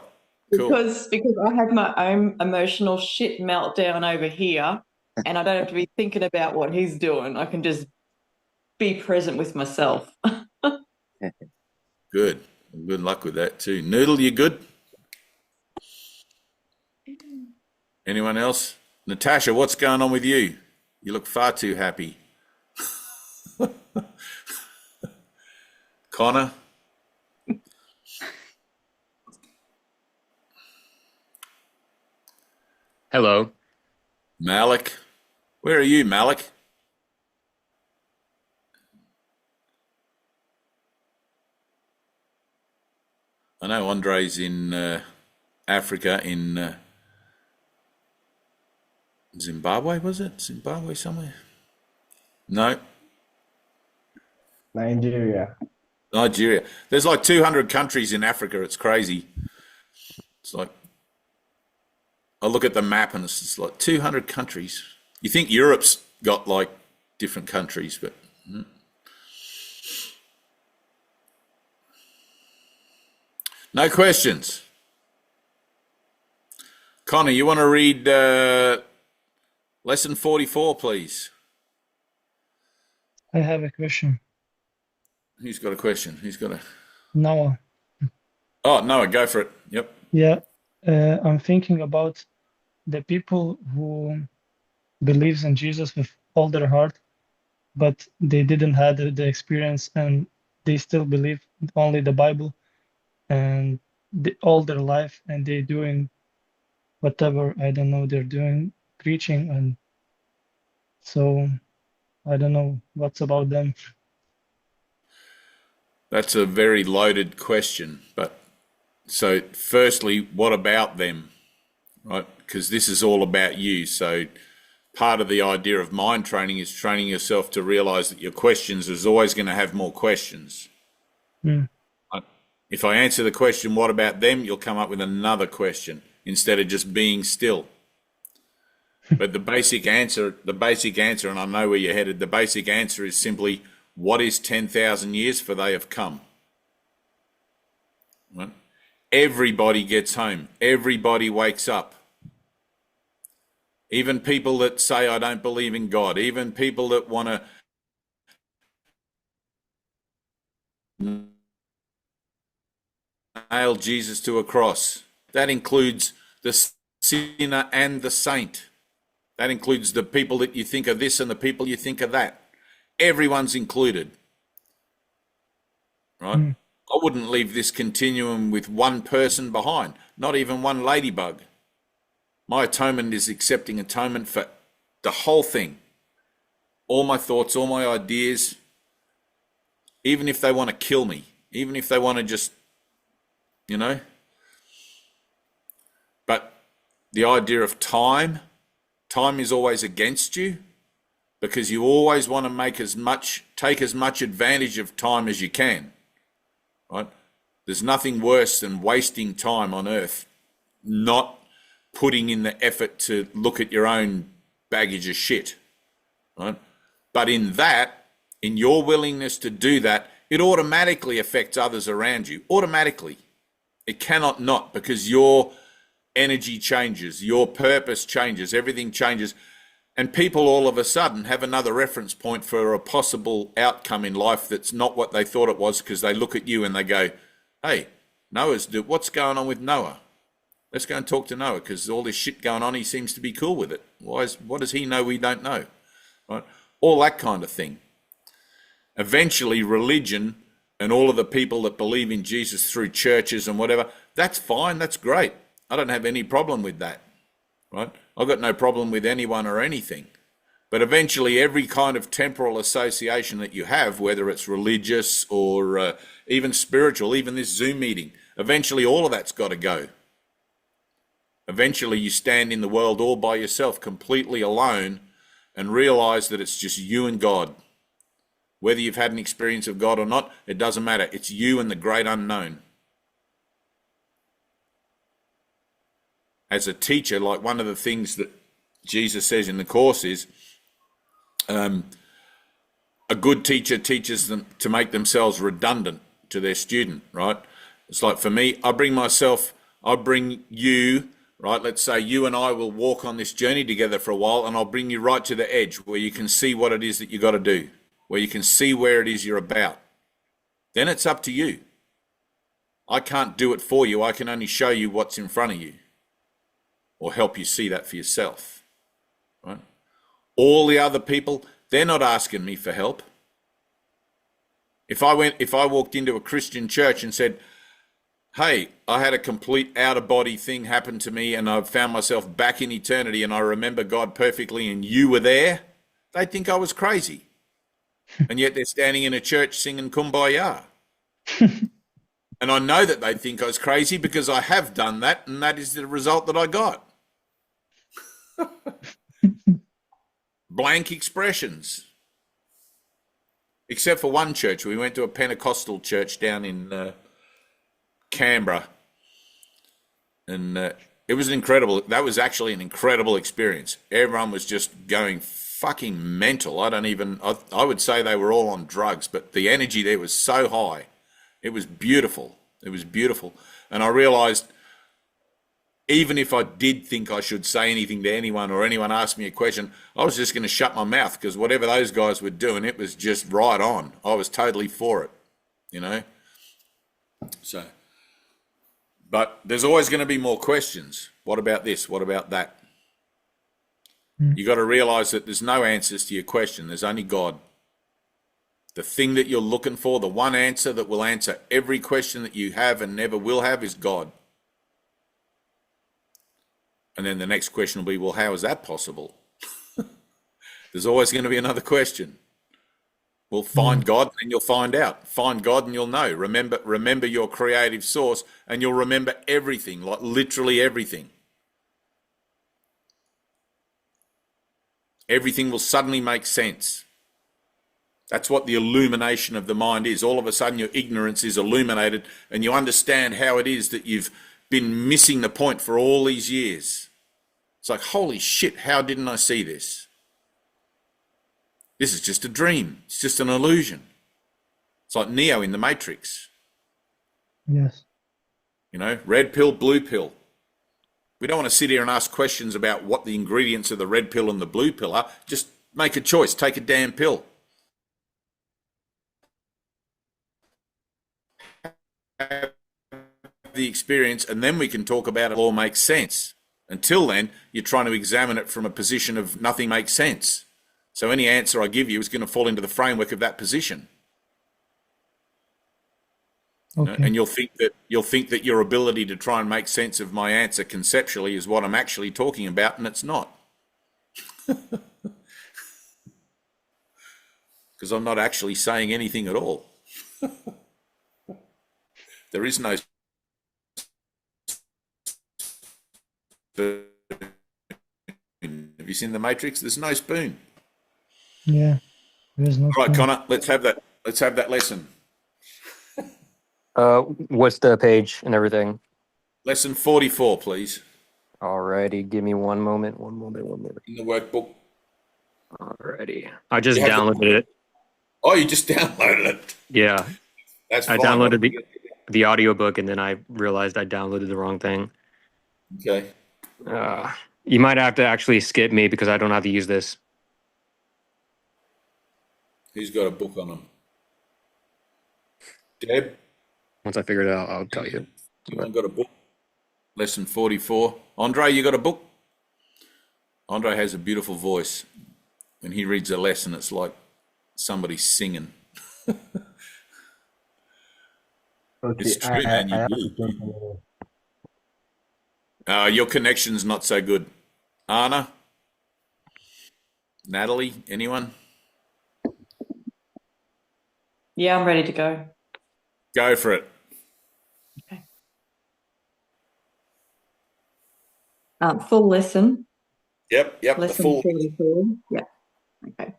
Cool. Because I have my own emotional shit meltdown over here, and I don't have to be thinking about what he's doing. I can just be present with myself. Good. Good luck with that too. Noodle, you good? Anyone else? Natasha, what's going on with you? You look far too happy. Connor? Hello. Malik? Where are you, Malik? I know Andre's in Africa, in Zimbabwe, was it? Zimbabwe somewhere? No, Nigeria. Nigeria. There's like 200 countries in Africa. It's crazy. It's like, I look at the map and it's just like 200 countries. You think Europe's got like different countries, but no questions. Connor, you want to read lesson 44, please? I have a question. Who's got a question? Who's got a... Noah. Oh, Noah, go for it. Yep. Yeah, I'm thinking about the people who believes in Jesus with all their heart, but they didn't have the experience and they still believe only the Bible and all their life, and they're doing whatever, I don't know, they're doing preaching, and so I don't know what's about them. That's a very loaded question. But so firstly, what about them? Right? Because this is all about you. So part of the idea of mind training is training yourself to realize that your questions is always going to have more questions. Mm. Right? If I answer the question, what about them? You'll come up with another question instead of just being still. But the basic answer, and I know where you're headed, the basic answer is simply, what is 10,000 years? For they have come. Right? Everybody gets home. Everybody wakes up. Even people that say, I don't believe in God. Even people that want to nail Jesus to a cross. That includes the sinner and the saint. That includes the people that you think are this and the people you think are that. Everyone's included. Right? Mm. I wouldn't leave this continuum with one person behind, not even one ladybug. My atonement is accepting atonement for the whole thing. All my thoughts, all my ideas, even if they want to kill me, even if they want to just, you know. But the idea of time is always against you, because you always want to take as much advantage of time as you can, right? There's nothing worse than wasting time on earth, not putting in the effort to look at your own baggage of shit, right? But in your willingness to do that, it automatically affects others around you, automatically. It cannot not, because your energy changes, your purpose changes, everything changes. And people all of a sudden have another reference point for a possible outcome in life that's not what they thought it was, because they look at you and they go, hey, what's going on with Noah? Let's go and talk to Noah, because all this shit going on, he seems to be cool with it. What does he know we don't know? Right? All that kind of thing. Eventually, religion and all of the people that believe in Jesus through churches and whatever, that's fine, that's great. I don't have any problem with that, right? I've got no problem with anyone or anything. But eventually, every kind of temporal association that you have, whether it's religious or even spiritual, even this Zoom meeting, eventually all of that's got to go. Eventually you stand in the world all by yourself, completely alone, and realize that it's just you and God. Whether you've had an experience of God or not, it doesn't matter. It's you and the great unknown. As a teacher, like one of the things that Jesus says in the Course is, a good teacher teaches them to make themselves redundant to their student, right? It's like for me, I bring you, right? Let's say you and I will walk on this journey together for a while, and I'll bring you right to the edge where you can see what it is that you got to do, where you can see where it is you're about. Then it's up to you. I can't do it for you. I can only show you what's in front of you or help you see that for yourself, right? All the other people, they're not asking me for help. If I walked into a Christian church and said, hey, I had a complete out-of-body thing happen to me and I found myself back in eternity and I remember God perfectly and you were there, they'd think I was crazy. And yet they're standing in a church singing Kumbaya. And I know that they think I was crazy because I have done that, and that is the result that I got. Blank expressions. Except for one church. We went to a Pentecostal church down in Canberra, and it was that was actually an incredible experience. Everyone was just going fucking mental. I would say they were all on drugs, but the energy there was so high. It was beautiful. It was beautiful. And I realized even if I did think I should say anything to anyone or anyone asked me a question, I was just going to shut my mouth because whatever those guys were doing, it was just right on. I was totally for it, you know? So, but there's always going to be more questions. What about this? What about that? You got to realize that there's no answers to your question. There's only God. The thing that you're looking for, the one answer that will answer every question that you have and never will have is God. And then the next question will be, well, how is that possible? There's always going to be another question. Well, find God and you'll find out. Find God and you'll know. Remember your creative source and you'll remember everything, like literally everything. Everything will suddenly make sense. That's what the illumination of the mind is. All of a sudden your ignorance is illuminated and you understand how it is that you've been missing the point for all these years. It's like, holy shit, how didn't I see this? This is just a dream. It's just an illusion. It's like Neo in the Matrix. Yes. You know, red pill, blue pill. We don't want to sit here and ask questions about what the ingredients of the red pill and the blue pill are. Just make a choice. Take a damn pill. Have the experience, and then we can talk about it all makes sense. Until then, you're trying to examine it from a position of nothing makes sense. So any answer I give you is going to fall into the framework of that position. Okay. You know, and you'll think that your ability to try and make sense of my answer conceptually is what I'm actually talking about, and it's not. Because I'm not actually saying anything at all. There is no spoon. Have you seen The Matrix? There's no spoon. Yeah. There's no All right, spoon. Connor, let's have that lesson. What's the page and everything? Lesson 44, please. Alrighty, give me one moment. In the workbook. Alrighty. I just downloaded it. Oh, you just downloaded it? Yeah. That's I fine. downloaded the audiobook and then I realized I downloaded the wrong thing. Okay. You might have to actually skip me because I don't know how to use this. Who's got a book on them? Deb? Once I figure it out, I'll tell you. Anyone got a book? Lesson 44. Andre, you got a book? Andre has a beautiful voice. When he reads a lesson, it's like somebody singing. Okay, It's true, man. I have to You jump a little. do. Your connection's not so good. Anna? Natalie? Anyone? Yeah, I'm ready to go. Go for it. Okay. Full lesson. Yep, the Lesson full. 34. Yeah. Okay.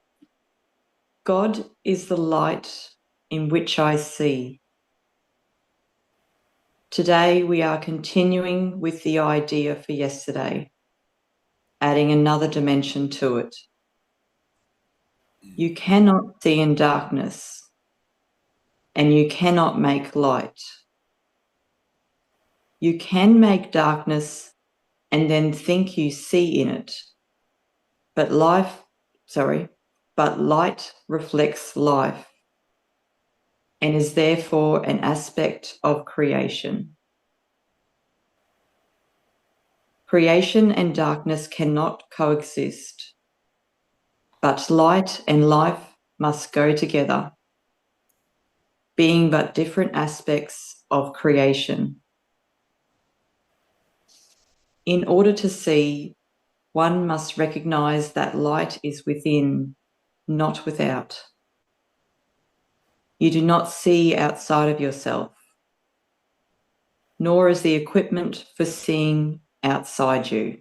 God is the light in which I see. Today we are continuing with the idea for yesterday, adding another dimension to it. You cannot see in darkness, and you cannot make light. You can make darkness and then think you see in it, but light reflects life and is therefore an aspect of creation. Creation and darkness cannot coexist, but light and life must go together, being but different aspects of creation. In order to see, one must recognize that light is within, not without. You do not see outside of yourself, nor is the equipment for seeing outside you.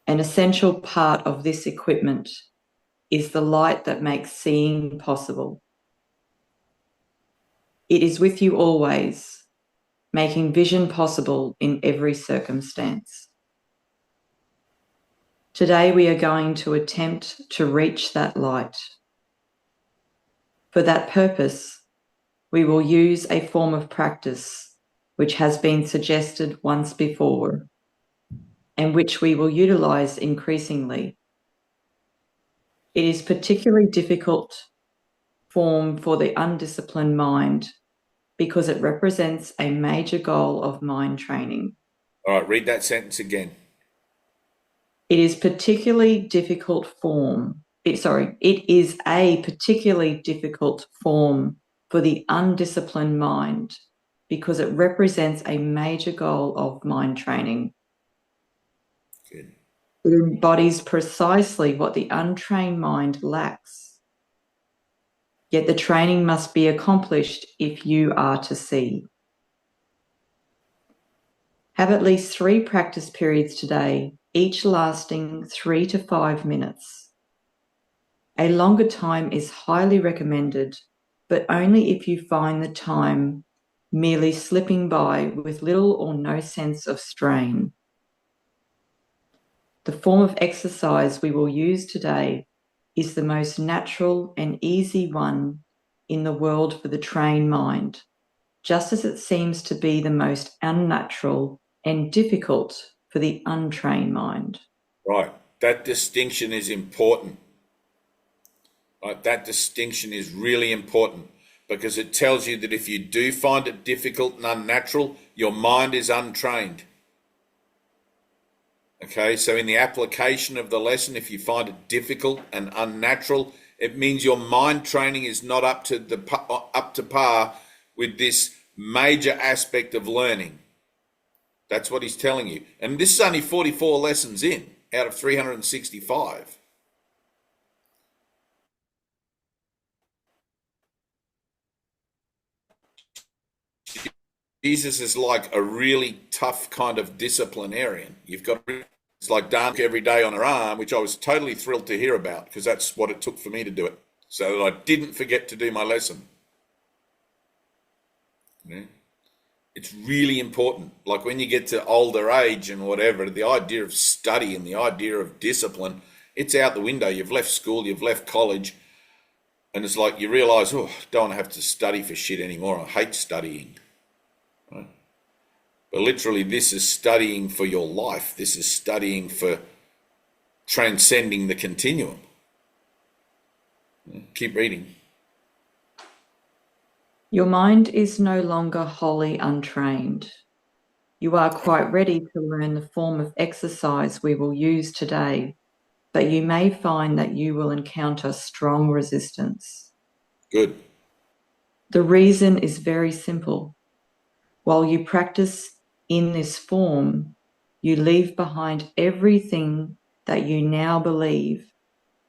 An essential part of this equipment is the light that makes seeing possible. It is with you always, making vision possible in every circumstance. Today we are going to attempt to reach that light. For that purpose, we will use a form of practice which has been suggested once before and which we will utilize increasingly. It is particularly difficult form for the undisciplined mind because it represents a major goal of mind training. All right, read that sentence again. It is particularly difficult form. It is a particularly difficult form for the undisciplined mind because it represents a major goal of mind training. Good. It embodies precisely what the untrained mind lacks. Yet the training must be accomplished if you are to see. Have at least 3 practice periods today, each lasting 3 to 5 minutes. A longer time is highly recommended, but only if you find the time merely slipping by with little or no sense of strain. The form of exercise we will use today is the most natural and easy one in the world for the trained mind, just as it seems to be the most unnatural and difficult for the untrained mind. Right, that distinction is important. Right, that distinction is really important because it tells you that if you do find it difficult and unnatural, your mind is untrained. Okay, so in the application of the lesson, if you find it difficult and unnatural, it means your mind training is not up to par with this major aspect of learning. That's what he's telling you. And this is only 44 lessons in out of 365. Jesus is like a really tough kind of disciplinarian. It's like dancing every day on her arm, which I was totally thrilled to hear about because that's what it took for me to do it, so that I didn't forget to do my lesson. Yeah. It's really important. Like when you get to older age and whatever, the idea of study and the idea of discipline, it's out the window. You've left school, you've left college, and it's like you realize, oh, I don't want to have to study for shit anymore. I hate studying. Right? But literally, this is studying for your life. This is studying for transcending the continuum. Keep reading. Your mind is no longer wholly untrained. You are quite ready to learn the form of exercise we will use today, but you may find that you will encounter strong resistance. Good. The reason is very simple. While you practice in this form, you leave behind everything that you now believe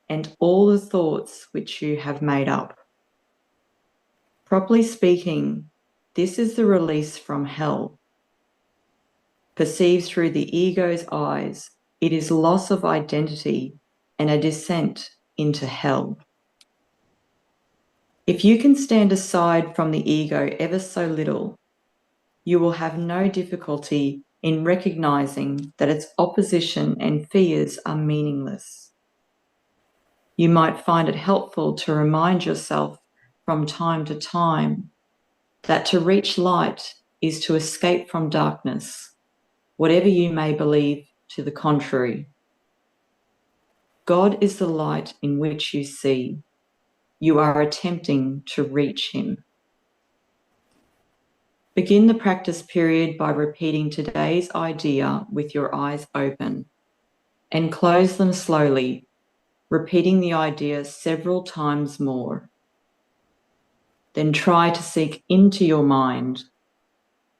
and all the thoughts which you have made up. Properly speaking, this is the release from hell. perceived through the ego's eyes, it is loss of identity and a descent into hell. If you can stand aside from the ego ever so little, you will have no difficulty in recognizing that its opposition and fears are meaningless. You might find it helpful to remind yourself from time to time that to reach light is to escape from darkness, whatever you may believe to the contrary. God is the light in which you see. You are attempting to reach him. Begin the practice period by repeating today's idea with your eyes open and close them slowly, repeating the idea several times more. Then try to seek into your mind,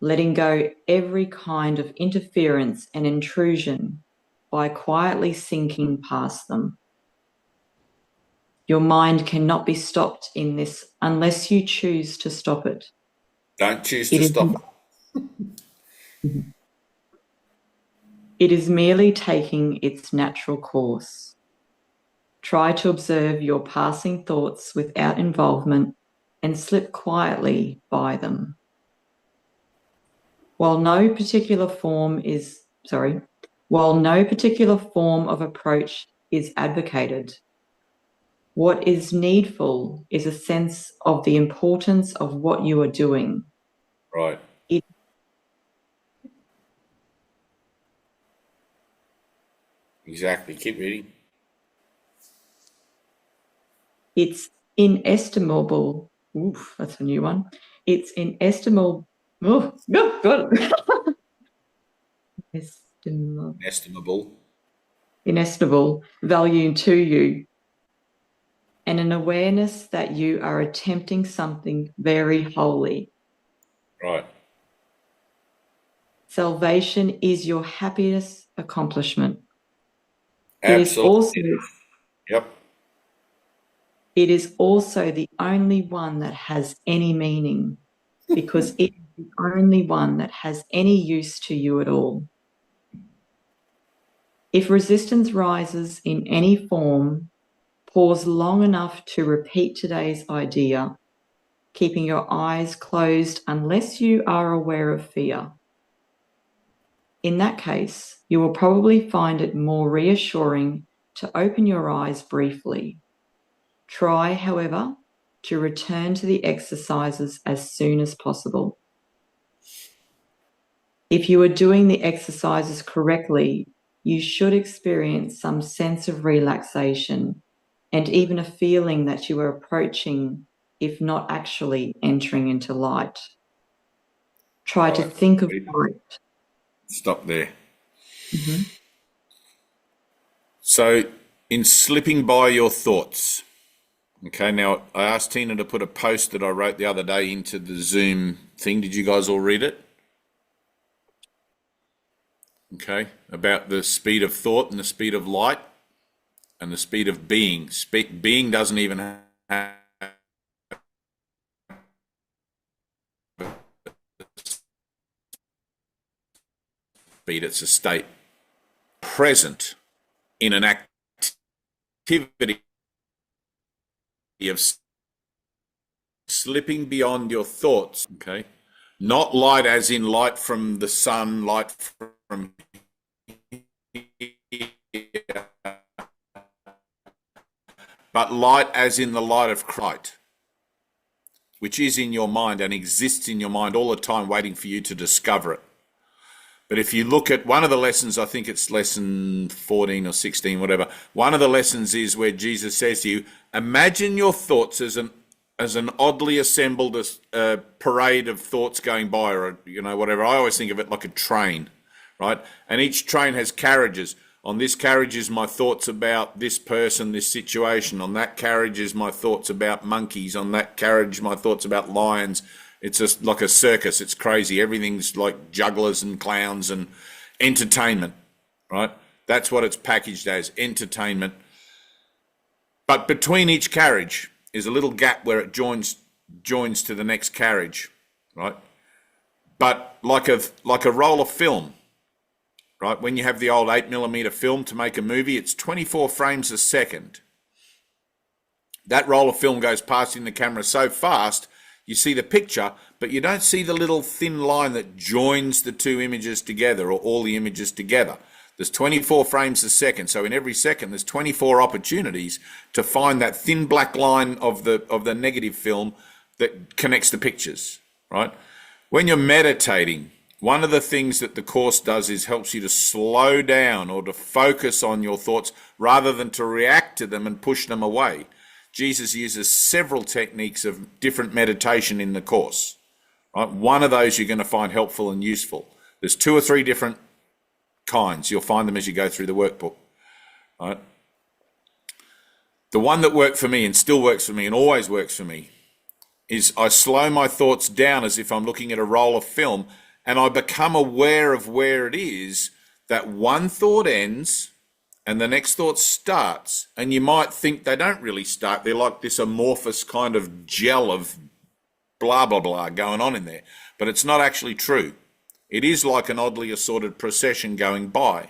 letting go every kind of interference and intrusion by quietly sinking past them. Your mind cannot be stopped in this unless you choose to stop it. Don't choose to stop it. It is merely taking its natural course. Try to observe your passing thoughts without involvement and slip quietly by them. While no particular form of approach is advocated, what is needful is a sense of the importance of what you are doing. Right. Exactly. Keep reading. It's inestimable. Oof, that's a new one. It's inestimable. Oh, God. Inestimable value to you, and an awareness that you are attempting something very holy. Right. Salvation is your happiest accomplishment. Absolutely. It is also the only one that has any meaning, because it is the only one that has any use to you at all. If resistance rises in any form, pause long enough to repeat today's idea, keeping your eyes closed unless you are aware of fear. In that case, you will probably find it more reassuring to open your eyes briefly. Try, however, to return to the exercises as soon as possible. If you are doing the exercises correctly, you should experience some sense of relaxation and even a feeling that you are approaching, if not actually entering into light. Try to think of light. Stop there. Mm-hmm. So, in slipping by your thoughts, okay, now I asked Tina to put a post that I wrote the other day into the Zoom thing. Did you guys all read it? Okay, about the speed of thought and the speed of light and the speed of being. Being doesn't even have speed, it's a state present in an activity of slipping beyond your thoughts, okay? Not light as in light from the sun, light from here, but light as in the light of Christ, which is in your mind and exists in your mind all the time waiting for you to discover it. But if you look at one of the lessons, I think it's lesson 14 or 16, whatever, one of the lessons is where Jesus says to you, imagine your thoughts as an oddly assembled parade of thoughts going by, or whatever. I always think of it like a train, right? And each train has carriages. On this carriage is my thoughts about this person, this situation. On that carriage is my thoughts about monkeys. On that carriage, my thoughts about lions. It's just like a circus. It's crazy. Everything's like jugglers and clowns and entertainment, right? That's what it's packaged as, entertainment. But between each carriage is a little gap where it joins to the next carriage, right? But like a roll of film, right? When you have the old 8mm film to make a movie, it's 24 frames a second. That roll of film goes past in the camera so fast, you see the picture, but you don't see the little thin line that joins the two images together or all the images together. There's 24 frames a second, so in every second there's 24 opportunities to find that thin black line of the negative film that connects the pictures, right? When you're meditating, one of the things that the Course does is helps you to slow down or to focus on your thoughts rather than to react to them and push them away. Jesus uses several techniques of different meditation in the Course. Right? One of those you're going to find helpful and useful. There's 2 or 3 different kinds. You'll find them as you go through the workbook. Right? The one that worked for me and still works for me and always works for me is I slow my thoughts down as if I'm looking at a roll of film, and I become aware of where it is that one thought ends and the next thought starts. And you might think they don't really start. They're like this amorphous kind of gel of blah, blah, blah going on in there. But it's not actually true. It is like an oddly assorted procession going by.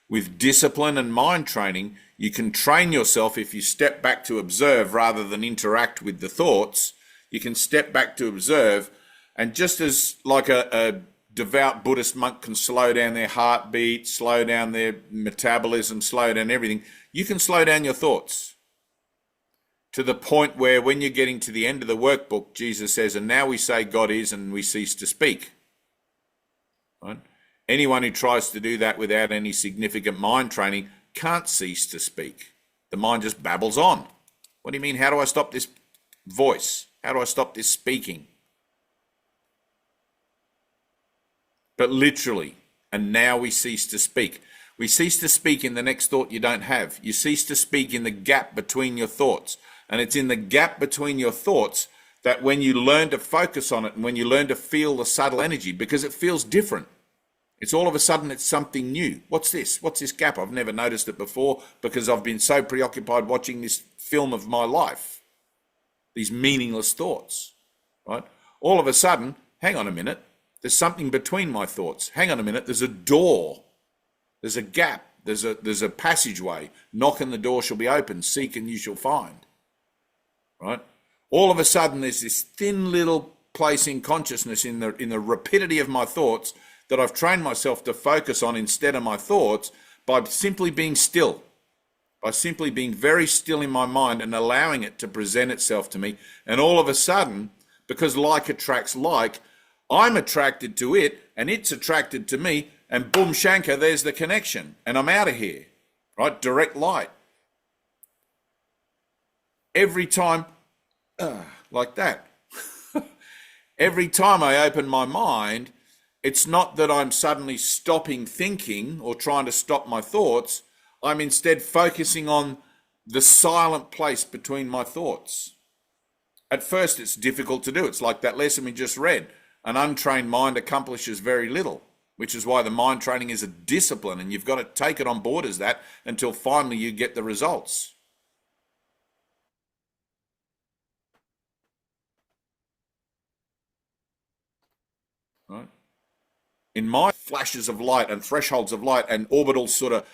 With discipline and mind training, you can train yourself. If you step back to observe rather than interact with the thoughts, you can step back to observe. And just as like a devout Buddhist monk can slow down their heartbeat, slow down their metabolism, slow down everything, you can slow down your thoughts to the point where when you're getting to the end of the workbook, Jesus says, and now we say God is and we cease to speak. Right? Anyone who tries to do that without any significant mind training can't cease to speak. The mind just babbles on. What do you mean? How do I stop this voice? How do I stop this speaking? But literally, and now we cease to speak. We cease to speak in the next thought you don't have. You cease to speak in the gap between your thoughts. And it's in the gap between your thoughts that when you learn to focus on it and when you learn to feel the subtle energy, because it feels different. It's all of a sudden it's something new. What's this? What's this gap? I've never noticed it before because I've been so preoccupied watching this film of my life. These meaningless thoughts, right? All of a sudden, hang on a minute. There's something between my thoughts. Hang on a minute. There's a door. There's a gap. There's a passageway. Knock and the door shall be opened. Seek and you shall find. Right? All of a sudden, there's this thin little place in consciousness in the rapidity of my thoughts that I've trained myself to focus on instead of my thoughts by simply being still, by simply being very still in my mind and allowing it to present itself to me. And all of a sudden, because like attracts like, I'm attracted to it and it's attracted to me, and boom shanka, there's the connection and I'm out of here, right? Direct light. Every time, like that. Every time I open my mind, it's not that I'm suddenly stopping thinking or trying to stop my thoughts. I'm instead focusing on the silent place between my thoughts. At first, it's difficult to do. It's like that lesson we just read. An untrained mind accomplishes very little, which is why the mind training is a discipline, and you've got to take it on board as that until finally you get the results. Right? In my flashes of light and thresholds of light and orbital sort of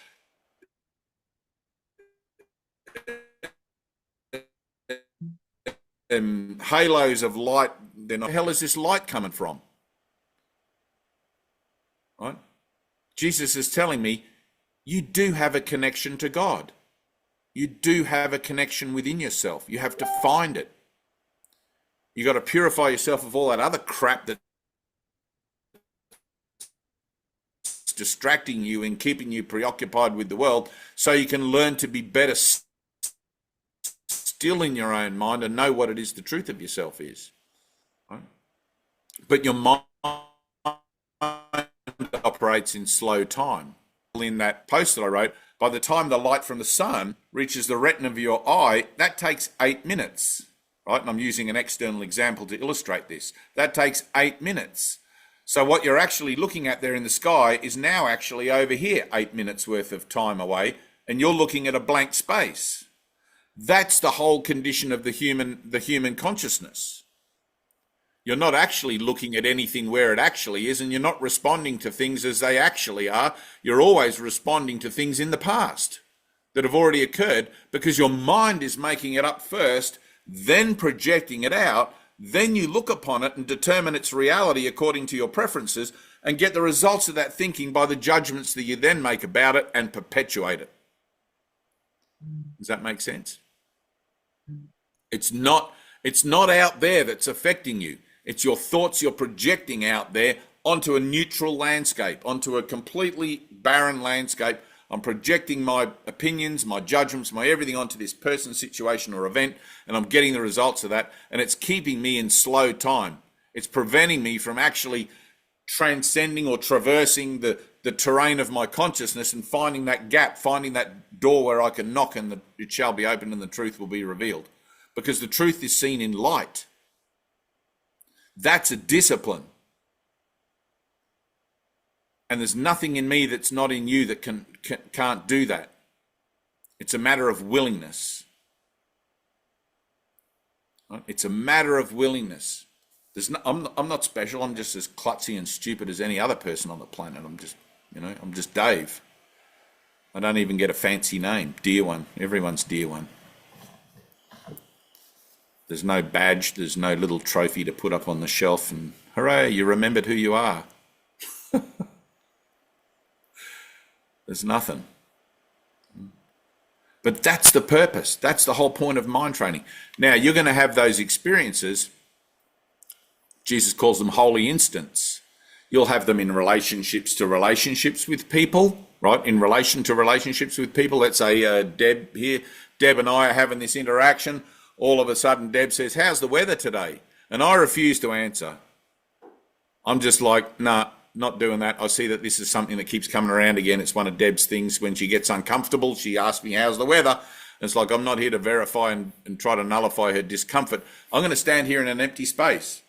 halos of light, then where the hell is this light coming from? Right? Jesus is telling me, you do have a connection to God. You do have a connection within yourself. You have to find it. You got to purify yourself of all that other crap that's distracting you and keeping you preoccupied with the world, so you can learn to be better still in your own mind and know what it is the truth of yourself is. Right? But your mind operates in slow time. In that post that I wrote, by the time the light from the sun reaches the retina of your eye, that takes 8 minutes, right? And I'm using an external example to illustrate this. That takes 8 minutes. So what you're actually looking at there in the sky is now actually over here, 8 minutes worth of time away, and you're looking at a blank space. That's the whole condition of the human consciousness. You're not actually looking at anything where it actually is, and you're not responding to things as they actually are. You're always responding to things in the past that have already occurred, because your mind is making it up first, then projecting it out. Then you look upon it and determine its reality according to your preferences, and get the results of that thinking by the judgments that you then make about it and perpetuate it. Does that make sense? It's not out there that's affecting you. It's your thoughts you're projecting out there onto a neutral landscape, onto a completely barren landscape. I'm projecting my opinions, my judgments, my everything onto this person, situation, or event, and I'm getting the results of that, and it's keeping me in slow time. It's preventing me from actually transcending or traversing the terrain of my consciousness and finding that gap, finding that door where I can knock and it shall be opened and the truth will be revealed. Because the truth is seen in light. That's a discipline. And there's nothing in me that's not in you that can't do that. It's a matter of willingness. Right? It's a matter of willingness. I'm not special. I'm just as klutzy and stupid as any other person on the planet. I'm just Dave. I don't even get a fancy name. Dear one. Everyone's dear one. There's no badge. There's no little trophy to put up on the shelf and hooray, you remembered who you are. There's nothing. But that's the purpose. That's the whole point of mind training. Now, you're going to have those experiences. Jesus calls them holy instants. You'll have them in relationships with people, right? In relation to relationships with people. Let's say Deb here. Deb and I are having this interaction. All of a sudden, Deb says, how's the weather today? And I refuse to answer. I'm just like, nah, not doing that. I see that this is something that keeps coming around again. It's one of Deb's things. When she gets uncomfortable, she asks me, how's the weather? And it's like, I'm not here to verify and try to nullify her discomfort. I'm going to stand here in an empty space.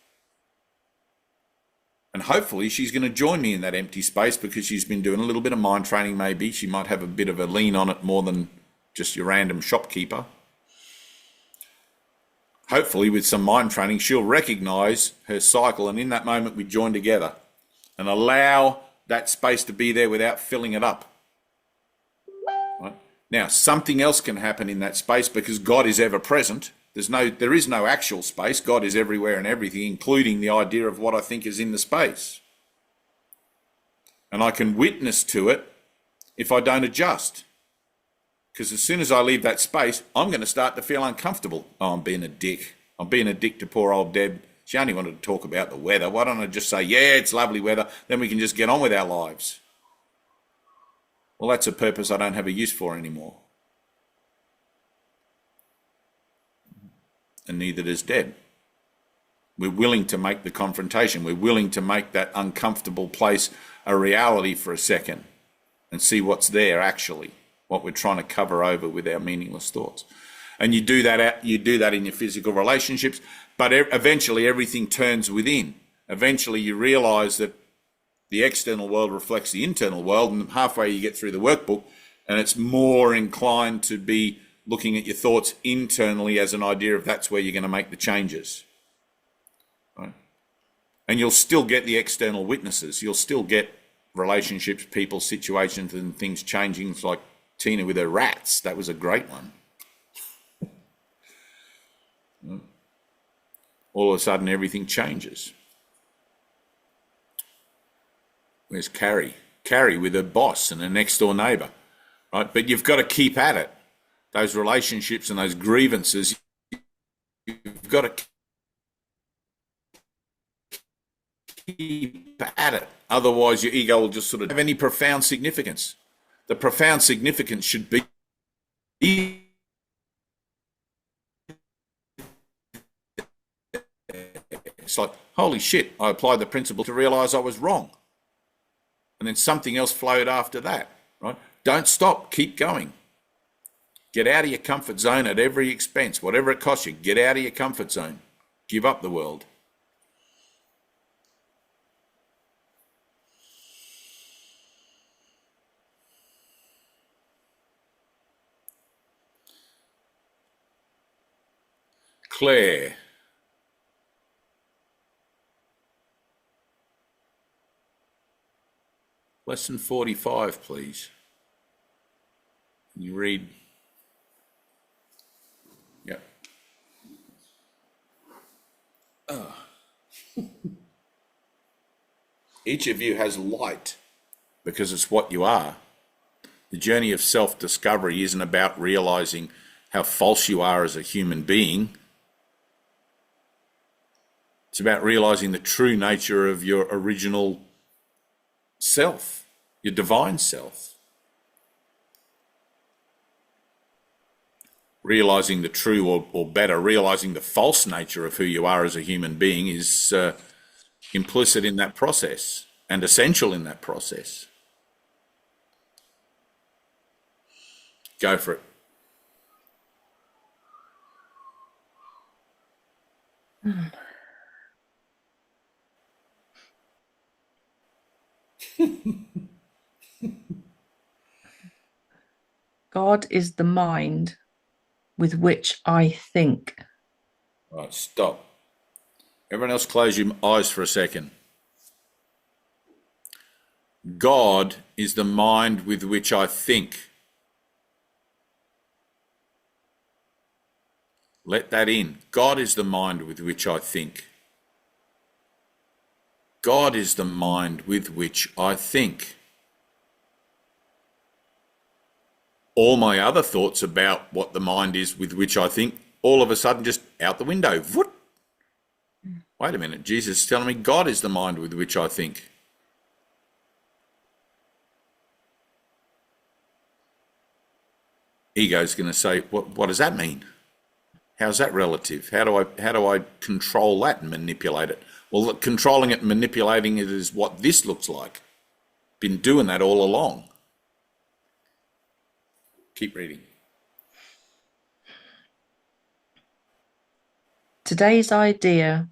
And hopefully she's going to join me in that empty space, because she's been doing a little bit of mind training maybe. She might have a bit of a lean on it more than just your random shopkeeper. Hopefully with some mind training, she'll recognize her cycle, and in that moment we join together and allow that space to be there without filling it up. Right? Now, something else can happen in that space, because God is ever present. There is no actual space. God is everywhere and everything, including the idea of what I think is in the space. And I can witness to it if I don't adjust. Because as soon as I leave that space, I'm going to start to feel uncomfortable. Oh, I'm being a dick. I'm being a dick to poor old Deb. She only wanted to talk about the weather. Why don't I just say, yeah, it's lovely weather, then we can just get on with our lives. Well, that's a purpose I don't have a use for anymore. And neither does Deb. We're willing to make the confrontation. We're willing to make that uncomfortable place a reality for a second and see what's there actually, what we're trying to cover over with our meaningless thoughts. And you do that in your physical relationships, but eventually everything turns within. Eventually you realize that the external world reflects the internal world, and halfway you get through the workbook and it's more inclined to be looking at your thoughts internally as an idea of that's where you're going to make the changes. Right? And you'll still get the external witnesses. You'll still get relationships, people, situations and things changing. It's like Tina with her rats. That was a great one. All of a sudden everything changes. Where's Carrie? Carrie with her boss and her next door neighbour, right? But you've got to keep at it. Those relationships and those grievances, you've got to keep at it. Otherwise your ego will just sort of have any profound significance. The profound significance should be it's like, holy shit, I applied the principle to realise I was wrong. And then something else flowed after that, right? Don't stop, keep going. Get out of your comfort zone at every expense, whatever it costs you. Get out of your comfort zone. Give up the world. Claire. Lesson 45, please. Can you read? Yep. Each of you has light because it's what you are. The journey of self-discovery isn't about realizing how false you are as a human being. It's about realizing the true nature of your original self, your divine self. Realizing the true, or better, realizing the false nature of who you are as a human being is implicit in that process and essential in that process. Go for it. God is the mind with which I think. Right, stop. Everyone else close your eyes for a second. God is the mind with which I think. Let that in. God is the mind with which I think. God is the mind with which I think. All my other thoughts about what the mind is with which I think, all of a sudden just out the window. Whoop. Wait a minute, Jesus is telling me God is the mind with which I think. Ego's going to say, what does that mean? How's that relative? How do I control that and manipulate it? Well, look, controlling it and manipulating it is what this looks like. Been doing that all along. Keep reading. Today's idea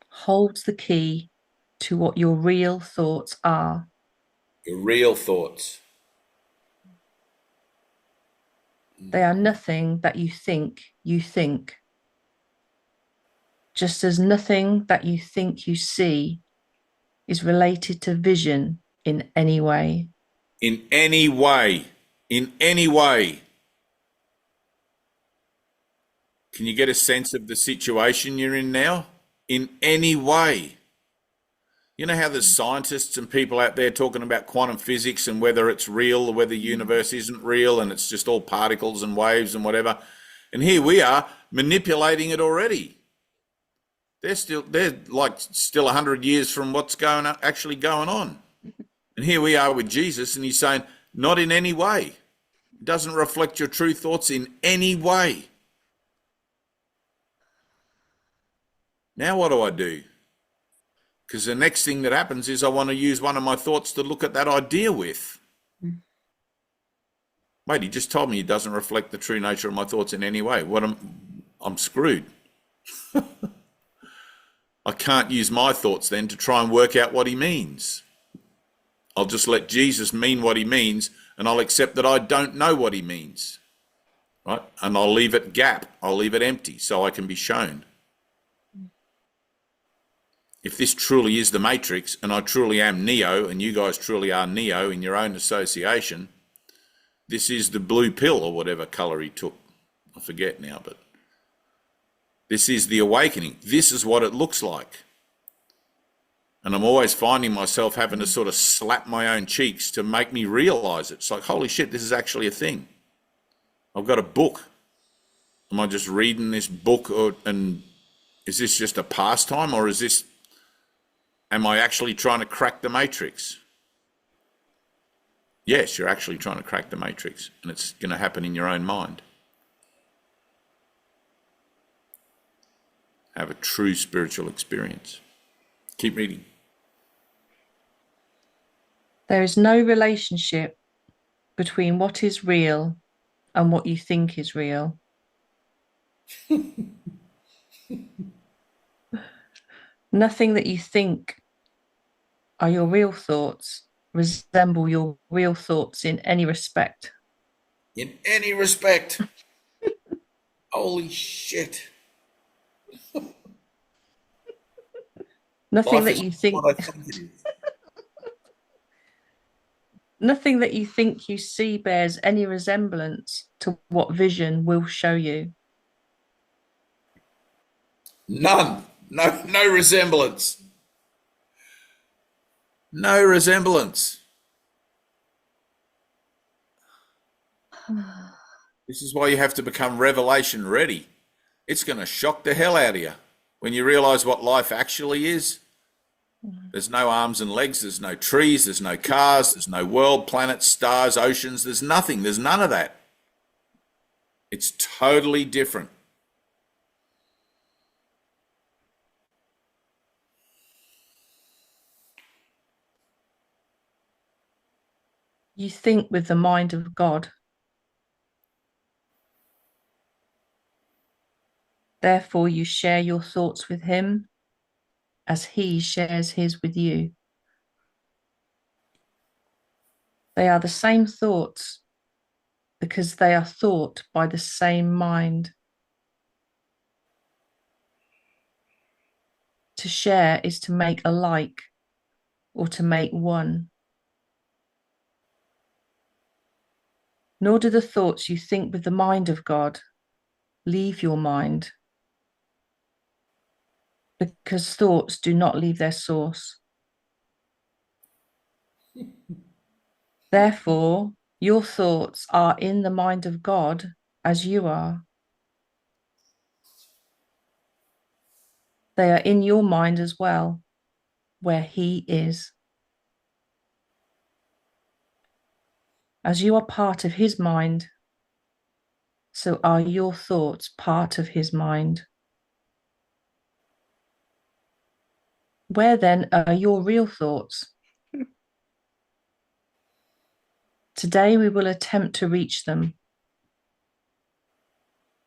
holds the key to what your real thoughts are. Your real thoughts. They are nothing that you think you think. Just as nothing that you think you see is related to vision in any way. In any way. In any way. Can you get a sense of the situation you're in now? In any way. You know how there's scientists and people out there talking about quantum physics and whether it's real or whether the universe isn't real and it's just all particles and waves and whatever. And here we are manipulating it already. They're still 100 years from what's actually going on. And here we are with Jesus, and he's saying, not in any way. It doesn't reflect your true thoughts in any way. Now what do I do? Because the next thing that happens is I want to use one of my thoughts to look at that idea with. Wait, he just told me it doesn't reflect the true nature of my thoughts in any way. I'm screwed. I can't use my thoughts then to try and work out what he means. I'll just let Jesus mean what he means, and I'll accept that I don't know what he means. Right? And I'll leave it gap. I'll leave it empty so I can be shown. If this truly is the Matrix, and I truly am Neo, and you guys truly are Neo in your own association, this is the blue pill or whatever color he took. I forget now, but this is the awakening. This is what it looks like. And I'm always finding myself having to sort of slap my own cheeks to make me realize it. It's like, holy shit, this is actually a thing. I've got a book. Am I just reading this book, and is this just a pastime, or am I actually trying to crack the Matrix? Yes, you're actually trying to crack the Matrix, and it's going to happen in your own mind. Have a true spiritual experience. Keep reading. There is no relationship between what is real and what you think is real. Nothing that you think are your real thoughts resemble your real thoughts in any respect. In any respect. Holy shit. Nothing Life that is you think. what I think it is. Nothing that you think you see bears any resemblance to what vision will show you. None. No resemblance. No resemblance. This is why you have to become revelation ready. It's going to shock the hell out of you when you realize what life actually is. There's no arms and legs, there's no trees, there's no cars, there's no world, planets, stars, oceans, there's nothing, there's none of that. It's totally different. You think with the mind of God. Therefore, you share your thoughts with him as he shares his with you. They are the same thoughts because they are thought by the same mind. To share is to make alike or to make one. Nor do the thoughts you think with the mind of God leave your mind, because thoughts do not leave their source. Therefore, your thoughts are in the mind of God as you are. They are in your mind as well, where he is. As you are part of his mind, so are your thoughts part of his mind. Where then are your real thoughts? Today we will attempt to reach them.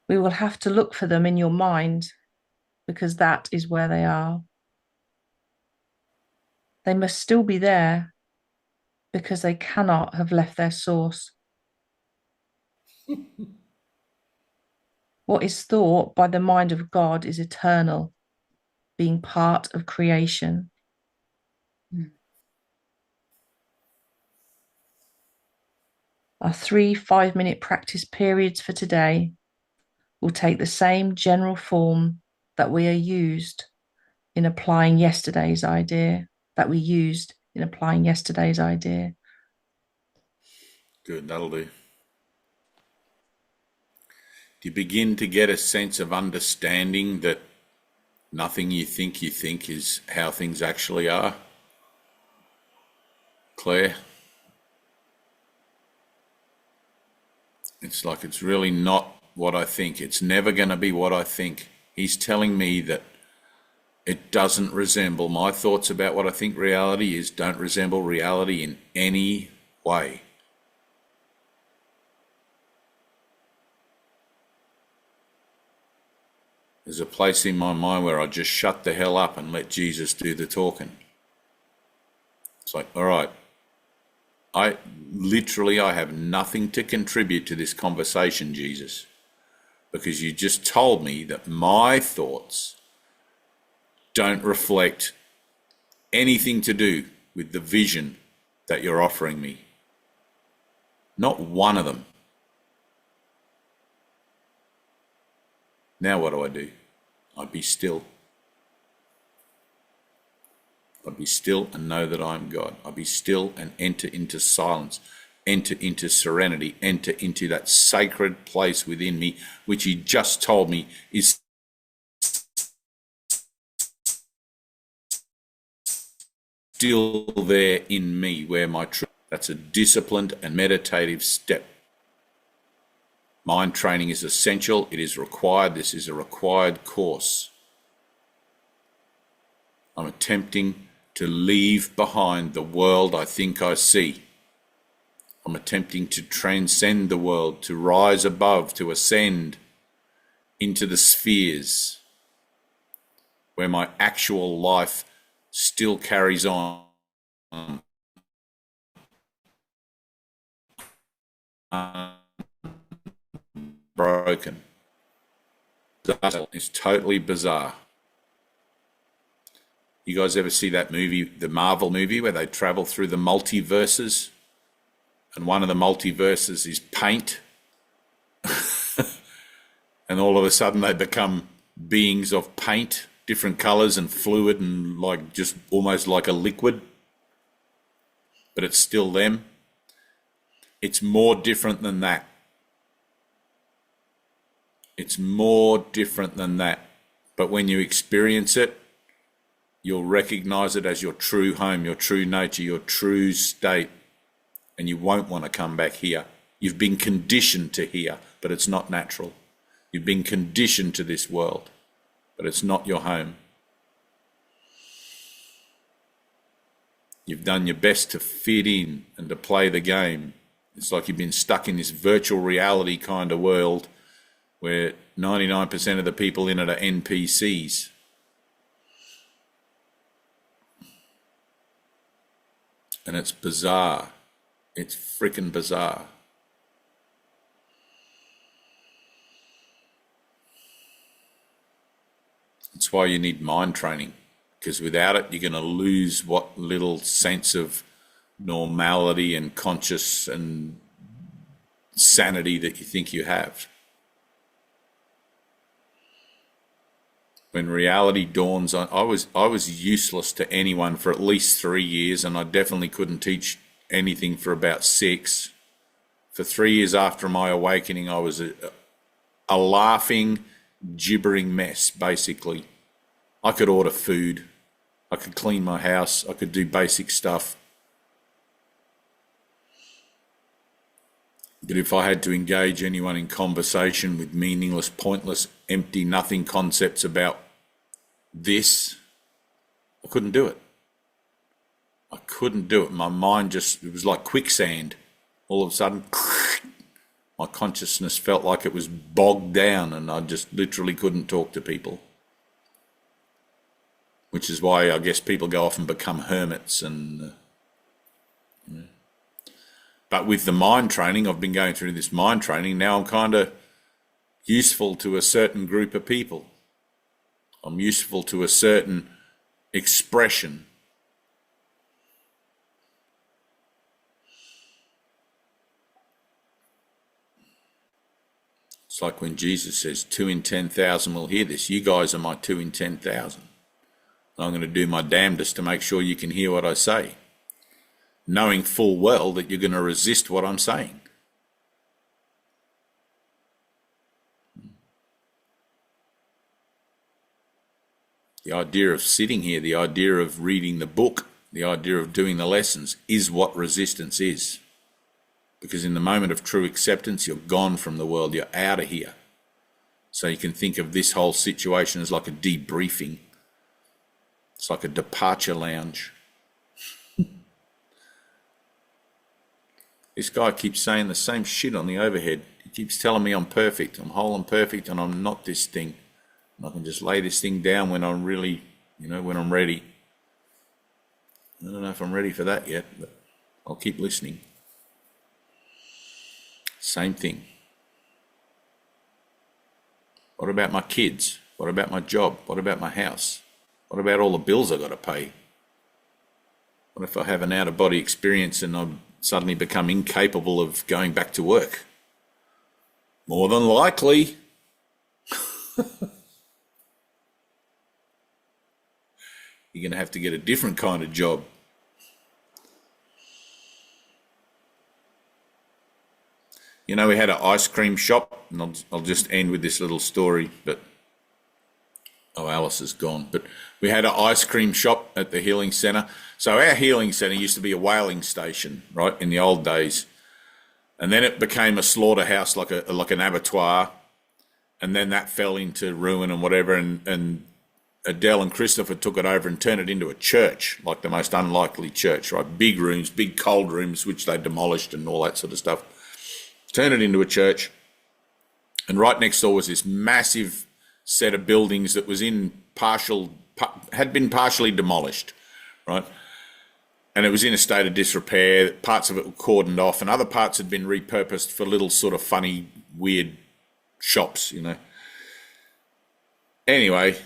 We will have to look for them in your mind, because that is where they are. They must still be there, because they cannot have left their source. What is thought by the mind of God is eternal, being part of creation. Our 3 5-minute practice periods for today will take the same general form that we used in applying yesterday's idea, Good, that'll do. Do you begin to get a sense of understanding that nothing you think is how things actually are? Claire? It's like it's really not what I think. It's never going to be what I think. He's telling me that it doesn't resemble, my thoughts about what I think reality is don't resemble reality in any way. There's a place in my mind where I just shut the hell up and let Jesus do the talking. It's like, all right, I have nothing to contribute to this conversation, Jesus, because you just told me that my thoughts don't reflect anything to do with the vision that you're offering me. Not one of them. Now what do? I'd be still. I'd be still and know that I am God. I'd be still and enter into silence, enter into serenity, enter into that sacred place within me, which he just told me is still there in me, where my truth. That's a disciplined and meditative step. Mind training is essential. It is required. This is a required course. I'm attempting to leave behind the world I think I see. I'm attempting to transcend the world, to rise above, to ascend into the spheres where my actual life still carries on. Broken. It's totally bizarre. You guys ever see that movie, the Marvel movie, where they travel through the multiverses? and one of the multiverses is paint, and all of a sudden they become beings of paint, different colors and fluid and like just almost like a liquid, but it's still them. It's more different than that. It's more different than that. But when you experience it, you'll recognize it as your true home, your true nature, your true state, and you won't want to come back here. You've been conditioned to here, but it's not natural. You've been conditioned to this world, but it's not your home. You've done your best to fit in and to play the game. It's like you've been stuck in this virtual reality kind of world where 99% of the people in it are NPCs. And it's bizarre. It's freaking bizarre. That's why you need mind training, because without it, you're going to lose what little sense of normality and conscious and sanity that you think you have. When reality dawns on, I was useless to anyone for at least 3 years, and I definitely couldn't teach anything for about 6. For 3 years after my awakening, I was a laughing, gibbering mess, basically. I could order food, I could clean my house, I could do basic stuff. But if I had to engage anyone in conversation with meaningless, pointless, empty, nothing concepts about this, I couldn't do it. I couldn't do it. My mind just, it was like quicksand. All of a sudden, my consciousness felt like it was bogged down and I just literally couldn't talk to people. Which is why I guess people go off and become hermits and... But with the mind training, I've been going through this mind training, now I'm kind of useful to a certain group of people. I'm useful to a certain expression. It's like when Jesus says 2 in 10,000 will hear this. You guys are my 2 in 10,000. I'm going to do my damnedest to make sure you can hear what I say, knowing full well that you're going to resist what I'm saying. The idea of sitting here, the idea of reading the book, the idea of doing the lessons is what resistance is. Because in the moment of true acceptance, you're gone from the world, you're out of here. So you can think of this whole situation as like a debriefing. It's like a departure lounge. This guy keeps saying the same shit on the overhead. He keeps telling me I'm perfect, I'm whole and perfect, and I'm not this thing. And I can just lay this thing down when I'm really, when I'm ready. I don't know if I'm ready for that yet, but I'll keep listening. Same thing. What about my kids? What about my job? What about my house? What about all the bills I got to pay? What if I have an out-of-body experience and I suddenly become incapable of going back to work? More than likely. You're going to have to get a different kind of job. We had an ice cream shop, and I'll just end with this little story, but Alice is gone. But we had an ice cream shop at the healing centre. So our healing centre used to be a whaling station, right, in the old days. And then it became a slaughterhouse, like an abattoir. And then that fell into ruin and whatever. And Adele and Christopher took it over and turned it into a church, like the most unlikely church, right? Big rooms, big cold rooms, which they demolished and all that sort of stuff. Turned it into a church. And right next door was this massive set of buildings that was had been partially demolished, right? And it was in a state of disrepair. Parts of it were cordoned off and other parts had been repurposed for little sort of funny, weird shops, Anyway,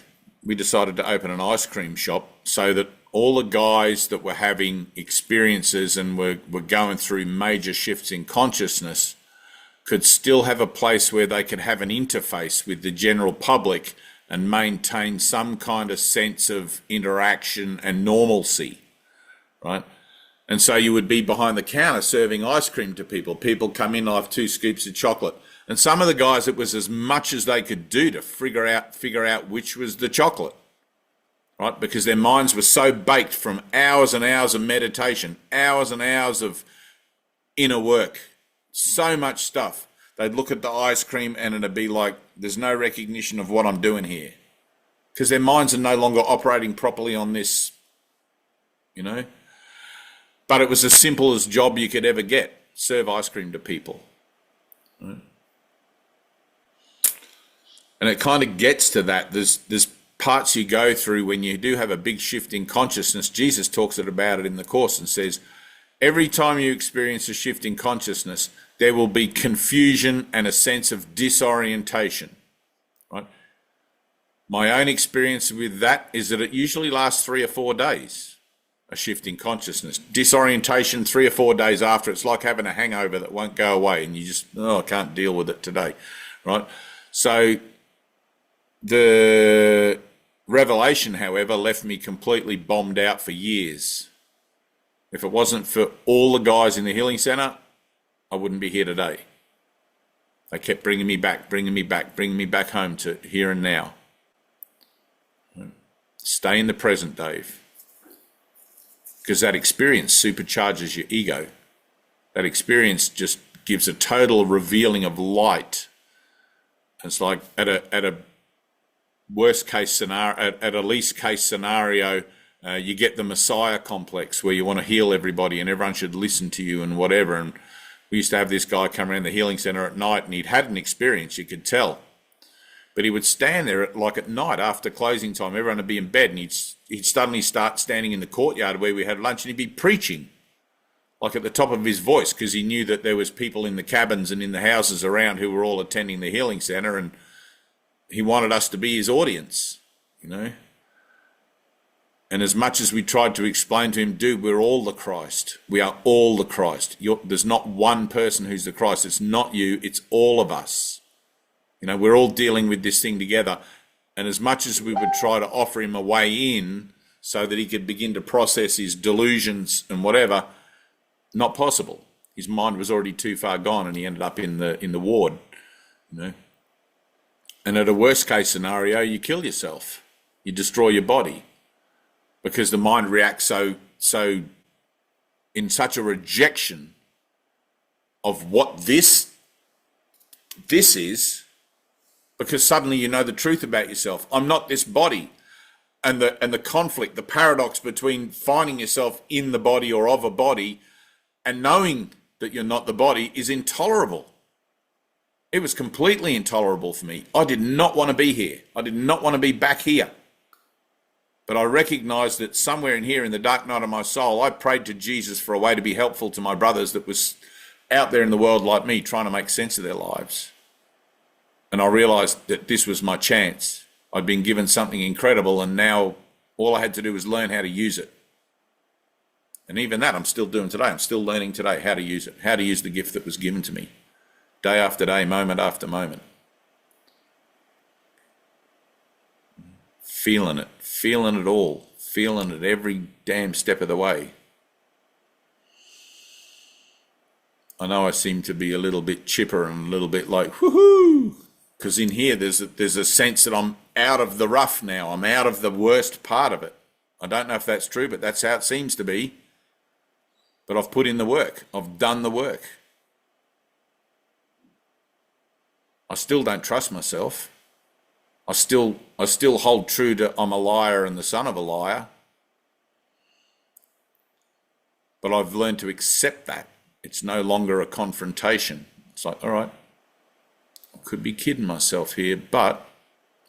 we decided to open an ice cream shop so that all the guys that were having experiences and were going through major shifts in consciousness could still have a place where they could have an interface with the general public and maintain some kind of sense of interaction and normalcy, right? And so you would be behind the counter serving ice cream to people. People come in, I have 2 scoops of chocolate. And some of the guys, it was as much as they could do to figure out which was the chocolate, right? Because their minds were so baked from hours and hours of meditation, hours and hours of inner work, so much stuff. They'd look at the ice cream and it'd be like, there's no recognition of what I'm doing here. Because their minds are no longer operating properly on this, you know. But it was the simplest job you could ever get, serve ice cream to people. Right? And it kind of gets to that. There's parts you go through when you do have a big shift in consciousness. Jesus talks about it in the Course and says, every time you experience a shift in consciousness, there will be confusion and a sense of disorientation. Right? My own experience with that is that it usually lasts 3 or 4 days, a shift in consciousness. Disorientation 3 or 4 days after, it's like having a hangover that won't go away and you just, I can't deal with it today, right? So the revelation, however, left me completely bombed out for years. If it wasn't for all the guys in the healing center, I wouldn't be here today. They kept bringing me back home to here and now. Stay in the present, Dave. Because that experience supercharges your ego. That experience just gives a total revealing of light. It's like at a worst case scenario, at a least case scenario, you get the Messiah complex where you want to heal everybody and everyone should listen to you and whatever. And we used to have this guy come around the healing center at night and he'd had an experience, you could tell. But he would stand there at night after closing time, everyone would be in bed and he'd suddenly start standing in the courtyard where we had lunch and he'd be preaching like at the top of his voice because he knew that there was people in the cabins and in the houses around who were all attending the healing center and he wanted us to be his audience, you know. And as much as we tried to explain to him, dude, we're all the Christ. We are all the Christ. There's not one person who's the Christ. It's not you. It's all of us. You know, we're all dealing with this thing together. And as much as we would try to offer him a way in so that he could begin to process his delusions and whatever, not possible. His mind was already too far gone and he ended up in the ward, you know. And at a worst case scenario, you kill yourself. You destroy your body. Because the mind reacts so in such a rejection of what this is, because suddenly you know the truth about yourself. I'm not this body. And the conflict, the paradox between finding yourself in the body or of a body and knowing that you're not the body is intolerable. It was completely intolerable for me. I did not want to be here. I did not want to be back here. But I recognized that somewhere in here in the dark night of my soul, I prayed to Jesus for a way to be helpful to my brothers that was out there in the world like me trying to make sense of their lives. And I realized that this was my chance. I'd been given something incredible and now all I had to do was learn how to use it. And even that I'm still doing today. I'm still learning today how to use it, how to use the gift that was given to me, day after day, moment after moment. Feeling it all, feeling it every damn step of the way. I know I seem to be a little bit chipper and a little bit like, woohoo, because in here there's a sense that I'm out of the rough now. I'm out of the worst part of it. I don't know if that's true, but that's how it seems to be. But I've put in the work. I've done the work. I still don't trust myself. I still hold true to I'm a liar and the son of a liar. But I've learned to accept that. It's no longer a confrontation. It's like, all right, I could be kidding myself here, but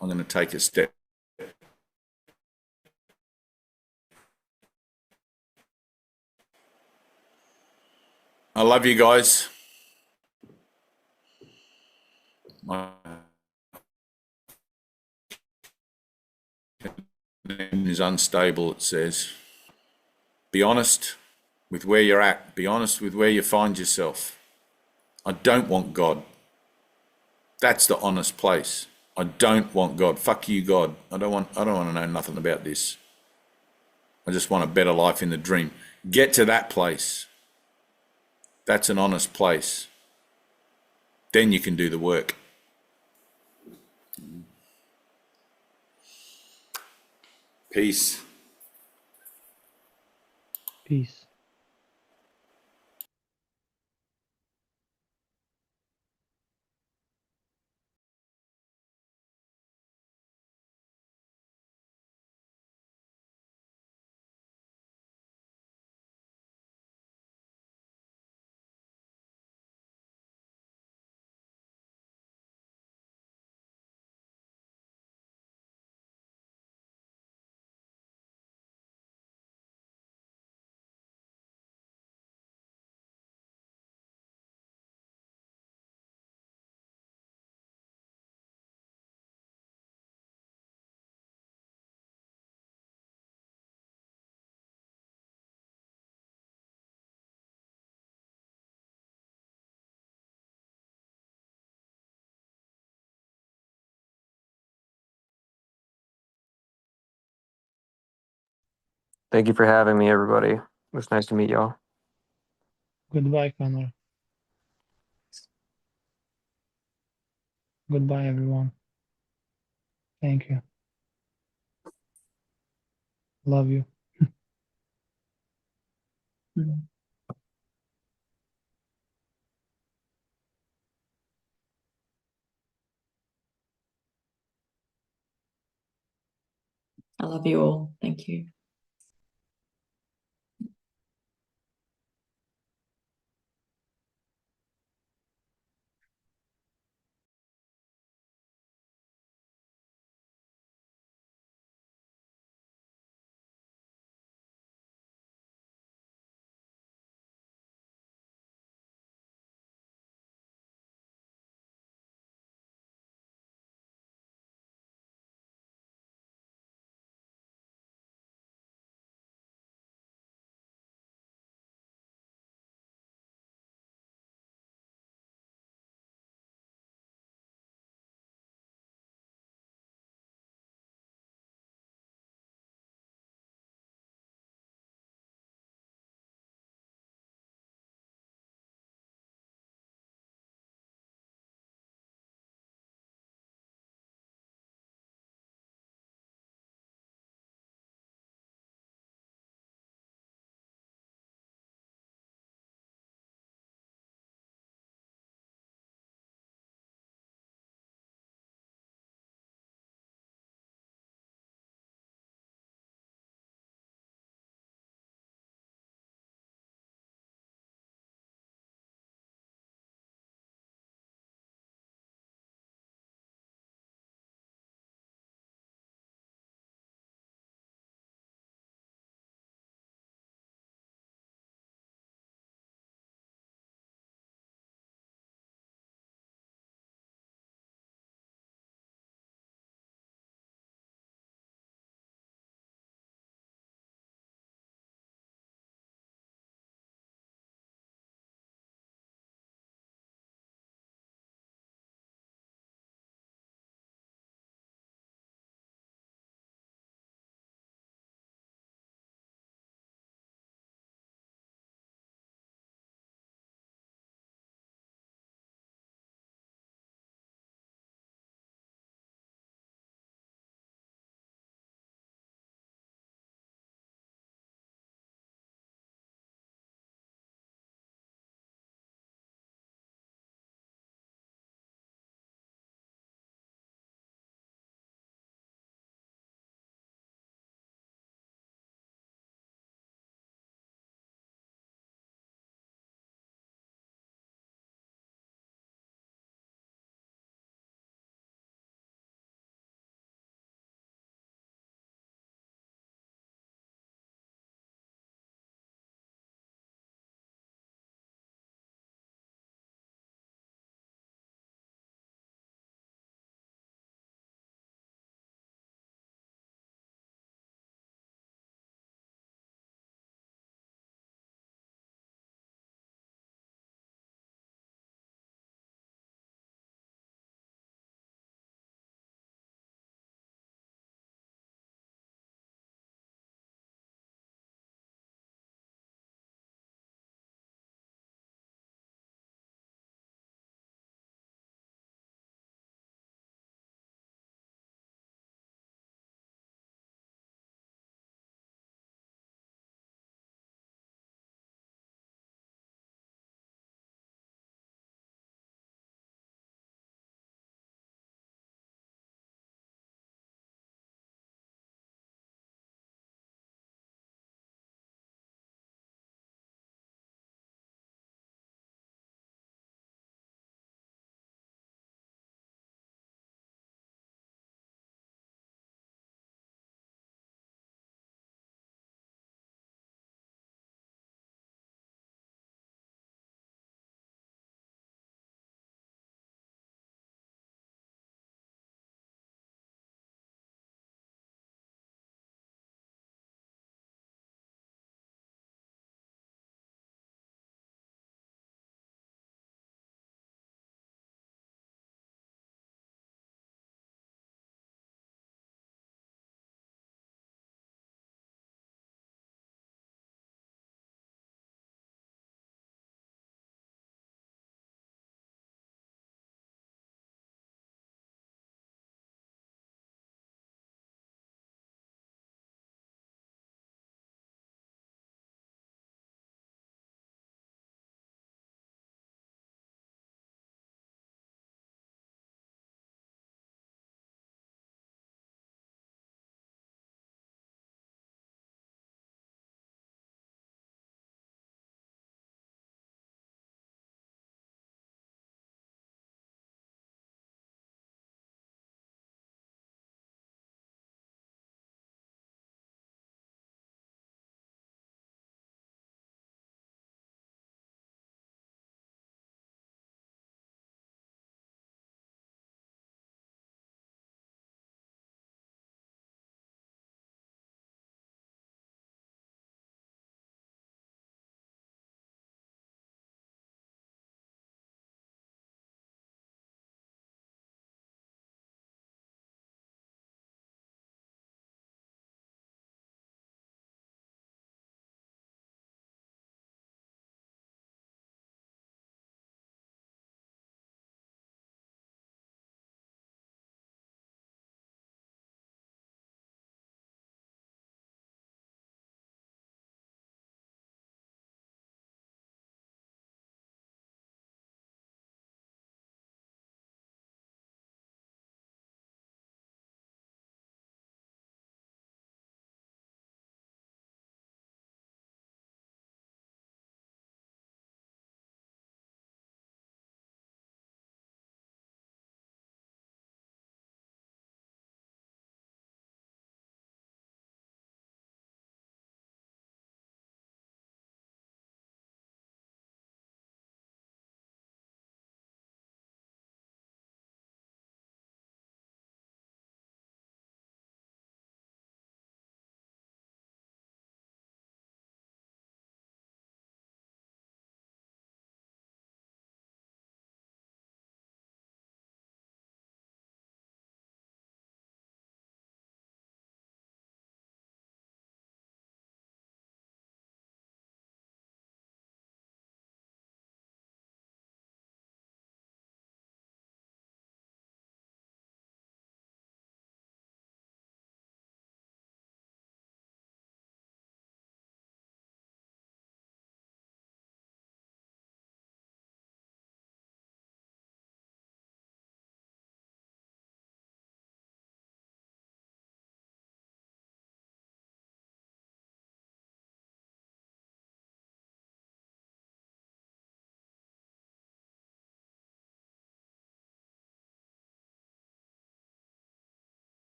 I'm going to take a step. I love you guys. My name is unstable, it says. Be honest with where you're at. Be honest with where you find yourself. I don't want God. That's the honest place. I don't want God. Fuck you, God. I don't want to know nothing about this. I just want a better life in the dream. Get to that place. That's an honest place. Then you can do the work. Peace. Peace. Thank you for having me, everybody. It was nice to meet y'all. Goodbye, Connor. Goodbye, everyone. Thank you. Love you. I love you all. Thank you.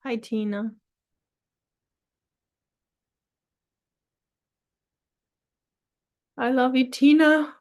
Hi, Tina. I love you, Tina.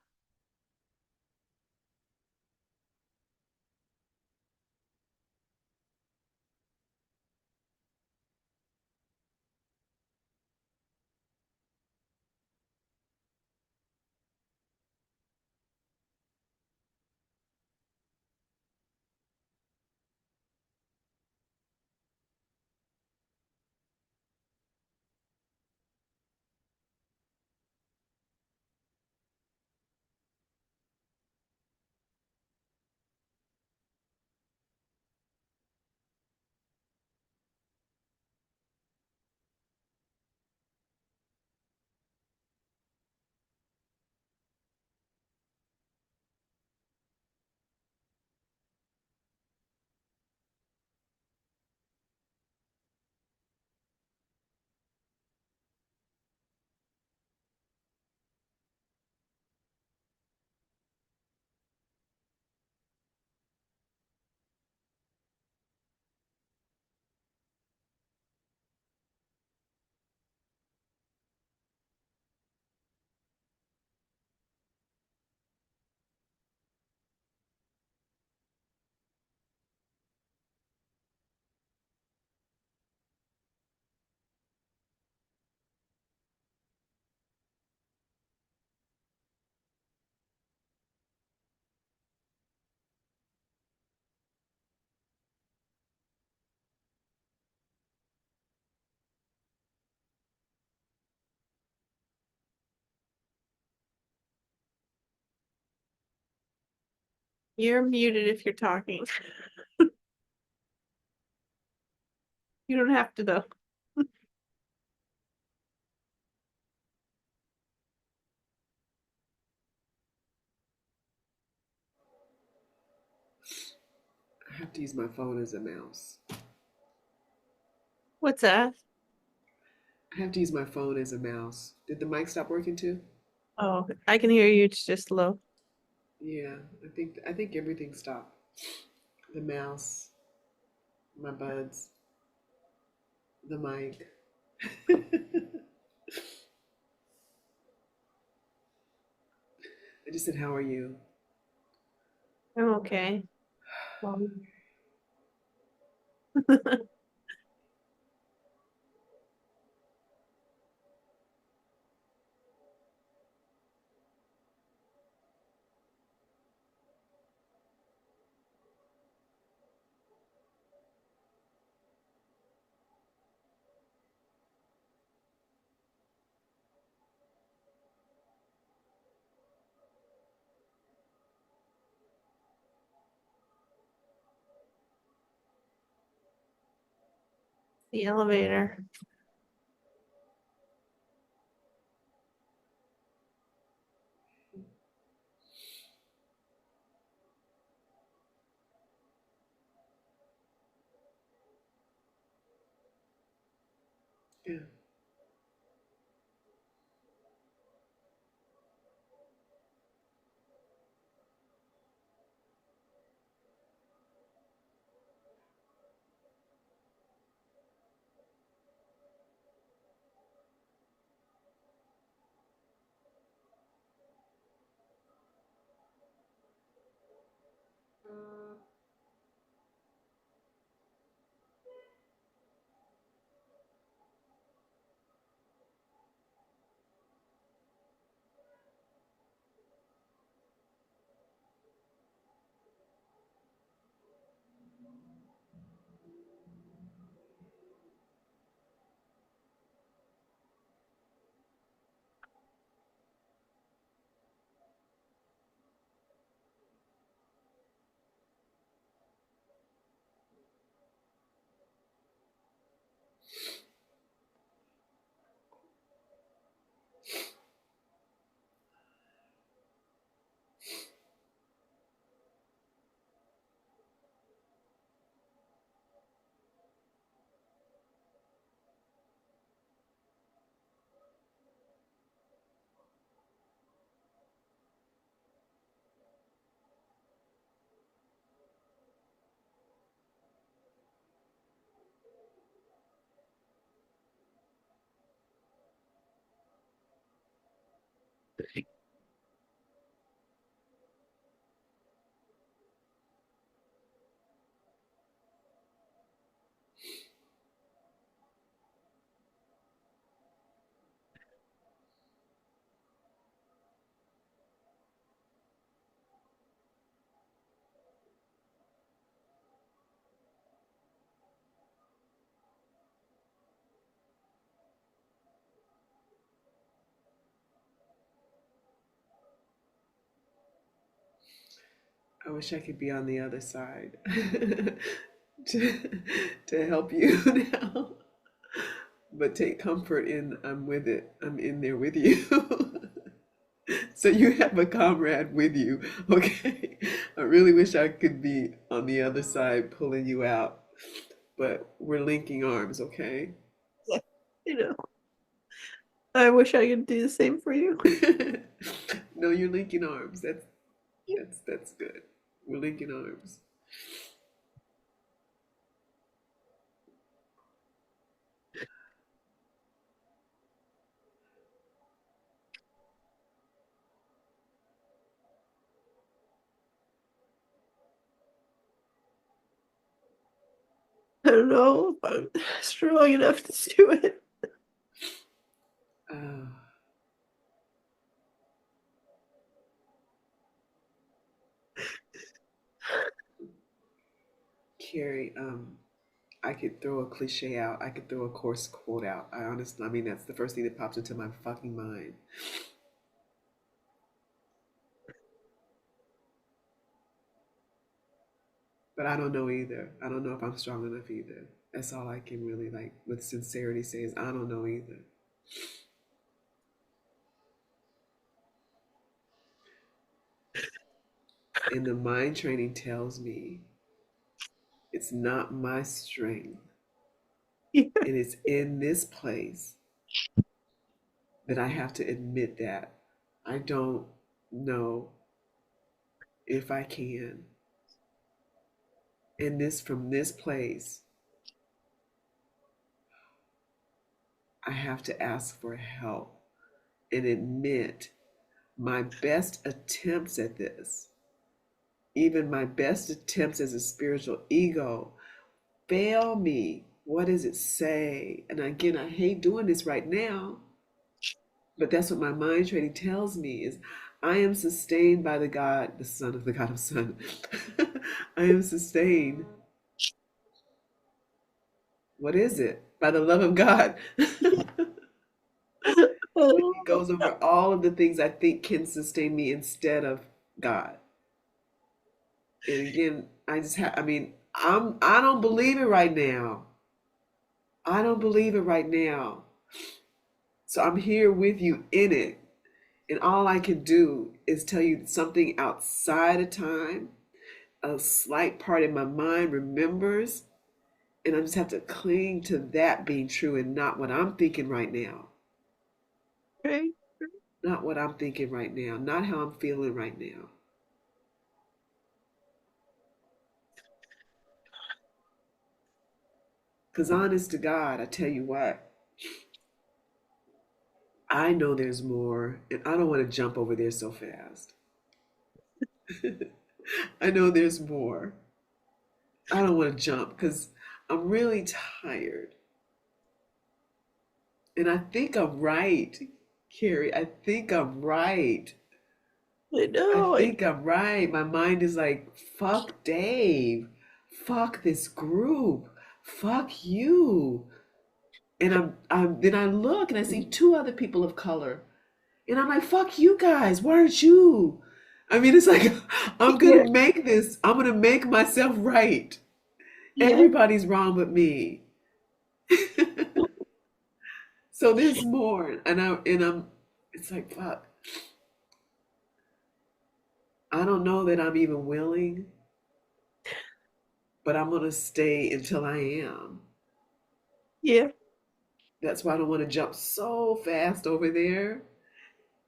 You're muted if you're talking. You don't have to, though. I have to use my phone as a mouse. What's that? I have to use my phone as a mouse. Did the mic stop working too? Oh, I can hear you. It's just low. Yeah, I think everything stopped. The mouse, my buds, the mic. I just said, "How are you?" I'm okay. Well, the elevator. Yeah. I wish I could be on the other side to, to help you now. But take comfort in I'm with it. I'm in there with you. So you have a comrade with you. Okay. I really wish I could be on the other side pulling you out. But we're linking arms, okay? Yeah, you know. I wish I could do the same for you. No, you're linking arms. That's good. We're linking arms. I don't know if I'm strong enough to do it. Carrie, I could throw a cliche out. I could throw a course quote out. I mean, that's the first thing that pops into my fucking mind. But I don't know either. I don't know if I'm strong enough either. That's all I can really, like, with sincerity say is I don't know either. And the mind training tells me it's not my strength. Yeah. And it's in this place that I have to admit that I don't know if I can. And this, from this place, I have to ask for help and admit my best attempts at this, even my best attempts as a spiritual ego, fail me. What does it say? And again, I hate doing this right now, but that's what my mind training tells me is I am sustained by the God, the Son of the God of Son. I am sustained. What is it? By the love of God. He goes over all of the things I think can sustain me instead of God. And again, I don't believe it right now. I don't believe it right now. So I'm here with you in it. And all I can do is tell you something outside of time. A slight part in my mind remembers. And I just have to cling to that being true and not what I'm thinking right now. Right. Not what I'm thinking right now. Not how I'm feeling right now. Because honest to God, I tell you what, I know there's more, and I don't want to jump over there so fast. I know there's more. I don't want to jump because I'm really tired. And I think I'm right, Carrie. I think I'm right. I know. I think I'm right. My mind is like, fuck Dave. Fuck this group. Fuck you. And then I look and I see two other people of color. And I'm like, fuck you guys. Why aren't you? I mean, it's like, I'm going to make this. I'm going to make myself right. Yeah. Everybody's wrong but me. So there's more. It's like, fuck. I don't know that I'm even willing, but I'm going to stay until I am. Yeah. That's why I don't want to jump so fast over there.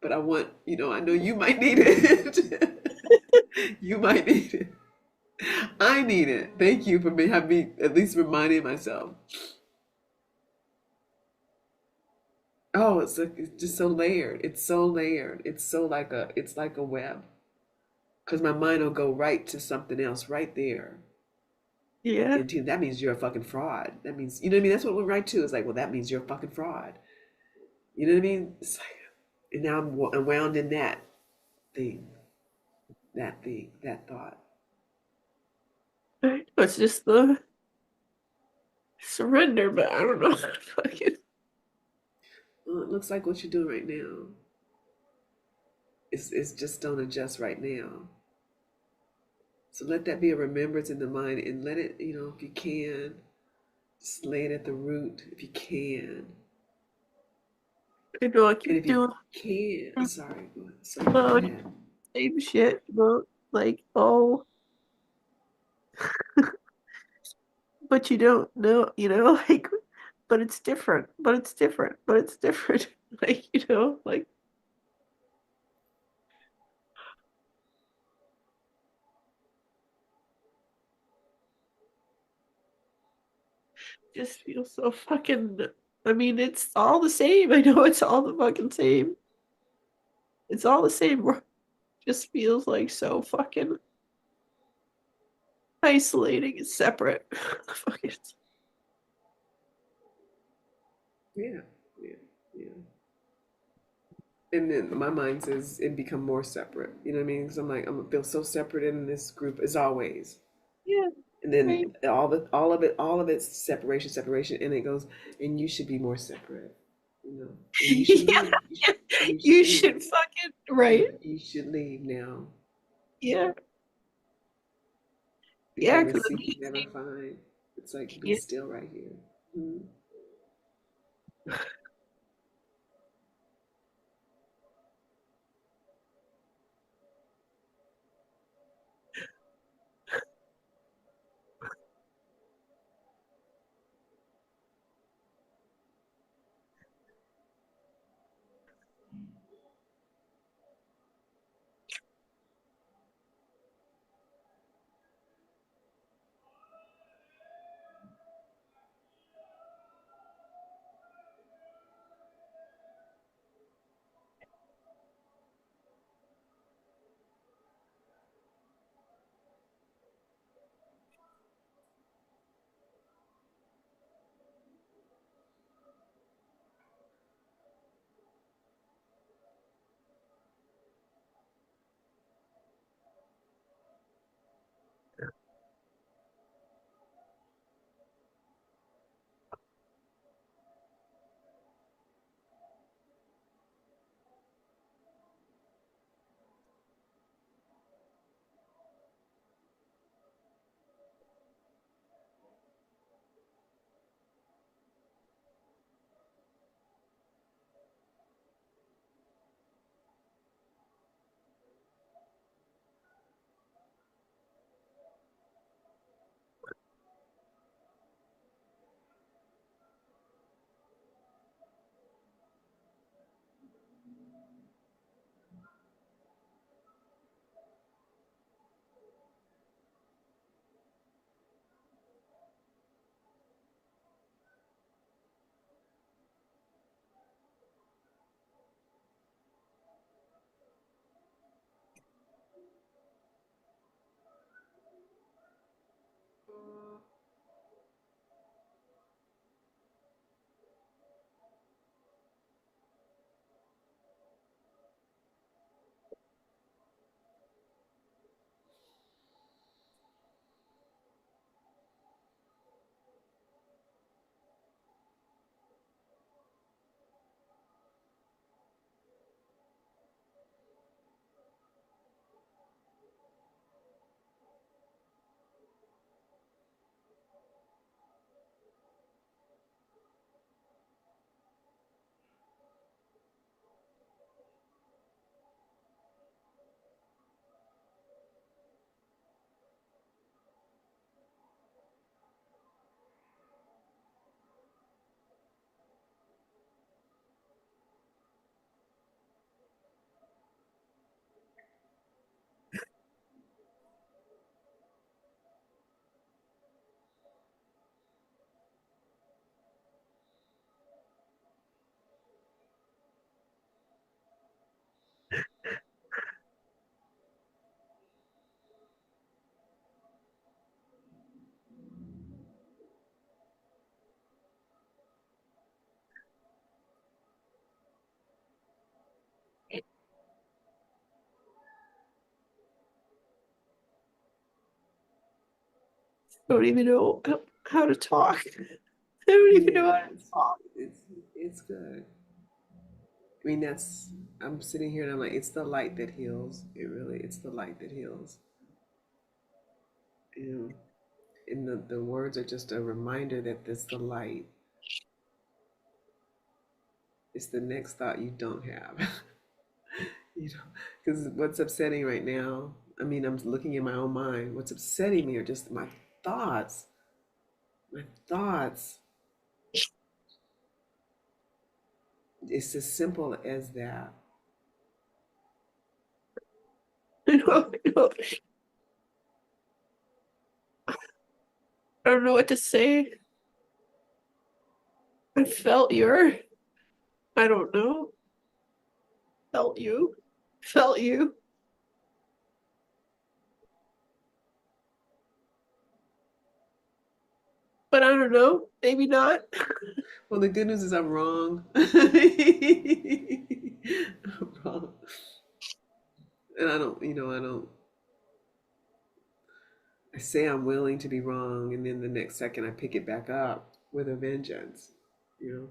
But I want, I know you might need it. You might need it. I need it. Thank you for having me at least reminding myself. Oh, it's just so layered. It's so layered. It's like a web. Because my mind will go right to something else right there. Yeah. And that means you're a fucking fraud. That means, you know what I mean? That's what we're right to. It's like, well, that means you're a fucking fraud. You know what I mean? It's like, and now I'm wound in thing, that thought. It's just the surrender, but I don't know how to fucking. Well, it looks like what you're doing right now. It's just don't adjust right now. So let that be a remembrance in the mind and let it, if you can, just lay it at the root if you can. I know I And keep if you doing can, sorry, go ahead. same shit, like, oh, but you don't know, like, but it's different, but it's different, but it's different. Like, like. Just feels so fucking. I mean, it's all the same. I know it's all the fucking same. It's all the same. Just feels like so fucking isolating and separate. Fucking. Yeah, yeah, yeah. And then my mind says it become more separate. You know what I mean? Because I'm like, I'm gonna feel so separate in this group as always. Yeah. And then Right. all of it's separation, separation, and it goes, and you should be more separate, and you should Yeah. leave. You should fucking right. You should leave now. Yeah. The Yeah. greatest Because seek you never find. It's like be yeah. still right here. Mhm. don't even know how to talk. I don't even know how to talk. It's good. I mean, I'm sitting here and I'm like, it's the light that heals. It's the light that heals. And the words are just a reminder that it's the light. It's the next thought you don't have. Because what's upsetting right now, I mean, I'm looking in my own mind. What's upsetting me are just my thoughts. My thoughts. It's as simple as that. I don't know what to say. I felt I don't know. Felt you. Felt you. But I don't know. Maybe not. Well, the good news is I'm wrong. I'm wrong. And I say I'm willing to be wrong, and then the next second I pick it back up with a vengeance, you know?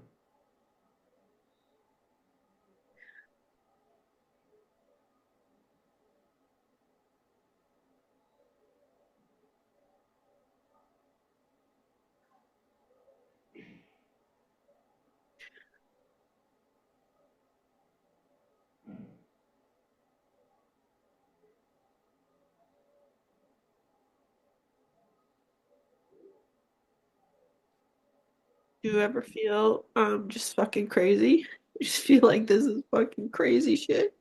Do you ever feel just fucking crazy? You just feel like this is fucking crazy shit.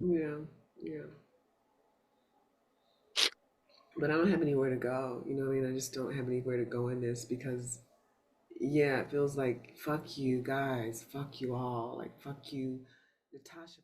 Yeah, yeah. But I don't have anywhere to go. You know what I mean? I just don't have anywhere to go in this because, yeah, it feels like fuck you guys, fuck you all, like fuck you, Natasha.